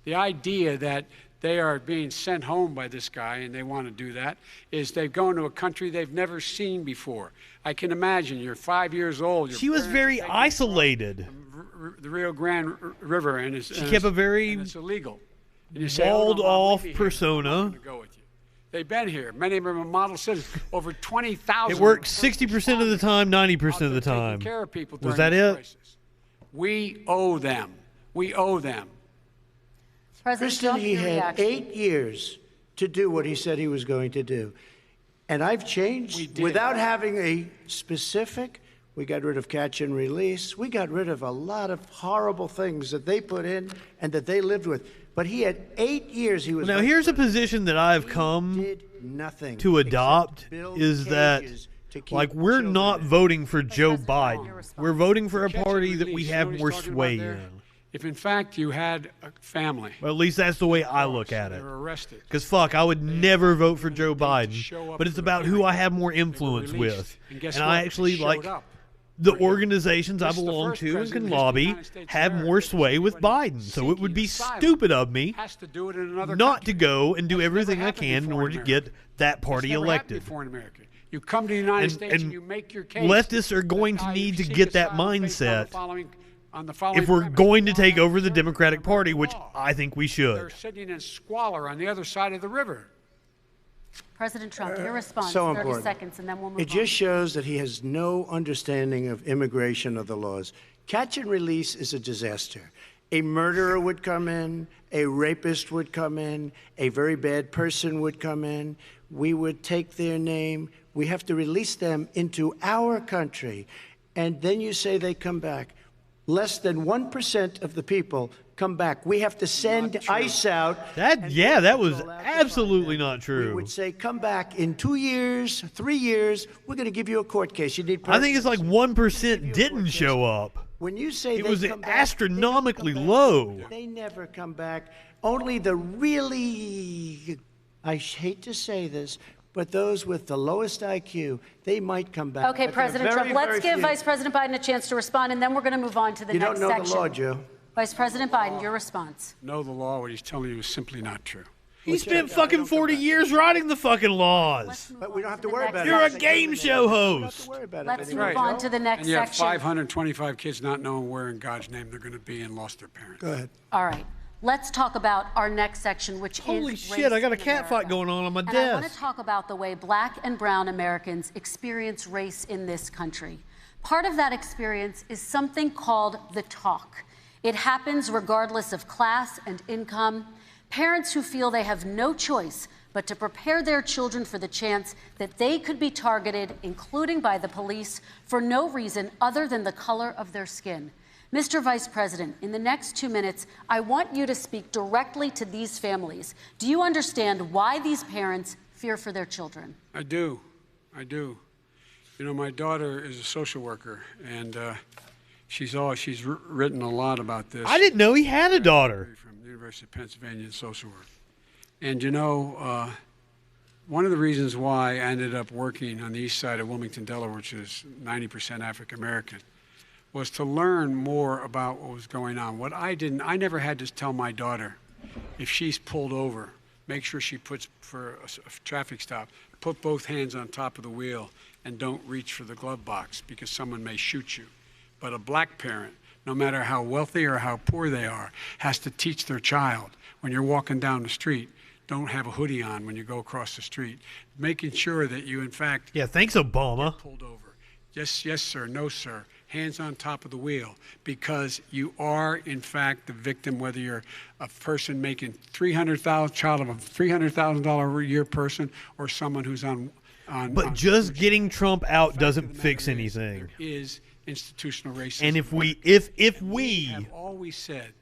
The idea that they are being sent home by this guy and they want to do that is they've gone to a country they've never seen before. I can imagine you're 5 years old. She was very isolated. The Rio Grande River, and She kept a very and it's illegal. And you say, "Oh, no, Mom, walled-off leave me here. I'm persona. gonna go with you." They've been here. Many of them are model citizens. Over 20,000. It works 60% of the time, 90% of the time. Care of people Was that this it? crisis. We owe them. We owe them. Kristen, he had 8 years to do what he said he was going to do. And I've changed without having a specific. We got rid of catch and release. We got rid of a lot of horrible things that they put in and that they lived with. But he had 8 years. He was. Now, here's a position that I've come to adopt is that, like, we're not voting for Joe Biden. We're voting for a party that we have more sway in. If in fact you had a family, well, at least that's the way I look at it. they were arrested. Because fuck, I would never vote for Joe Biden, but it's about who I have more influence with. And I actually like the organizations I belong to and can lobby have more sway with Biden. So it would be stupid of me not to go and do everything I can in order to get that party elected. You come to the United States and you make your case. Leftists are going to need to get that mindset if we're going to take over the Democratic Party, which I think we should. They're sitting in squalor on the other side of the river. President Trump, your response, so 30 important. seconds, and then we'll move It just shows that he has no understanding of immigration or the laws. Catch and release is a disaster. A murderer would come in, a rapist would come in, a very bad person would come in. We would take their name. We have to release them into our country. And then you say they come back. Less than 1% of the people come back. We have to send ICE out. That was absolutely not true. We would say, come back in 2 years, 3 years. We're going to give you a court case. You need. I think it's like 1% didn't show up. When you say it they was come back, astronomically low. They never come back. Only the really, I hate to say this, but those with the lowest IQ, they might come back. Okay, President Trump, let's give Vice President Biden a chance to respond, and then we're going to move on to the next section. You don't know the law, Joe. Vice President Biden, your response. Know the law, what he's telling you is simply not true. He spent fucking 40 years writing the fucking laws. But we don't have to worry about it. You're a game show host. Let's move on to the next and you have section. 525 kids not knowing where in God's name they're going to be and lost their parents. Go ahead. All right. Let's talk about our next section, which Holy is shit, I got a race in cat fight America. going on my And desk. I want to talk about the way black and brown Americans experience race in this country. Part of that experience is something called the talk. It happens regardless of class and income. Parents who feel they have no choice but to prepare their children for the chance that they could be targeted, including by the police, for no reason other than the color of their skin. Mr. Vice President, in the next 2 minutes, I want you to speak directly to these families. Do you understand why these parents fear for their children? I do. I do. You know, my daughter is a social worker, and she's written a lot about this. I didn't know he had a daughter. From the University of Pennsylvania in social work. And you know, one of the reasons why I ended up working on the east side of Wilmington, Delaware, which is 90% African American, was to learn more about what was going on. I never had to tell my daughter, if she's pulled over, make sure she puts, for a traffic stop, put both hands on top of the wheel and don't reach for the glove box because someone may shoot you. But a black parent, no matter how wealthy or how poor they are, has to teach their child, when you're walking down the street, don't have a hoodie on when you go across the street. Making sure that you, in fact, yeah, thanks, Obama. Get pulled over. Yes, sir, no, sir. Hands on top of the wheel, because you are, in fact, the victim, whether you're a person making child of a $300,000 a year person, or someone who's on. But just getting Trump out doesn't fix anything. There is institutional racism. And if we have always said,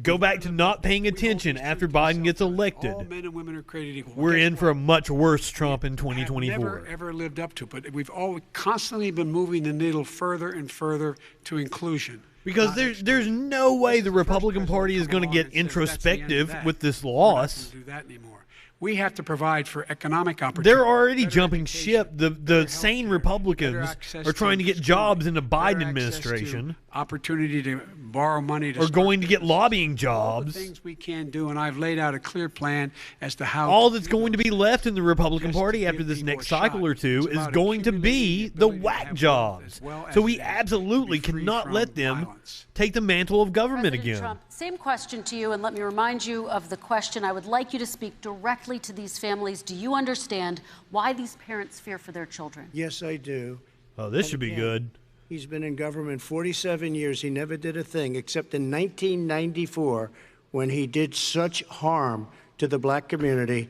go back to not paying attention after Biden gets elected, all men and women are created equal. We're in for a much worse Trump in 2024. Never ever lived up to, but we've all constantly been moving the needle further and further to inclusion. Because there's no way the Republican Party is going to get introspective with this loss. Do that anymore. We have to provide for economic opportunity. They're already jumping ship. The sane Republicans are trying to get jobs in the Biden administration. Opportunity to borrow money. Or going to get lobbying jobs. All the things we can do, and I've laid out a clear plan as to how. All that's going to be left in the Republican Party after this next cycle or two is going to be the whack jobs. So we absolutely cannot let them take the mantle of government again. Trump, Same question to you, and let me remind you of the question. I would like you to speak directly to these families. Do you understand why these parents fear for their children? Yes, I do. Oh, this should be good. He's been in government 47 years. He never did a thing except in 1994 when he did such harm to the black community.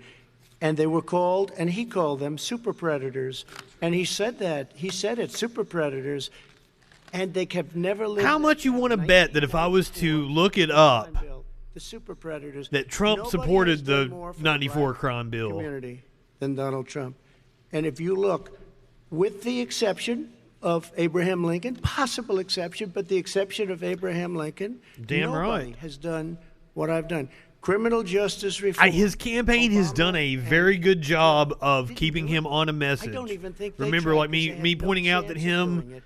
And they were called, and he called them super predators. And he said that. He said it, super predators. And they kept never living. How much you want to bet that if I was to look it up, the super predators, that Trump supported the 94 crime bill? Community than Donald Trump. And if you look, with the exception of Abraham Lincoln, possible exception, but the exception of Abraham Lincoln, damn nobody right, has done what I've done. Criminal justice reform. His campaign has done a very good job of keeping him on a message. I don't even think remember, like me pointing out that him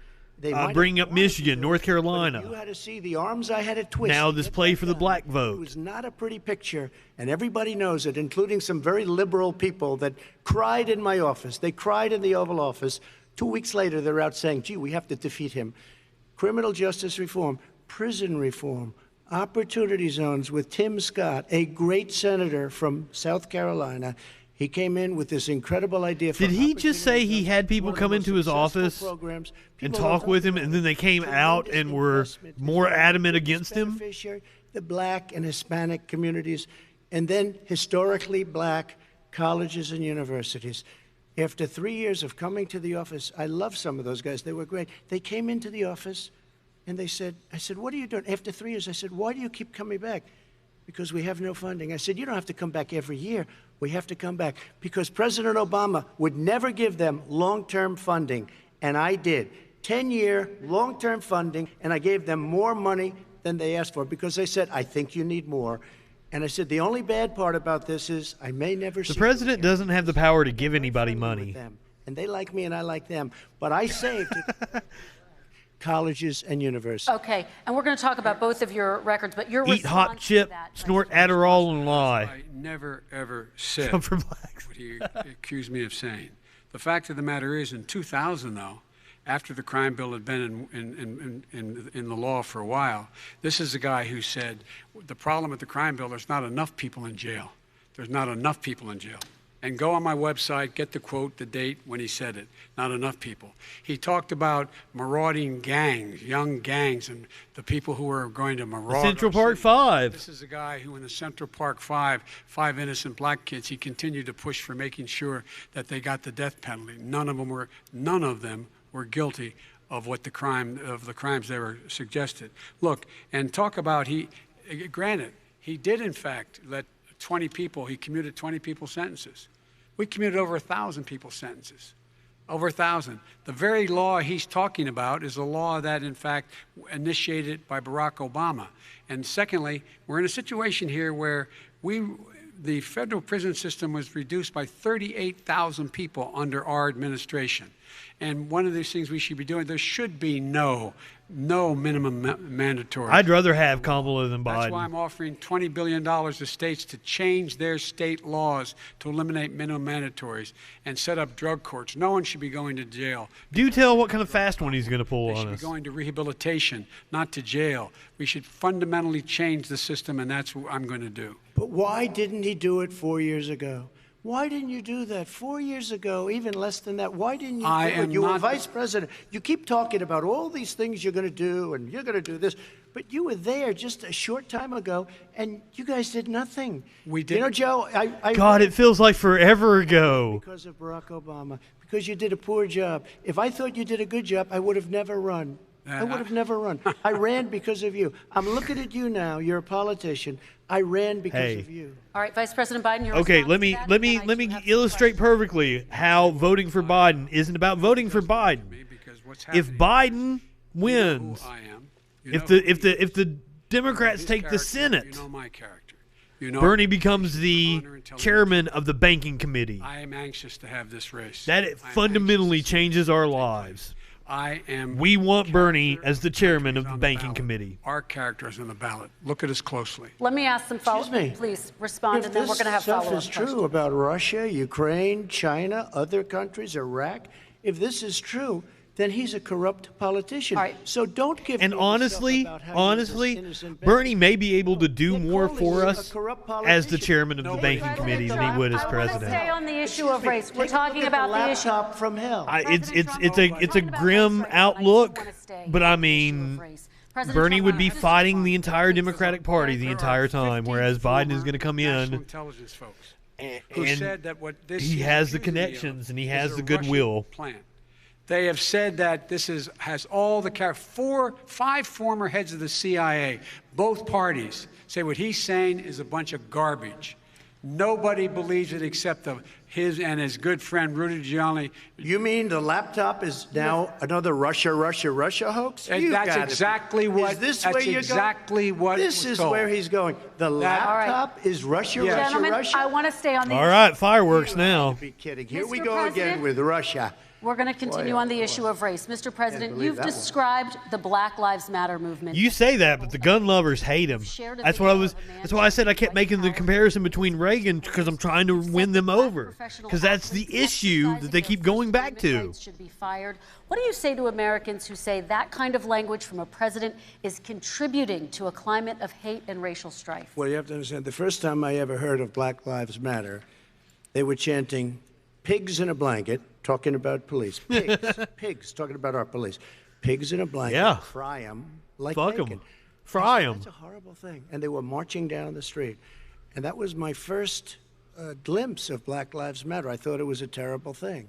bringing up Michigan, North Carolina. You had to see the arms I had to twist. Now this play for the black vote. It was not a pretty picture, and everybody knows it, including some very liberal people that cried in my office. They cried in the Oval Office. 2 weeks later, they're out saying, gee, we have to defeat him. Criminal justice reform, prison reform, opportunity zones with Tim Scott, a great senator from South Carolina. He came in with this incredible idea. Did he just say he had people come into his office and talk with him, and then they came out and were more adamant against him? The black and Hispanic communities, and then historically black colleges and universities. After 3 years of coming to the office, I love some of those guys. They were great. They came into the office, and they said, I said, what are you doing? After 3 years, I said, why do you keep coming back? Because we have no funding. I said, you don't have to come back every year. We have to come back because President Obama would never give them long-term funding, and I did. 10-year long-term funding, and I gave them more money than they asked for because they said, I think you need more. And I said, the only bad part about this is I may never see the president doesn't have the power to give anybody money. And they like me and I like them. But I saved it. Colleges and universities. Okay, and we're going to talk about both of your records, but your eat hot chip, snort Adderall, and lie. I never, ever said Come for blacks. what he accused me of saying. The fact of the matter is, in 2000, though, after the crime bill had been in the law for a while, this is the guy who said, the problem with the crime bill, there's not enough people in jail. There's not enough people in jail. And go on my website, get the quote, the date when he said it. Not enough people. He talked about marauding gangs, young gangs, and the people who were going to maraud. Central Park 5. This is a guy who in the Central Park 5, 5 innocent black kids, he continued to push for making sure that they got the death penalty. None of them were guilty of the crimes they were suggested. Look, and talk about granted, he did in fact let 20 people, he commuted 20 people's sentences. We commuted over 1,000 people's sentences. Over 1,000. The very law he's talking about is a law that, in fact, initiated by Barack Obama. And secondly, we're in a situation here where the federal prison system was reduced by 38,000 people under our administration. And one of these things we should be doing, there should be no minimum mandatory. I'd rather have Kamala than Biden. That's why I'm offering $20 billion to states to change their state laws to eliminate minimum mandatories and set up drug courts. No one should be going to jail. Do tell what kind of fast one he's going to pull on us. They should be going to rehabilitation, not to jail. We should fundamentally change the system, and that's what I'm going to do. But why didn't he do it 4 years ago? Why didn't you do that 4 years ago, even less than that? Why didn't you do it? You were vice president. You keep talking about all these things you're going to do and you're going to do this, but you were there just a short time ago, and you guys did nothing. We did. You know, Joe, God, it feels like forever ago. Because of Barack Obama, because you did a poor job. If I thought you did a good job, I would have never run. I would have never run. I ran because of you. I'm looking at you now. You're a politician. I ran because of you. All right, Vice President Biden, you're okay. Let me illustrate perfectly how voting for Biden isn't about voting for Biden. If Biden wins, if the Democrats take the Senate, you know my character. Bernie becomes the chairman of the banking committee. I am anxious to have this race. That fundamentally changes our lives. We want Bernie as the chairman of the banking committee. Our character is on the ballot. Look at us closely. Let me ask some follow-up. Please respond, and then we're going to have follow-up questions. If this stuff is true about Russia, Ukraine, China, other countries, Iraq, if this is true, then he's a corrupt politician. So don't give And me honestly, the stuff about how he's this honestly, innocent Bernie baby. may be able to do more for he's us a corrupt as the politician. chairman of the banking committee than he would as I president. want to stay on the issue of race. We're Take a talking look at about the the issue. laptop from hell. It's a grim outlook, but I mean, Bernie would be fighting the entire Democratic Party the entire time, whereas Biden is going to come in. Intelligence folks who said that what this he has the connections and he has the goodwill. Plan. They have said that this has all the five former heads of the CIA, both parties, say what he's saying is a bunch of garbage. Nobody believes it except his and his good friend Rudy Giuliani. You mean the laptop is now another Russia hoax? And that's exactly what. Is this that's where you're exactly going? what. This is told. where he's going. The laptop is Russia, Gentlemen, Russia. I want to stay on the All right, fireworks now. Be kidding. Here we Mr. go President? again with Russia. We're going to continue on the issue of race. Mr. President, you've described the Black Lives Matter movement. You say that, but the gun lovers hate him. That's why I said I kept making the comparison between Reagan, because I'm trying to win them over. Because that's the issue that they keep going back to. Should be fired. What do you say to Americans who say that kind of language from a president is contributing to a climate of hate and racial strife? Well, you have to understand, the first time I ever heard of Black Lives Matter, they were chanting pigs in a blanket, talking about police. Pigs. Pigs, talking about our police. Pigs in a blanket. Yeah. Fry them like Fuck bacon. 'em. Fry 'em. That's a horrible thing. And they were marching down the street. And that was my first glimpse of Black Lives Matter. I thought it was a terrible thing.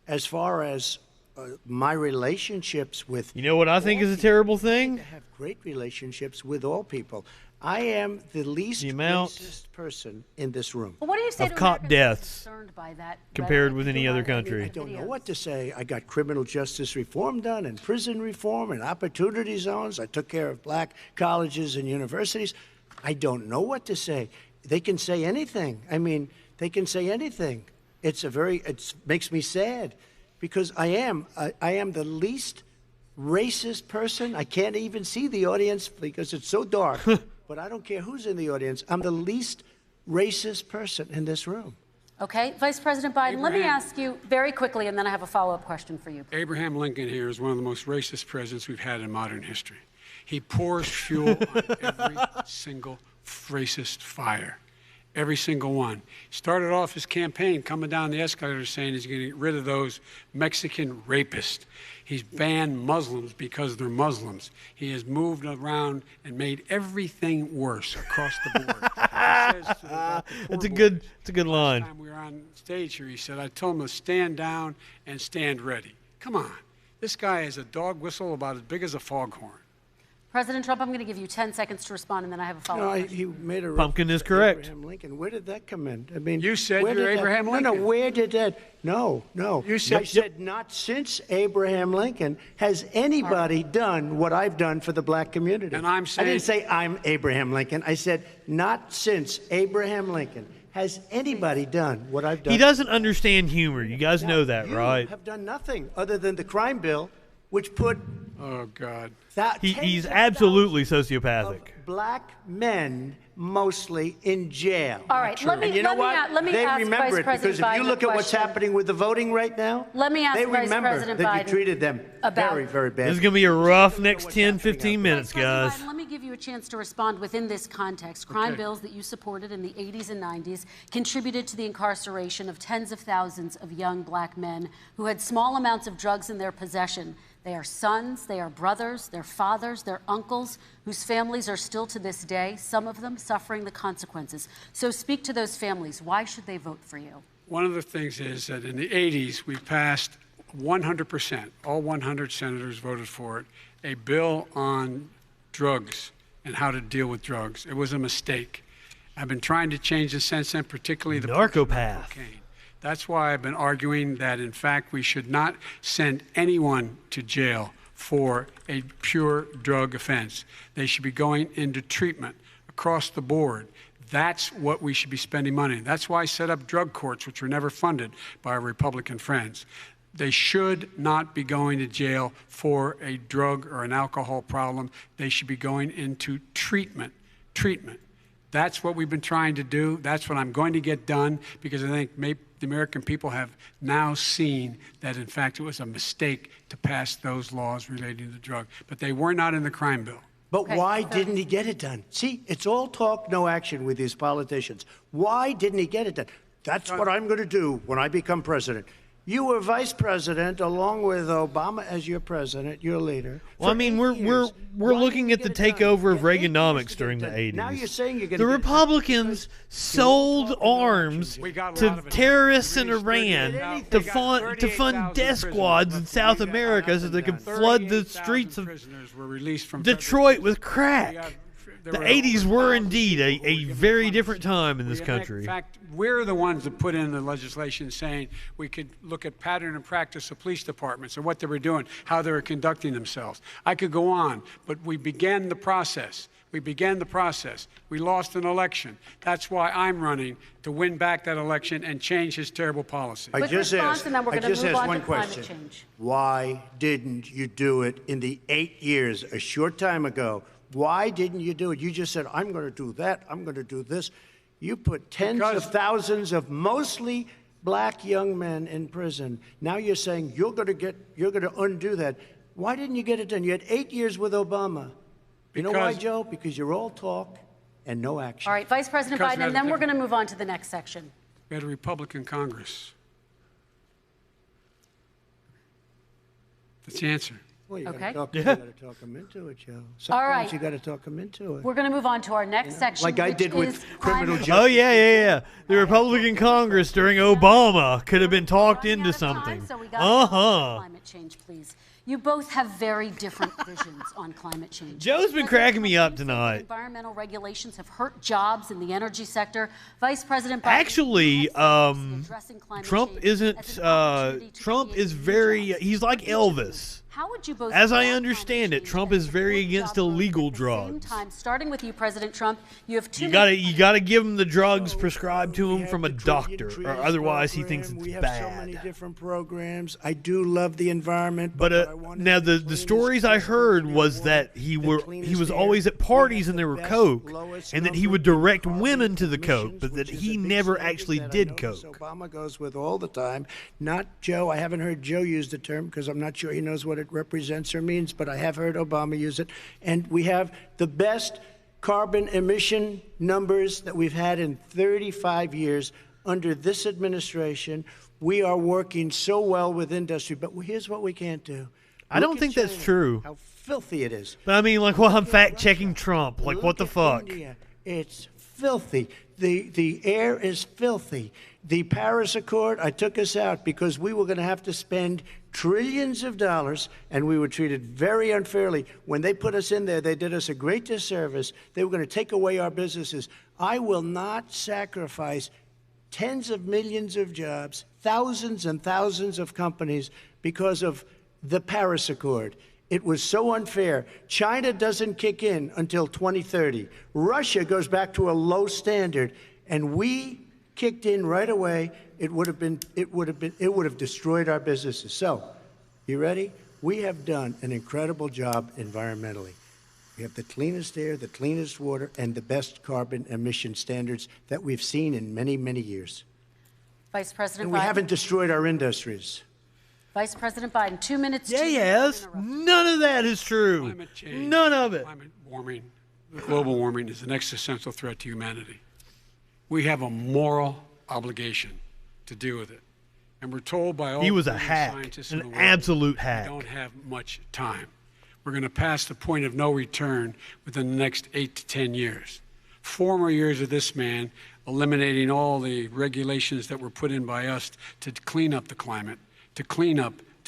As far as my relationships with... You know what I think is a terrible thing? I have great relationships with all people. I am the least racist person in this room. Well, what do you say Of to cop Americans deaths concerned by that compared rhetoric? with any other I country. don't know what to say. I got criminal justice reform done and prison reform and opportunity zones. I took care of black colleges and universities. I don't know what to say. They can say anything. I mean, they can say anything. It makes me sad because I am the least racist person. I can't even see the audience because it's so dark. But I don't care who's in the audience. I'm the least racist person in this room. Okay, Vice President Biden, let me ask you very quickly, and then I have a follow-up question for you. Abraham Lincoln here is one of the most racist presidents we've had in modern history. He pours fuel on every single racist fire. Every single one. He started off his campaign coming down the escalator saying he's going to get rid of those Mexican rapists. He's banned Muslims because they're Muslims. He has moved around and made everything worse across the board. It's a good line. Last time we were on stage here, he said, I told him to stand down and stand ready. Come on. This guy has a dog whistle about as big as a foghorn. President Trump, I'm going to give you 10 seconds to respond, and then I have a follow-up question. He made a Pumpkin is correct. Abraham Lincoln. Where did that come in? I mean, You said where you're did that- Abraham Lincoln. No, where did that? No. You said- I said not since Abraham Lincoln has anybody done what I've done for the black community. And I'm saying- I didn't say I'm Abraham Lincoln. I said not since Abraham Lincoln has anybody done what I've done. He doesn't understand humor. You guys know that, right? You have done nothing other than the crime bill, which put Oh, God. He's absolutely sociopathic. black men mostly in jail. All right, let me- and you know let me what? a- let me they ask remember Vice it President because if you Biden look a at what's question. happening with the voting right now, Let me ask they Vice remember President that Biden you treated them about- very, very This badly. is going to be a rough next 10, 15 minutes, guys. President Biden, let me give you a chance to respond within this context. Crime bills that you supported in the 80s and 90s contributed to the incarceration of tens of thousands of young black men who had small amounts of drugs in their possession. They are sons, they are brothers, they're fathers, they're uncles, whose families are still to this day, some of them suffering the consequences. So speak to those families. Why should they vote for you? One of the things is that in the 80s, we passed 100%, all 100 senators voted for it, a bill on drugs and how to deal with drugs. It was a mistake. I've been trying to change the sense then, particularly the Narcopath. cocaine. That's why I've been arguing that, in fact, we should not send anyone to jail for a pure drug offense. They should be going into treatment across the board. That's what we should be spending money. That's why I set up drug courts, which were never funded by our Republican friends. They should not be going to jail for a drug or an alcohol problem. They should be going into treatment. That's what we've been trying to do. That's what I'm going to get done, because I think maybe the American people have now seen that, in fact, it was a mistake to pass those laws relating to the drug. But they were not in the crime bill. But why didn't he get it done? See, it's all talk, no action with these politicians. Why didn't he get it done? That's what I'm going to do when I become president. You were vice president along with Obama as your president, your leader. Well, I mean, we're looking at the takeover of Reaganomics during the 80s. Now you're saying you're going the Republicans sold arms to terrorists in Iran to fund death squads in South America so they could flood the streets of Detroit with crack. The 80s were indeed a very different time in this country. In fact, we're the ones that put in the legislation saying we could look at pattern and practice of police departments and what they were doing, how they were conducting themselves. I could go on, but we began the process. We began the process. We lost an election. That's why I'm running to win back that election and change his terrible policy. I just asked one question. Why didn't you do it in the 8 years, a short time ago? Why didn't you do it? You just said, I'm going to do that, I'm going to do this. You put tens of thousands of mostly black young men in prison. Now you're saying you're going to undo that. Why didn't you get it done? You had 8 years with Obama. You know why, Joe? Because you're all talk and no action. All right, Vice President Biden, and then we're going to move on to the next section. We had a Republican Congress. That's the answer. Well, you Okay. got to talk them into it, Joe. All right. Sometimes you got to talk them into it. We're going to move on to our next section. Like I did with criminal justice. Oh, yeah. The Republican Congress during Obama could have been talked into something. So we got climate change, please. You both have very different visions on climate change. Joe's been cracking me up tonight. Environmental regulations have hurt jobs in the energy sector. Vice President Biden Actually, Trump isn't. Trump is very. He's like Elvis. How would you both? As I understand it, Trump is very against illegal drugs. Starting with you, President Trump, you have two. You gotta give him the drugs prescribed to him from a doctor, or otherwise he thinks it's we have bad. so many different programs. I do love the environment, but now the stories I heard was that he was always at parties and there were coke, and that he would direct women to the coke, but that he never actually did coke. Obama goes with all the time. Not Joe. I haven't heard Joe use the term because I'm not sure he knows what it represents or means, but I have heard Obama use it. And we have the best carbon emission numbers that we've had in 35 years under this administration. We are working so well with industry, but here's what we can't do. I don't think that's true. How filthy it is. But I mean, like, well, I'm fact-checking Trump. Like, what the fuck? India. It's filthy. The air is filthy. The Paris Accord, I took us out because we were going to have to spend trillions of dollars, and we were treated very unfairly. When they put us in there, they did us a great disservice. They were going to take away our businesses. I will not sacrifice tens of millions of jobs, thousands and thousands of companies because of the Paris Accord. It was so unfair. China doesn't kick in until 2030. Russia goes back to a low standard, and we kicked in right away. It would have destroyed our businesses. So, you ready? We have done an incredible job environmentally. We have the cleanest air, the cleanest water, and the best carbon emission standards that we've seen in many, many years. Vice President And we Biden. haven't destroyed our industries. Vice President Biden, 2 minutes. Yeah, yes. None of that is true. Climate change, None of it. Climate warming, global warming is an existential threat to humanity. We have a moral obligation to deal with it. And we're told by all He was a the hack, scientists in an the world, absolute hack. we don't have much time. We're going to pass the point of no return within the next 8 to 10 years. 4 more years of this man eliminating all the regulations that were put in by us to clean up the climate, to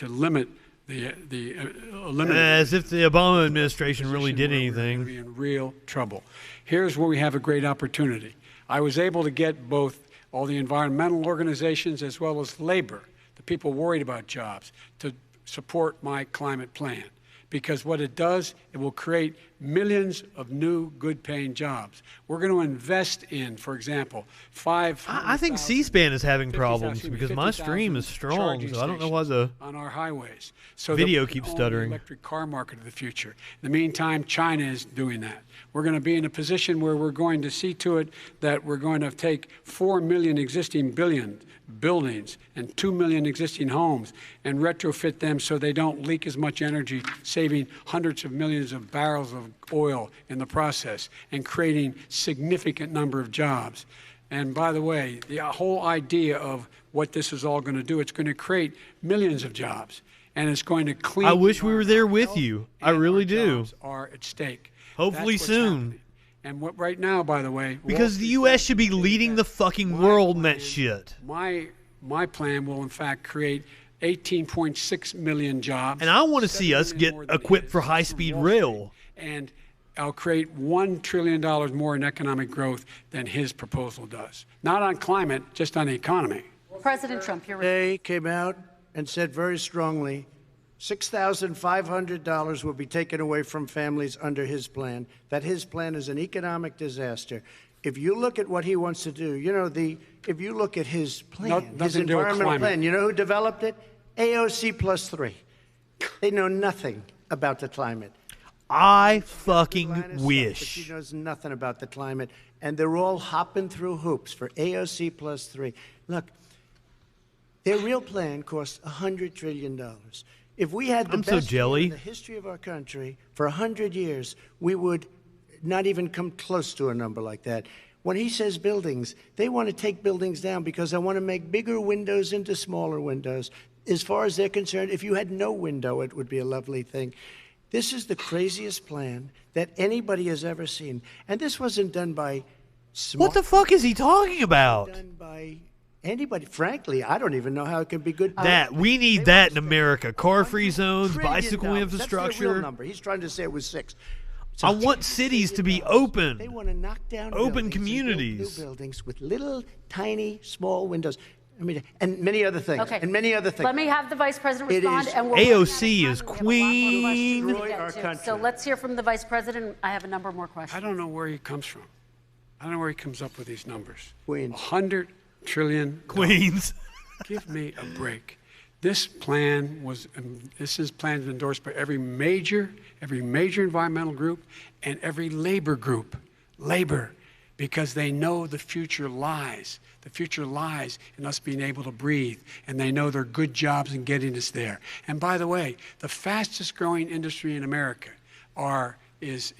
limit eliminate. As if the Obama administration really did anything. We're going to be in real trouble. Here's where we have a great opportunity. I was able to get both all the environmental organizations as well as labor, the people worried about jobs, to support my climate plan. because what it does, it will create millions of new good-paying jobs. We're going to invest in, for example, I think C-SPAN is having problems because my stream is strong, so I don't know why the on our highways. So video keeps own stuttering. The electric car market of the future. In the meantime, China is doing that. We're going to be in a position where we're going to see to it that we're going to take 4 million existing buildings and 2 million existing homes and retrofit them so they don't leak as much energy, saving hundreds of millions of barrels of oil in the process and creating significant number of jobs. And by the way, the whole idea of what this is all going to do, it's going to create millions of jobs, and it's going to clean. I wish we were there with you. I really do. Jobs are at stake. Hopefully soon. And what right now, by the way, because the U.S. should be leading the fucking world in that shit. My plan will, in fact, create 18.6 million jobs. And I want to see us get equipped for high-speed rail. And I'll create $1 trillion more in economic growth than his proposal does. Not on climate, just on the economy. President Trump, you're Today came out and said very strongly, $6,500 will be taken away from families under his plan, that his plan is an economic disaster. If you look at what he wants to do, you know, if you look at his plan, his environmental plan, you know who developed it? AOC plus 3. They know nothing about the climate. I fucking wish. But she knows nothing about the climate, and they're all hopping through hoops for AOC plus 3. Look, their real plan costs $100 trillion. If we had the best year in the history of our country for 100 years, we would not even come close to a number like that. When he says buildings, they want to take buildings down because they want to make bigger windows into smaller windows. As far as they're concerned, if you had no window, it would be a lovely thing. This is the craziest plan that anybody has ever seen. And this wasn't done by smart. What the fuck is he talking about? Done by anybody. Frankly, I don't even know how it can be good. We need that in America. Car-free zones, bicycle infrastructure. That's the real number. He's trying to say it was 6. I want cities to be open. They want to knock down open communities. New buildings with little, tiny, small windows. I mean, and many other things. Okay. And many other things. Let me have the Vice President respond. And AOC is queen. So let's hear from the Vice President. I have a number more questions. I don't know where he comes from. I don't know where he comes up with these numbers. Queens. $100 trillion. Queens. Give me a break. This plan was, plan is endorsed by every major environmental group and every labor group. Labor, because they know the future lies. The future lies in us being able to breathe, and they know there are good jobs in getting us there. And by the way, the fastest growing industry in America is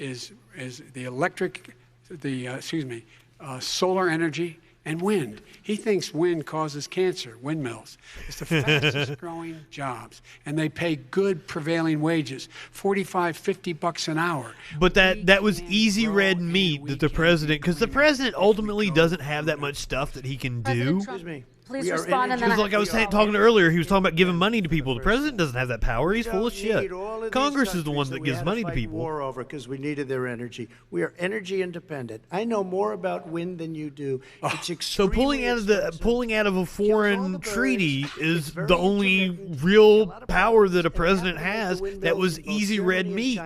solar energy and wind. He thinks wind causes cancer, windmills. It's the fastest growing jobs. And they pay good prevailing wages, $45, $50 an hour. But that was easy red meat that the president, because the president ultimately doesn't have that much stuff that he can do. Excuse me. Please respond. And then like I was talking earlier, he was talking about giving money to people. The president doesn't have that power. He's full of shit. Congress is the one that gives money to people. War over because we needed their energy. We are energy independent. I know more about wind than you do. It's so pulling out of a foreign treaty is the only real power that a president has. That was easy red meat.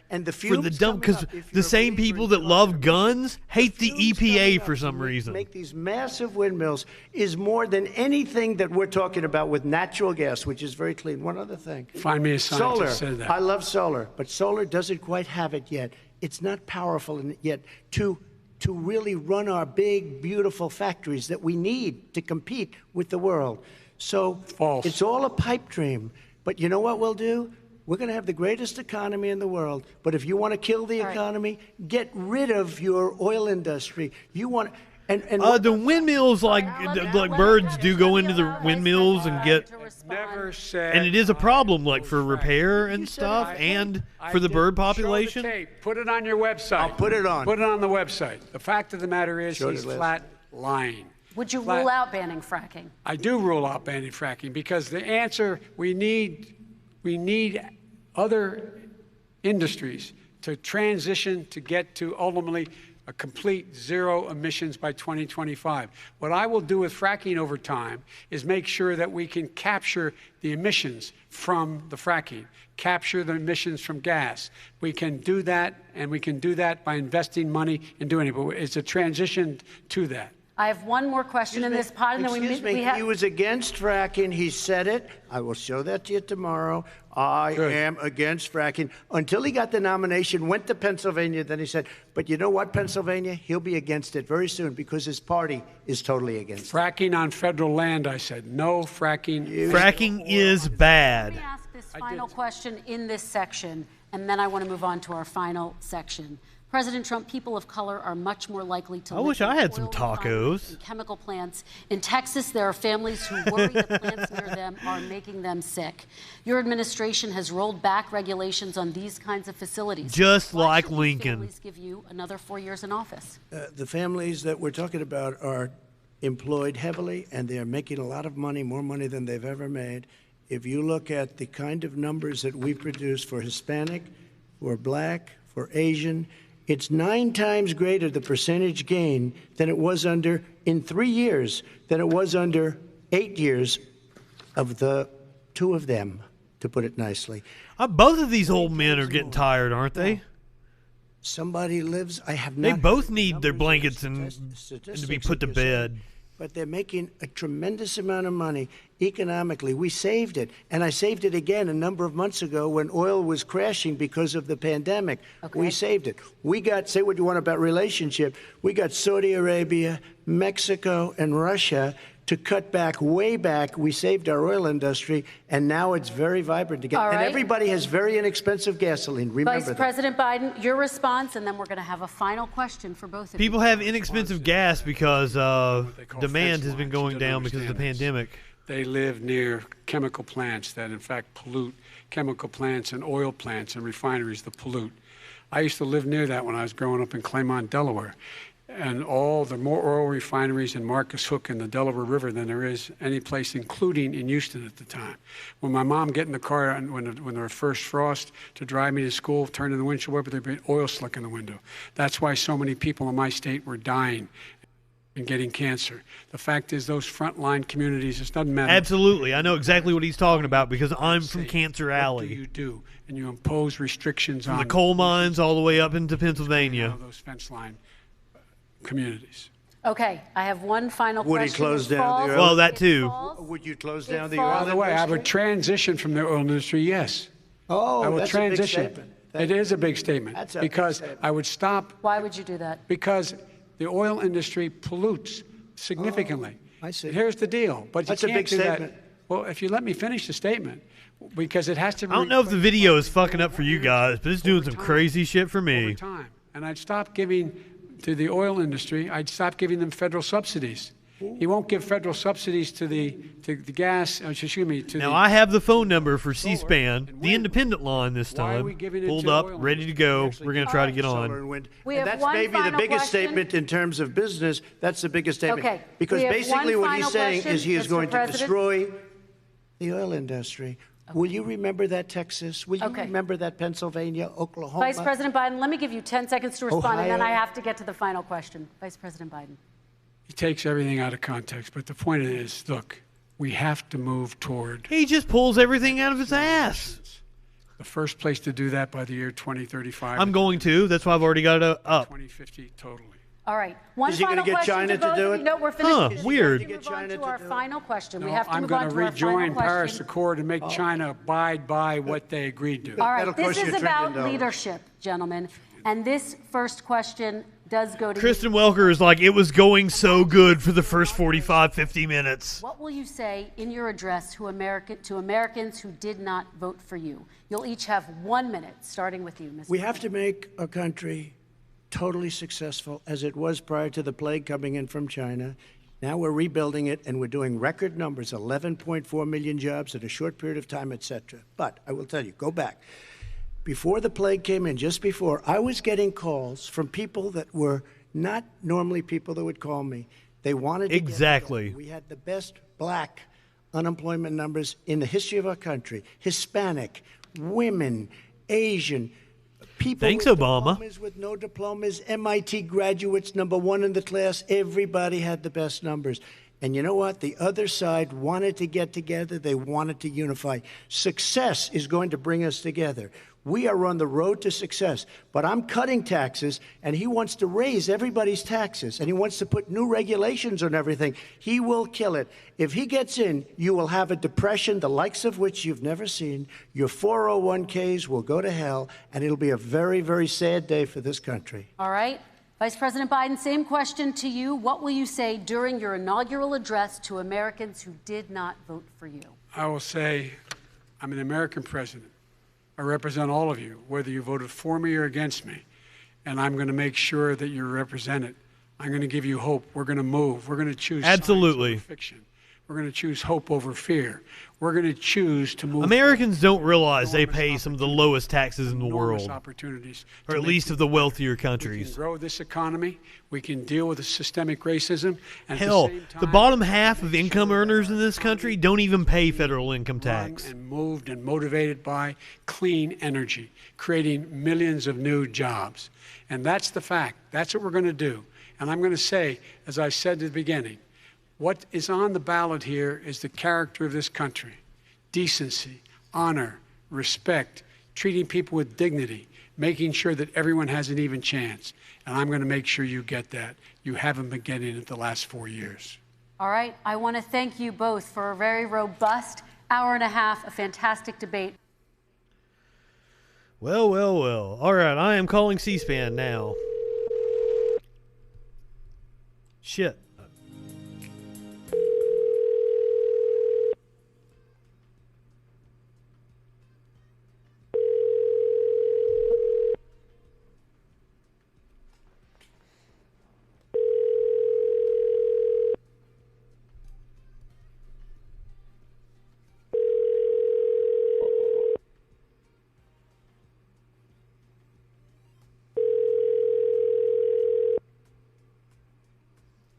And the for the dumb, because the same people that love guns hate the EPA for some reason. Make these massive windmills is more than anything that we're talking about with natural gas, which is very clean. One other thing. Find me a scientist who said that. I love solar, but solar doesn't quite have it yet. It's not powerful yet to really run our big, beautiful factories that we need to compete with the world. So it's all a pipe dream. But you know what we'll do? We're going to have the greatest economy in the world. But if you want to kill the economy, get rid of your oil industry. You want the windmills, like birds do go into the windmills and get. Never said. And it is a problem, like for repair and stuff, and for the bird population. Show the tape. Put it on your website. I'll put it on. Put it on the website. The fact of the matter is, he's flat lying. Would you rule out banning fracking? I do rule out banning fracking because the answer we need other industries to transition to get to ultimately a complete zero emissions by 2025. What I will do with fracking over time is make sure that we can capture the emissions from the fracking, capture the emissions from gas. We can do that, and we can do that by investing money in doing it. But it's a transition to that. I have one more question in this pot, and then we have. He was against fracking. He said it. I will show that to you tomorrow. I am against fracking. Until he got the nomination, went to Pennsylvania, then he said, but you know what, Pennsylvania? He'll be against it very soon because his party is totally against it. Fracking on federal land, I said. No fracking. Fracking is bad. Let me ask this final question in this section, and then I want to move on to our final section. President Trump, people of color are much more likely to I live wish in I had oil some refineries tacos. and chemical plants. In Texas, there are families who worry the plants near them are making them sick. Your administration has rolled back regulations on these kinds of facilities. Just Why like should these Lincoln. families give you another 4 years in office? The families that we're talking about are employed heavily, and they're making a lot of money, more money than they've ever made. If you look at the kind of numbers that we produce for Hispanic, for Black, for Asian, it's 9 times greater, the percentage gain, than it was under, in 3 years, than it was under 8 years of the 2 of them, to put it nicely. Both of these old men are getting tired, aren't they? Somebody lives, I have not. They both need their blankets and to be put to bed. But they're making a tremendous amount of money economically. We saved it. And I saved it again a number of months ago when oil was crashing because of the pandemic. Okay. We saved it. We got, say what you want about relationship, we got Saudi Arabia, Mexico, and Russia to cut back, way back. We saved our oil industry, and now it's very vibrant again. All right. And everybody has very inexpensive gasoline. Remember Vice President Biden, your response, and then we're going to have a final question for both of you. People have inexpensive gas because demand has been going down because of the pandemic. They live near chemical plants that, in fact, pollute. Chemical plants and oil plants and refineries that pollute. I used to live near that when I was growing up in Claymont, Delaware. And more oil refineries in Marcus Hook and the Delaware River than there is any place, including in Houston at the time. When my mom get in the car and when there was first frost to drive me to school, turn in the windshield wiper, there'd be oil slick in the window. That's why so many people in my state were dying and getting cancer. The fact is, those frontline communities, it doesn't matter. Absolutely. I know exactly what he's talking about because I'm from Cancer Alley. What do you do? And you impose restrictions on the coal mines all the way up into Pennsylvania. Those fence line communities. Okay, I have one final question. Would he close down the oil? Well, that too. Would you close down the oil industry? By the way, I would transition from the oil industry, yes. Oh, I will that's transition. a big statement. It is a big statement. That's a because big statement. I would stop. Why would you do that? Because the oil industry pollutes significantly. I see. Here's the deal. But That's you a can't big do statement. that. Well, if you let me finish the statement, because it has to. I don't know if the video is fucking up for you guys, but it's doing some crazy shit for me. Over time. And I'd stop giving to the oil industry. I'd stop giving them federal subsidies. He won't give federal subsidies to the gas. Excuse me. Now I have the phone number for C-SPAN, the independent line this time, pulled up, ready to go. We're going to try to get on. And that's maybe the biggest statement in terms of business. That's the biggest statement. Okay. Because basically what he's saying question, is he is Mr. going President. to destroy the oil industry. Okay. Will you remember that, Texas? Will you remember that, Pennsylvania, Oklahoma? Vice President Biden, let me give you 10 seconds to respond, and then Ohio. I have to get to the final question. Vice President Biden. He takes everything out of context. But the point is, look, we have to move toward. He just pulls everything out of his ass. The first place to do that by the year 2035. I'm going to. That's why I've already got it up. 2050 totally. All right. One Is he final gonna get question China to both to do of it? you. No, we're finished. Huh, We weird. have to move on to our final question. We No, have to I'm move going on to to our final rejoin Paris question. Accord and make China abide by what they agreed to. All right. That'll This cost you is $1 about trillion. leadership, gentlemen. And this first question does go to Kristen you. Welker is like, it was going so good for the first 45, 50 minutes. What will you say in your address to Americans who did not vote for you? You'll each have 1 minute, starting with you, Mr. We have to make our country totally successful as it was prior to the plague coming in from China. Now we're rebuilding it, and we're doing record numbers, 11.4 million jobs in a short period of time, etc. But I will tell you, go back. Before the plague came in, just before, I was getting calls from people that were not normally people that would call me. They wanted to Exactly. We had the best black unemployment numbers in the history of our country. Hispanic, women, Asian, People Thanks, with Obama. diplomas, with no diplomas, MIT graduates, #1 in the class. Everybody had the best numbers. And you know what? The other side wanted to get together. They wanted to unify. Success is going to bring us together. We are on the road to success. But I'm cutting taxes, and he wants to raise everybody's taxes, and he wants to put new regulations on everything. He will kill it. If he gets in, you will have a depression, the likes of which you've never seen. Your 401ks will go to hell, and it'll be a very, very sad day for this country. All right. Vice President Biden, same question to you. What will you say during your inaugural address to Americans who did not vote for you? I will say, I'm an American president. I represent all of you, whether you voted for me or against me. And I'm going to make sure that you're represented. I'm going to give you hope. We're going to move. We're going to choose Absolutely. science over fiction. We're going to choose hope over fear. We're going to choose to move. Americans don't realize they pay some of the lowest taxes in the world, opportunities or at least of the wealthier countries. We can grow this economy. We can deal with the systemic racism. And Hell, at the same time, the bottom half of income earners in this country don't even pay federal income tax. And moved and motivated by clean energy, creating millions of new jobs. And that's the fact. That's what we're going to do. And I'm going to say, as I said at the beginning, what is on the ballot here is the character of this country. Decency, honor, respect, treating people with dignity, making sure that everyone has an even chance. And I'm going to make sure you get that. You haven't been getting it the last 4 years. All right. I want to thank you both for a very robust hour and a half, a fantastic debate. Well, well, well. All right, I am calling C-SPAN now. Shit.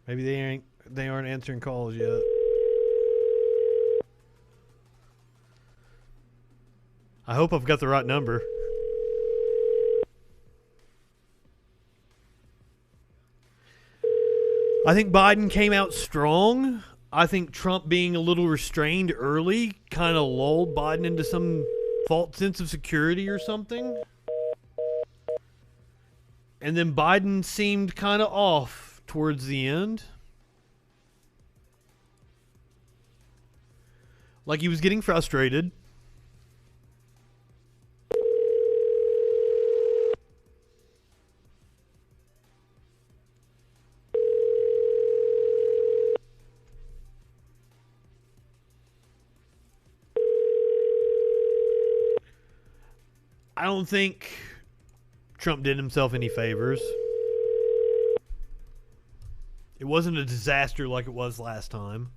Maybe they aren't answering calls yet. I hope I've got the right number. I think Biden came out strong. I think Trump being a little restrained early kind of lulled Biden into some false sense of security or something. And then Biden seemed kind of off towards the end. Like he was getting frustrated. I don't think Trump did himself any favors. It wasn't a disaster like it was last time.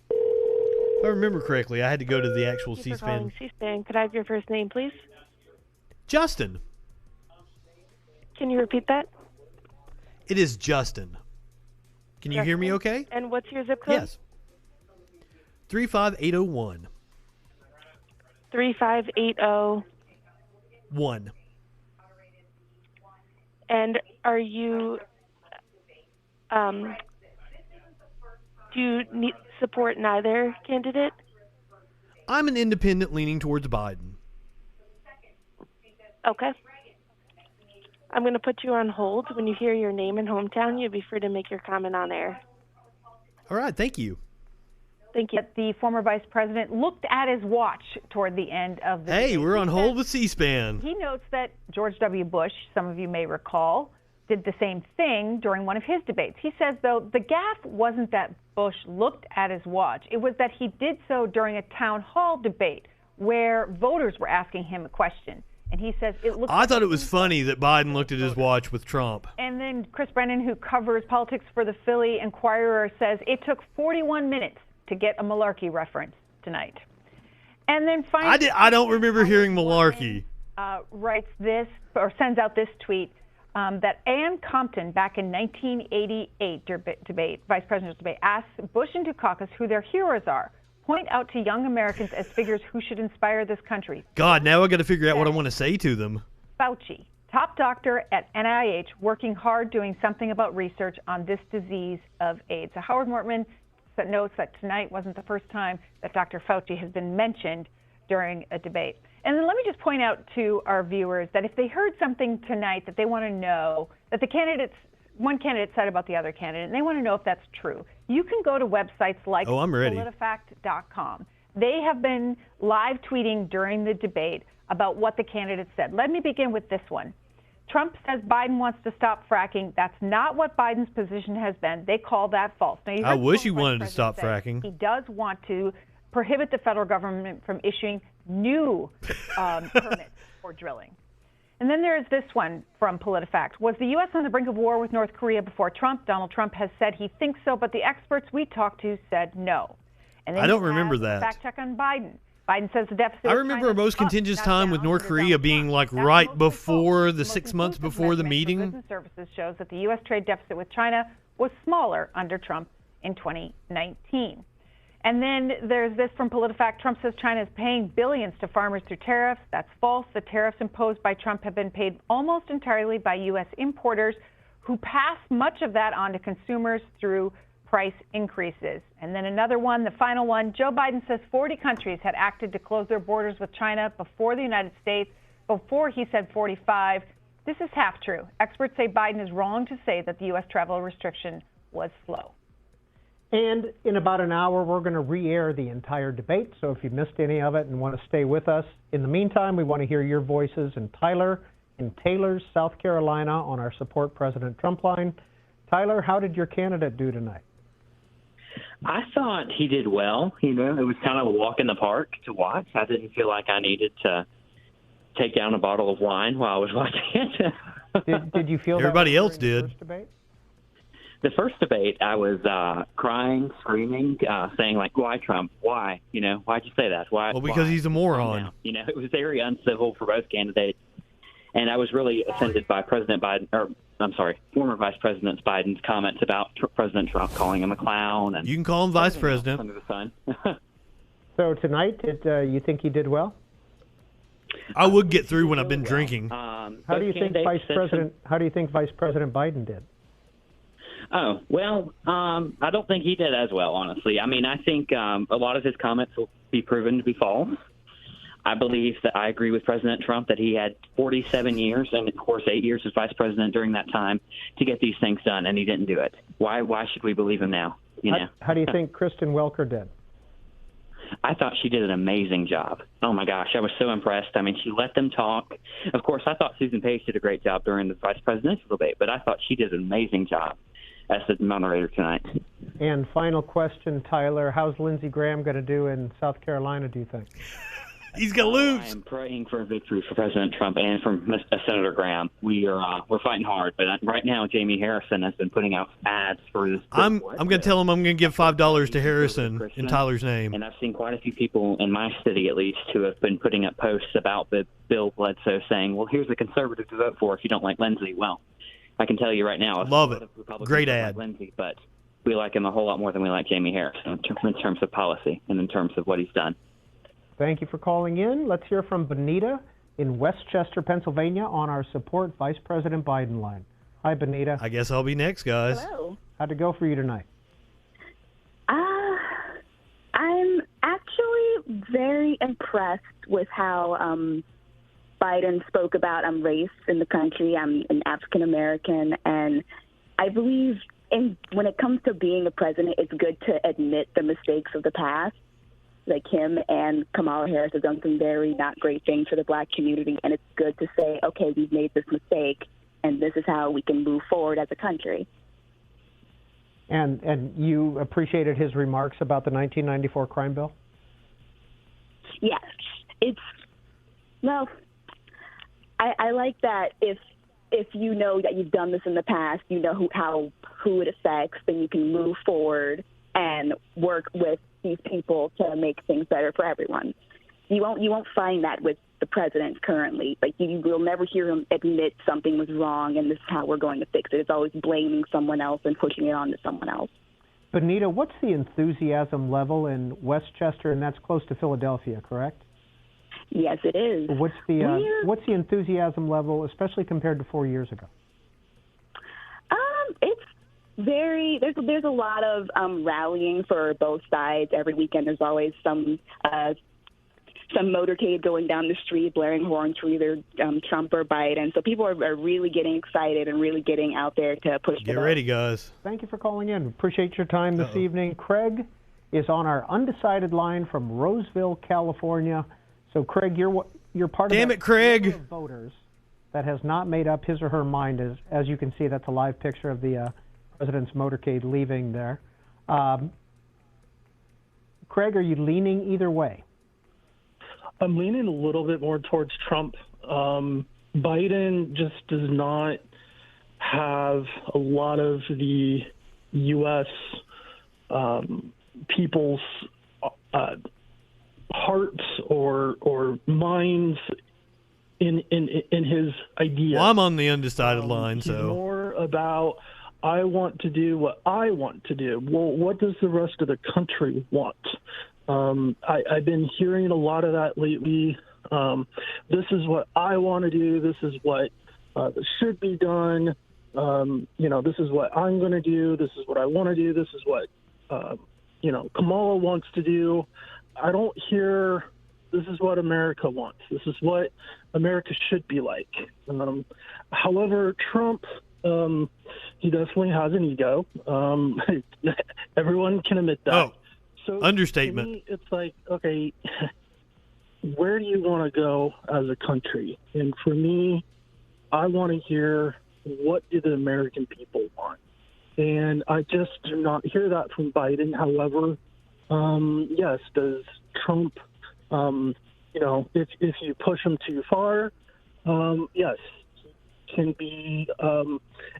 If I remember correctly, I had to go to the actual Thank you for C-SPAN. calling C-SPAN. Could I have your first name, please? Justin. Can you repeat that? It is Justin. Can you hear me okay? And what's your zip code? Yes. 35801. 3580. 1. And are you, do you need support neither candidate? I'm an independent leaning towards Biden. Okay. I'm going to put you on hold. When you hear your name and hometown, you'll be free to make your comment on air. All right, thank you. Thank you. The former vice president looked at his watch toward the end of the Hey, debate. we're on hold with C-SPAN. He notes that George W. Bush, some of you may recall, did the same thing during one of his debates. He says, though, the gaffe wasn't that Bush looked at his watch. It was that he did so during a town hall debate where voters were asking him a question. And he says it looked. I thought it was funny that Biden looked at his watch with Trump. And then Chris Brennan, who covers politics for the Philly Inquirer, says it took 41 minutes to get a malarkey reference tonight. And then finally, I don't remember hearing malarkey. Writes this or sends out this tweet. that Ann Compton, back in 1988 vice presidential debate, asked Bush and Dukakis who their heroes are. Point out to young Americans as figures who should inspire this country. God, now I got to figure out what I want to say to them. Fauci, top doctor at NIH, working hard doing something about research on this disease of AIDS. So Howard Mortman notes that tonight wasn't the first time that Dr. Fauci has been mentioned during a debate. And then let me just point out to our viewers that if they heard something tonight that they want to know, that one candidate said about the other candidate, and they want to know if that's true, you can go to websites like politifact.com. They have been live tweeting during the debate about what the candidate said. Let me begin with this one. Trump says Biden wants to stop fracking. That's not what Biden's position has been. They call that false. Now, I wish he wanted to stop fracking. He does want to prohibit the federal government from issuing new permits for drilling. And then there is this one from PolitiFact. Was the U.S. on the brink of war with North Korea before Trump? Donald Trump has said he thinks so, but the experts we talked to said no. And then I don't remember that. Fact check on Biden. Biden says the deficit. I remember most contentious time with North Korea being like right before the 6 months before the meeting. Business services shows that the U.S. trade deficit with China was smaller under Trump in 2019. And then there's this from PolitiFact. Trump says China is paying billions to farmers through tariffs. That's false. The tariffs imposed by Trump have been paid almost entirely by U.S. importers who pass much of that on to consumers through price increases. And then another one, the final one, Joe Biden says 40 countries had acted to close their borders with China before the United States, before he said 45. This is half true. Experts say Biden is wrong to say that the U.S. travel restriction was slow. And in about an hour, we're going to re-air the entire debate. So if you missed any of it and want to stay with us, in the meantime, we want to hear your voices in Tyler in Taylor, South Carolina, on our Support President Trump line. Tyler, how did your candidate do tonight? I thought he did well. You know, it was kind of a walk in the park to watch. I didn't feel like I needed to take down a bottle of wine while I was watching it. Did you feel everybody else did? The first debate? The first debate, I was crying, screaming, saying, like, why Trump? Why? You know, why'd you say that? Why? Well, because he's a moron. You know, it was very uncivil for both candidates. And I was really offended by President Biden, or I'm sorry, former Vice President Biden's comments about President Trump calling him a clown. And you can call him Vice President. Under the sun. So tonight, you think he did well? I would get through when I've been drinking. How do you think Vice President Biden did? Oh, well, I don't think he did as well, honestly. I mean, I think a lot of his comments will be proven to be false. I believe that I agree with President Trump that he had 47 years and, of course, 8 years as vice president during that time to get these things done, and he didn't do it. Why should we believe him now? You know? How do you think Kristen Welker did? I thought she did an amazing job. Oh, my gosh, I was so impressed. I mean, she let them talk. Of course, I thought Susan Page did a great job during the vice presidential debate, but I thought she did an amazing job as the moderator tonight. And final question, Tyler, how's Lindsey Graham going to do in South Carolina, do you think? He's going to lose. I am praying for a victory for President Trump and for Senator Graham. We're fighting hard, but right now Jamie Harrison has been putting out ads for this. I'm going to tell him I'm going to give $5 to Harrison in Tyler's name. And I've seen quite a few people in my city, at least, who have been putting up posts about the Bill Bledsoe saying, well, here's a conservative to vote for if you don't like Lindsey. Well, I can tell you right now, love it. Great ad. Like Lindsey, but we like him a whole lot more than we like Jamie Harrison in terms of policy and in terms of what he's done. Thank you for calling in. Let's hear from Benita in Westchester, Pennsylvania, on our Support Vice President Biden line. Hi, Benita. I guess I'll be next, guys. Hello. How'd it go for you tonight? I'm actually very impressed with how Biden spoke about race in the country. I'm an African American, and I believe when it comes to being a president, it's good to admit the mistakes of the past. Like him and Kamala Harris have done some very not great things for the black community, and it's good to say, okay, we've made this mistake, and this is how we can move forward as a country. And you appreciated his remarks about the 1994 crime bill? Yes. I like that if you know that you've done this in the past, you know who it affects, then you can move forward and work with these people to make things better for everyone. you won't find that with the president currently. Like, you will never hear him admit something was wrong and this is how we're going to fix it. It's always blaming someone else and pushing it on to someone else. Benita, what's the enthusiasm level in Westchester, and that's close to Philadelphia, correct? Yes, it is. What's the enthusiasm level, especially compared to 4 years ago? It's there's a lot of rallying for both sides. Every weekend there's always some motorcade going down the street, blaring horns for either Trump or Biden. So people are really getting excited and really getting out there to push. Get ready, guys. Thank you for calling in. Appreciate your time this evening. Craig is on our undecided line from Roseville, California. So, Craig, you're part of that Craig. Of voters that has not made up his or her mind. As you can see, that's a live picture of the president's motorcade leaving there. Craig, are you leaning either way? I'm leaning a little bit more towards Trump. Biden just does not have a lot of the U.S. People's hearts or minds in his ideas. Well, I'm on the undecided line, he's so more about I want to do what I want to do. Well, what does the rest of the country want? I've been hearing a lot of that lately. This is what I want to do. This is what should be done. This is what I'm going to do. This is what I want to do. This is what, Kamala wants to do. I don't hear this is what America wants. This is what America should be like. However, Trump, he definitely has an ego. Everyone can admit that. Oh, so understatement. To me, it's like, okay, where do you want to go as a country? And for me, I want to hear what do the American people want? And I just do not hear that from Biden. However, yes, does Trump, if you push him too far, yes, he can be,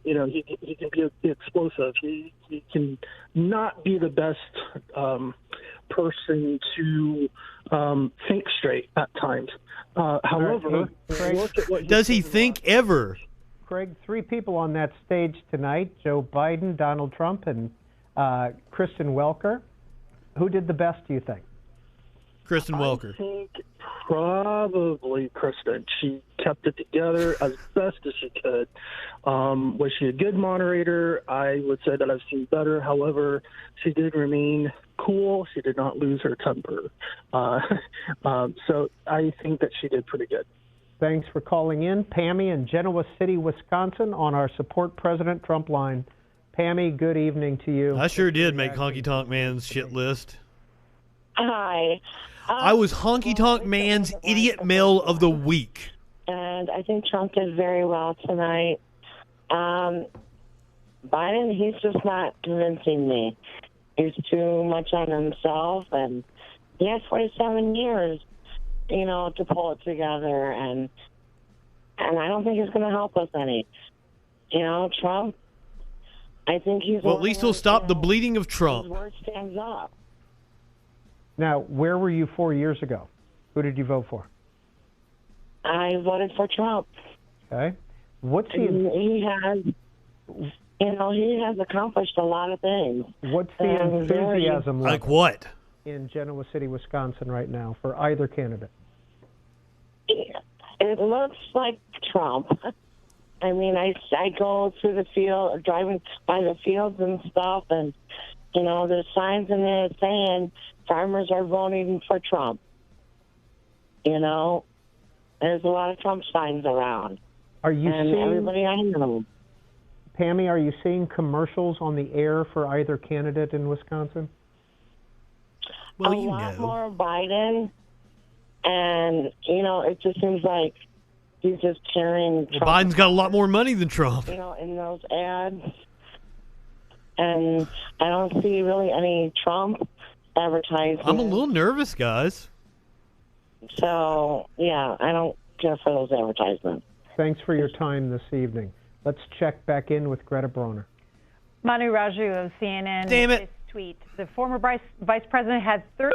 he can be explosive. He can not be the best person to think straight at times. However, look at what does he think ever? Craig, 3 people on that stage tonight: Joe Biden, Donald Trump, and Kristen Welker. Who did the best, do you think? Kristen Welker. I think probably Kristen. She kept it together as best as she could. Was she a good moderator? I would say that I've seen better. However, she did remain cool. She did not lose her temper. So I think that she did pretty good. Thanks for calling in. Pammy in Genoa City, Wisconsin, on our Support President Trump line. Pammy, good evening to you. I sure did make Honky Tonk Man's shit list. Hi. I was Honky Tonk Man's Idiot Mail of the Week. And I think Trump did very well tonight. Biden, he's just not convincing me. He's too much on himself, and he has 47 years, to pull it together, and I don't think it's going to help us any. Trump, I think he's... Well, at least he'll stop the bleeding of Trump. His word stands up. Now, where were you 4 years ago? Who did you vote for? I voted for Trump. Okay. What's he has accomplished a lot of things. What's the enthusiasm level? Like what? In Genoa City, Wisconsin right now for either candidate? It looks like Trump. I mean, I go through the field, driving by the fields and stuff, and, there's signs in there saying farmers are voting for Trump. There's a lot of Trump signs around. Are you seeing everybody I know? Pammy, are you seeing commercials on the air for either candidate in Wisconsin? Well, a lot more Biden, and it just seems like he's just cheering Trump. Biden's got a lot more money than Trump. In those ads, and I don't see really any Trump advertising. I'm a little nervous, guys. So yeah, I don't care for those advertisements. Thanks for your time this evening. Let's check back in with Greta Broner. Manu Raju of CNN. Damn it. This tweet: the former vice president had 30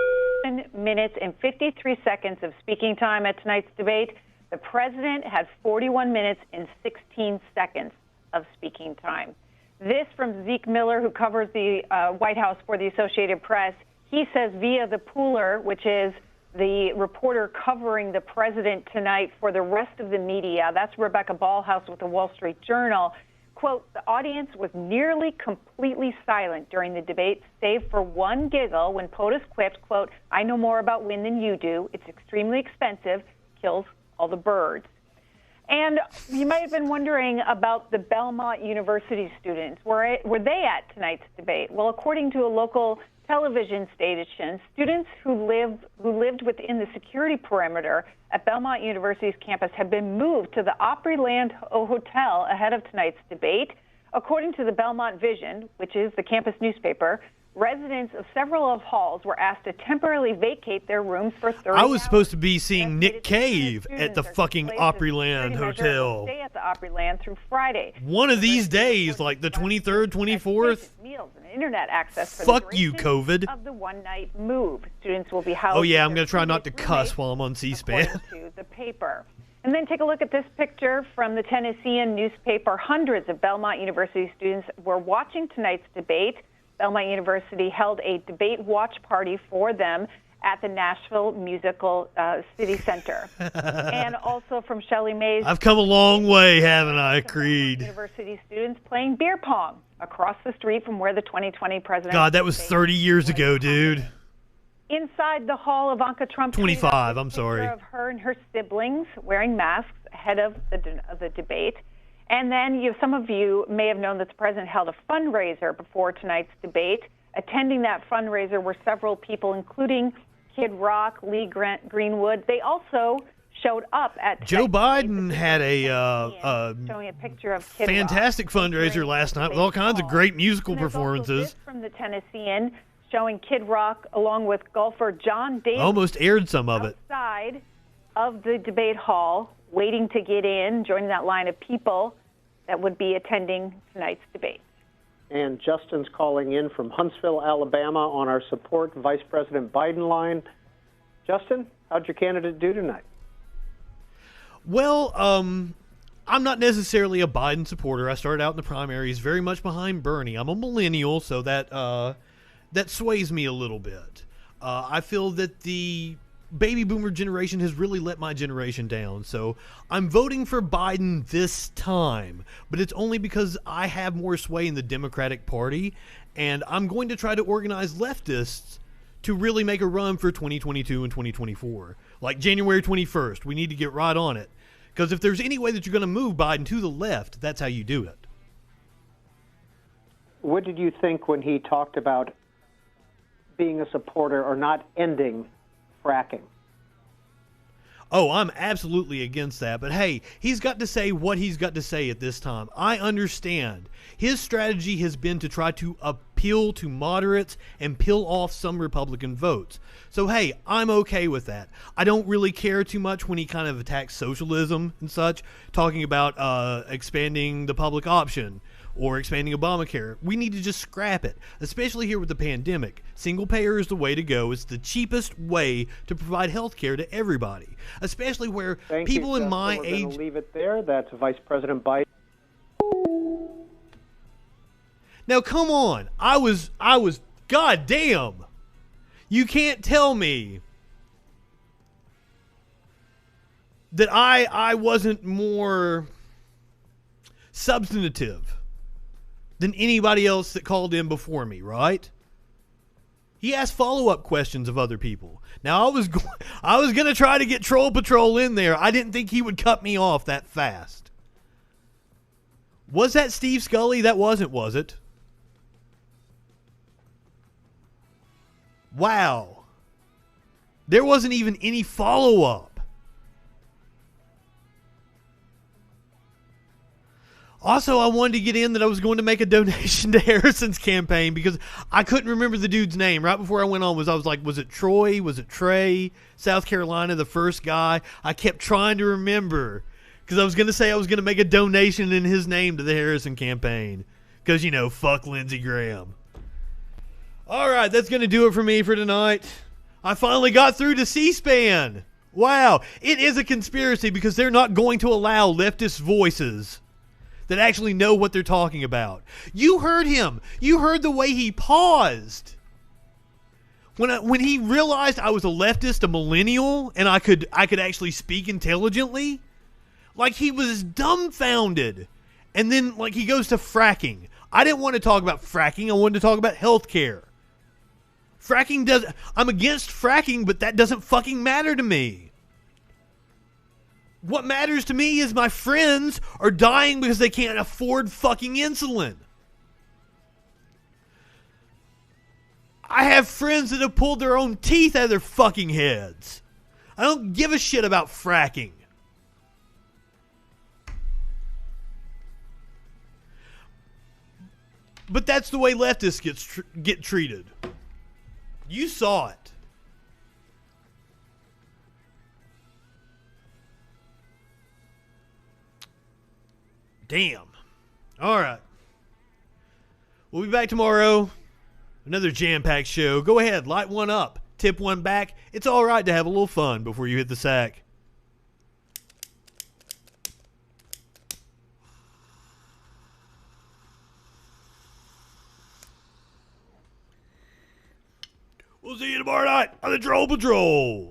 minutes and 53 seconds of speaking time at tonight's debate. The president had 41 minutes and 16 seconds of speaking time. This from Zeke Miller, who covers the White House for the Associated Press. He says via the pooler, which is the reporter covering the president tonight for the rest of the media, that's Rebecca Ballhaus with the Wall Street Journal, quote, the audience was nearly completely silent during the debate, save for one giggle when POTUS quipped, quote, I know more about wind than you do. It's extremely expensive, kills all the birds. And you might have been wondering about the Belmont University students. Were they at tonight's debate? Well, according to a local television station, students who lived within the security perimeter at Belmont University's campus have been moved to the Opryland Hotel ahead of tonight's debate. According to the Belmont Vision, which is the campus newspaper, residents of several of halls were asked to temporarily vacate their rooms for 30 I was hours. supposed to be seeing Nick Cave at the fucking Opryland Hotel. Stay at the Opryland through Friday. One of these days, like the 23rd, 24th. Meals and internet access for Fuck the you, duration COVID. of the one-night move. Students will be housed. Oh yeah, I'm in going their to try not to previous cuss roommates, while I'm on C-SPAN. according to the paper. And then take a look at this picture from the Tennessean newspaper. Hundreds of Belmont University students were watching tonight's debate. Belmont University held a debate watch party for them at the Nashville Musical City Center. And also from Shelley Mays. I've come a long way, haven't I, Creed? University students playing beer pong across the street from where the 2020 president. God, that was 30 years ago, dude. Inside the hall, Ivanka Trump. 25, I'm sorry. Of her and her siblings wearing masks ahead of the debate. And then some of you may have known that the president held a fundraiser before tonight's debate. Attending that fundraiser were several people, including Kid Rock, Lee Greenwood. They also showed up at Joe Biden had a showing a picture of Kid fantastic Rock fundraiser last night with all kinds of great musical and there's performances. Also this from the Tennessean showing Kid Rock along with golfer John Davis. Almost aired some of it. Outside of the debate hall, waiting to get in, joining that line of people that would be attending tonight's debate. And Justin's calling in from Huntsville, Alabama on our support Vice President Biden line. Justin, how'd your candidate do tonight? Well, I'm not necessarily a Biden supporter. I started out in the primaries very much behind Bernie. I'm a millennial, so that sways me a little bit. I feel that the baby boomer generation has really let my generation down, so I'm voting for Biden this time, but it's only because I have more sway in the Democratic Party, and I'm going to try to organize leftists to really make a run for 2022 and 2024. Like January 21st, we need to get right on it, because if there's any way that you're going to move Biden to the left, that's how you do it. What did you think when he talked about being a supporter or not ending fracking? Oh, I'm absolutely against that. But hey, he's got to say what he's got to say at this time. I understand. His strategy has been to try to appeal to moderates and peel off some Republican votes. So hey, I'm okay with that. I don't really care too much when he kind of attacks socialism and such, talking about expanding the public option or expanding Obamacare. We need to just scrap it, especially here with the pandemic. Single payer is the way to go. It's the cheapest way to provide health care to everybody, especially where people in my age... We're going to leave it there. That's Vice President Biden. Now, come on. I was, goddamn. You can't tell me that I wasn't more substantive than anybody else that called in before me, right? He asked follow-up questions of other people. Now, I was going to try to get Troll Patrol in there. I didn't think he would cut me off that fast. Was that Steve Scully? That wasn't, was it? Wow. There wasn't even any follow-up. Also, I wanted to get in that I was going to make a donation to Harrison's campaign because I couldn't remember the dude's name. Right before I went on, I was like, was it Troy? Was it Trey? South Carolina, the first guy? I kept trying to remember because I was going to say I was going to make a donation in his name to the Harrison campaign because, fuck Lindsey Graham. All right, that's going to do it for me for tonight. I finally got through to C-SPAN. Wow. It is a conspiracy because they're not going to allow leftist voices that actually know what they're talking about. You heard him. You heard the way he paused. When he realized I was a leftist, a millennial, and I could actually speak intelligently, like he was dumbfounded. And then like he goes to fracking. I didn't want to talk about fracking. I wanted to talk about healthcare. I'm against fracking, but that doesn't fucking matter to me. What matters to me is my friends are dying because they can't afford fucking insulin. I have friends that have pulled their own teeth out of their fucking heads. I don't give a shit about fracking. But that's the way leftists get treated. You saw it. Damn. All right. We'll be back tomorrow. Another jam-packed show. Go ahead, light one up. Tip one back. It's all right to have a little fun before you hit the sack. We'll see you tomorrow night on the Troll Patrol.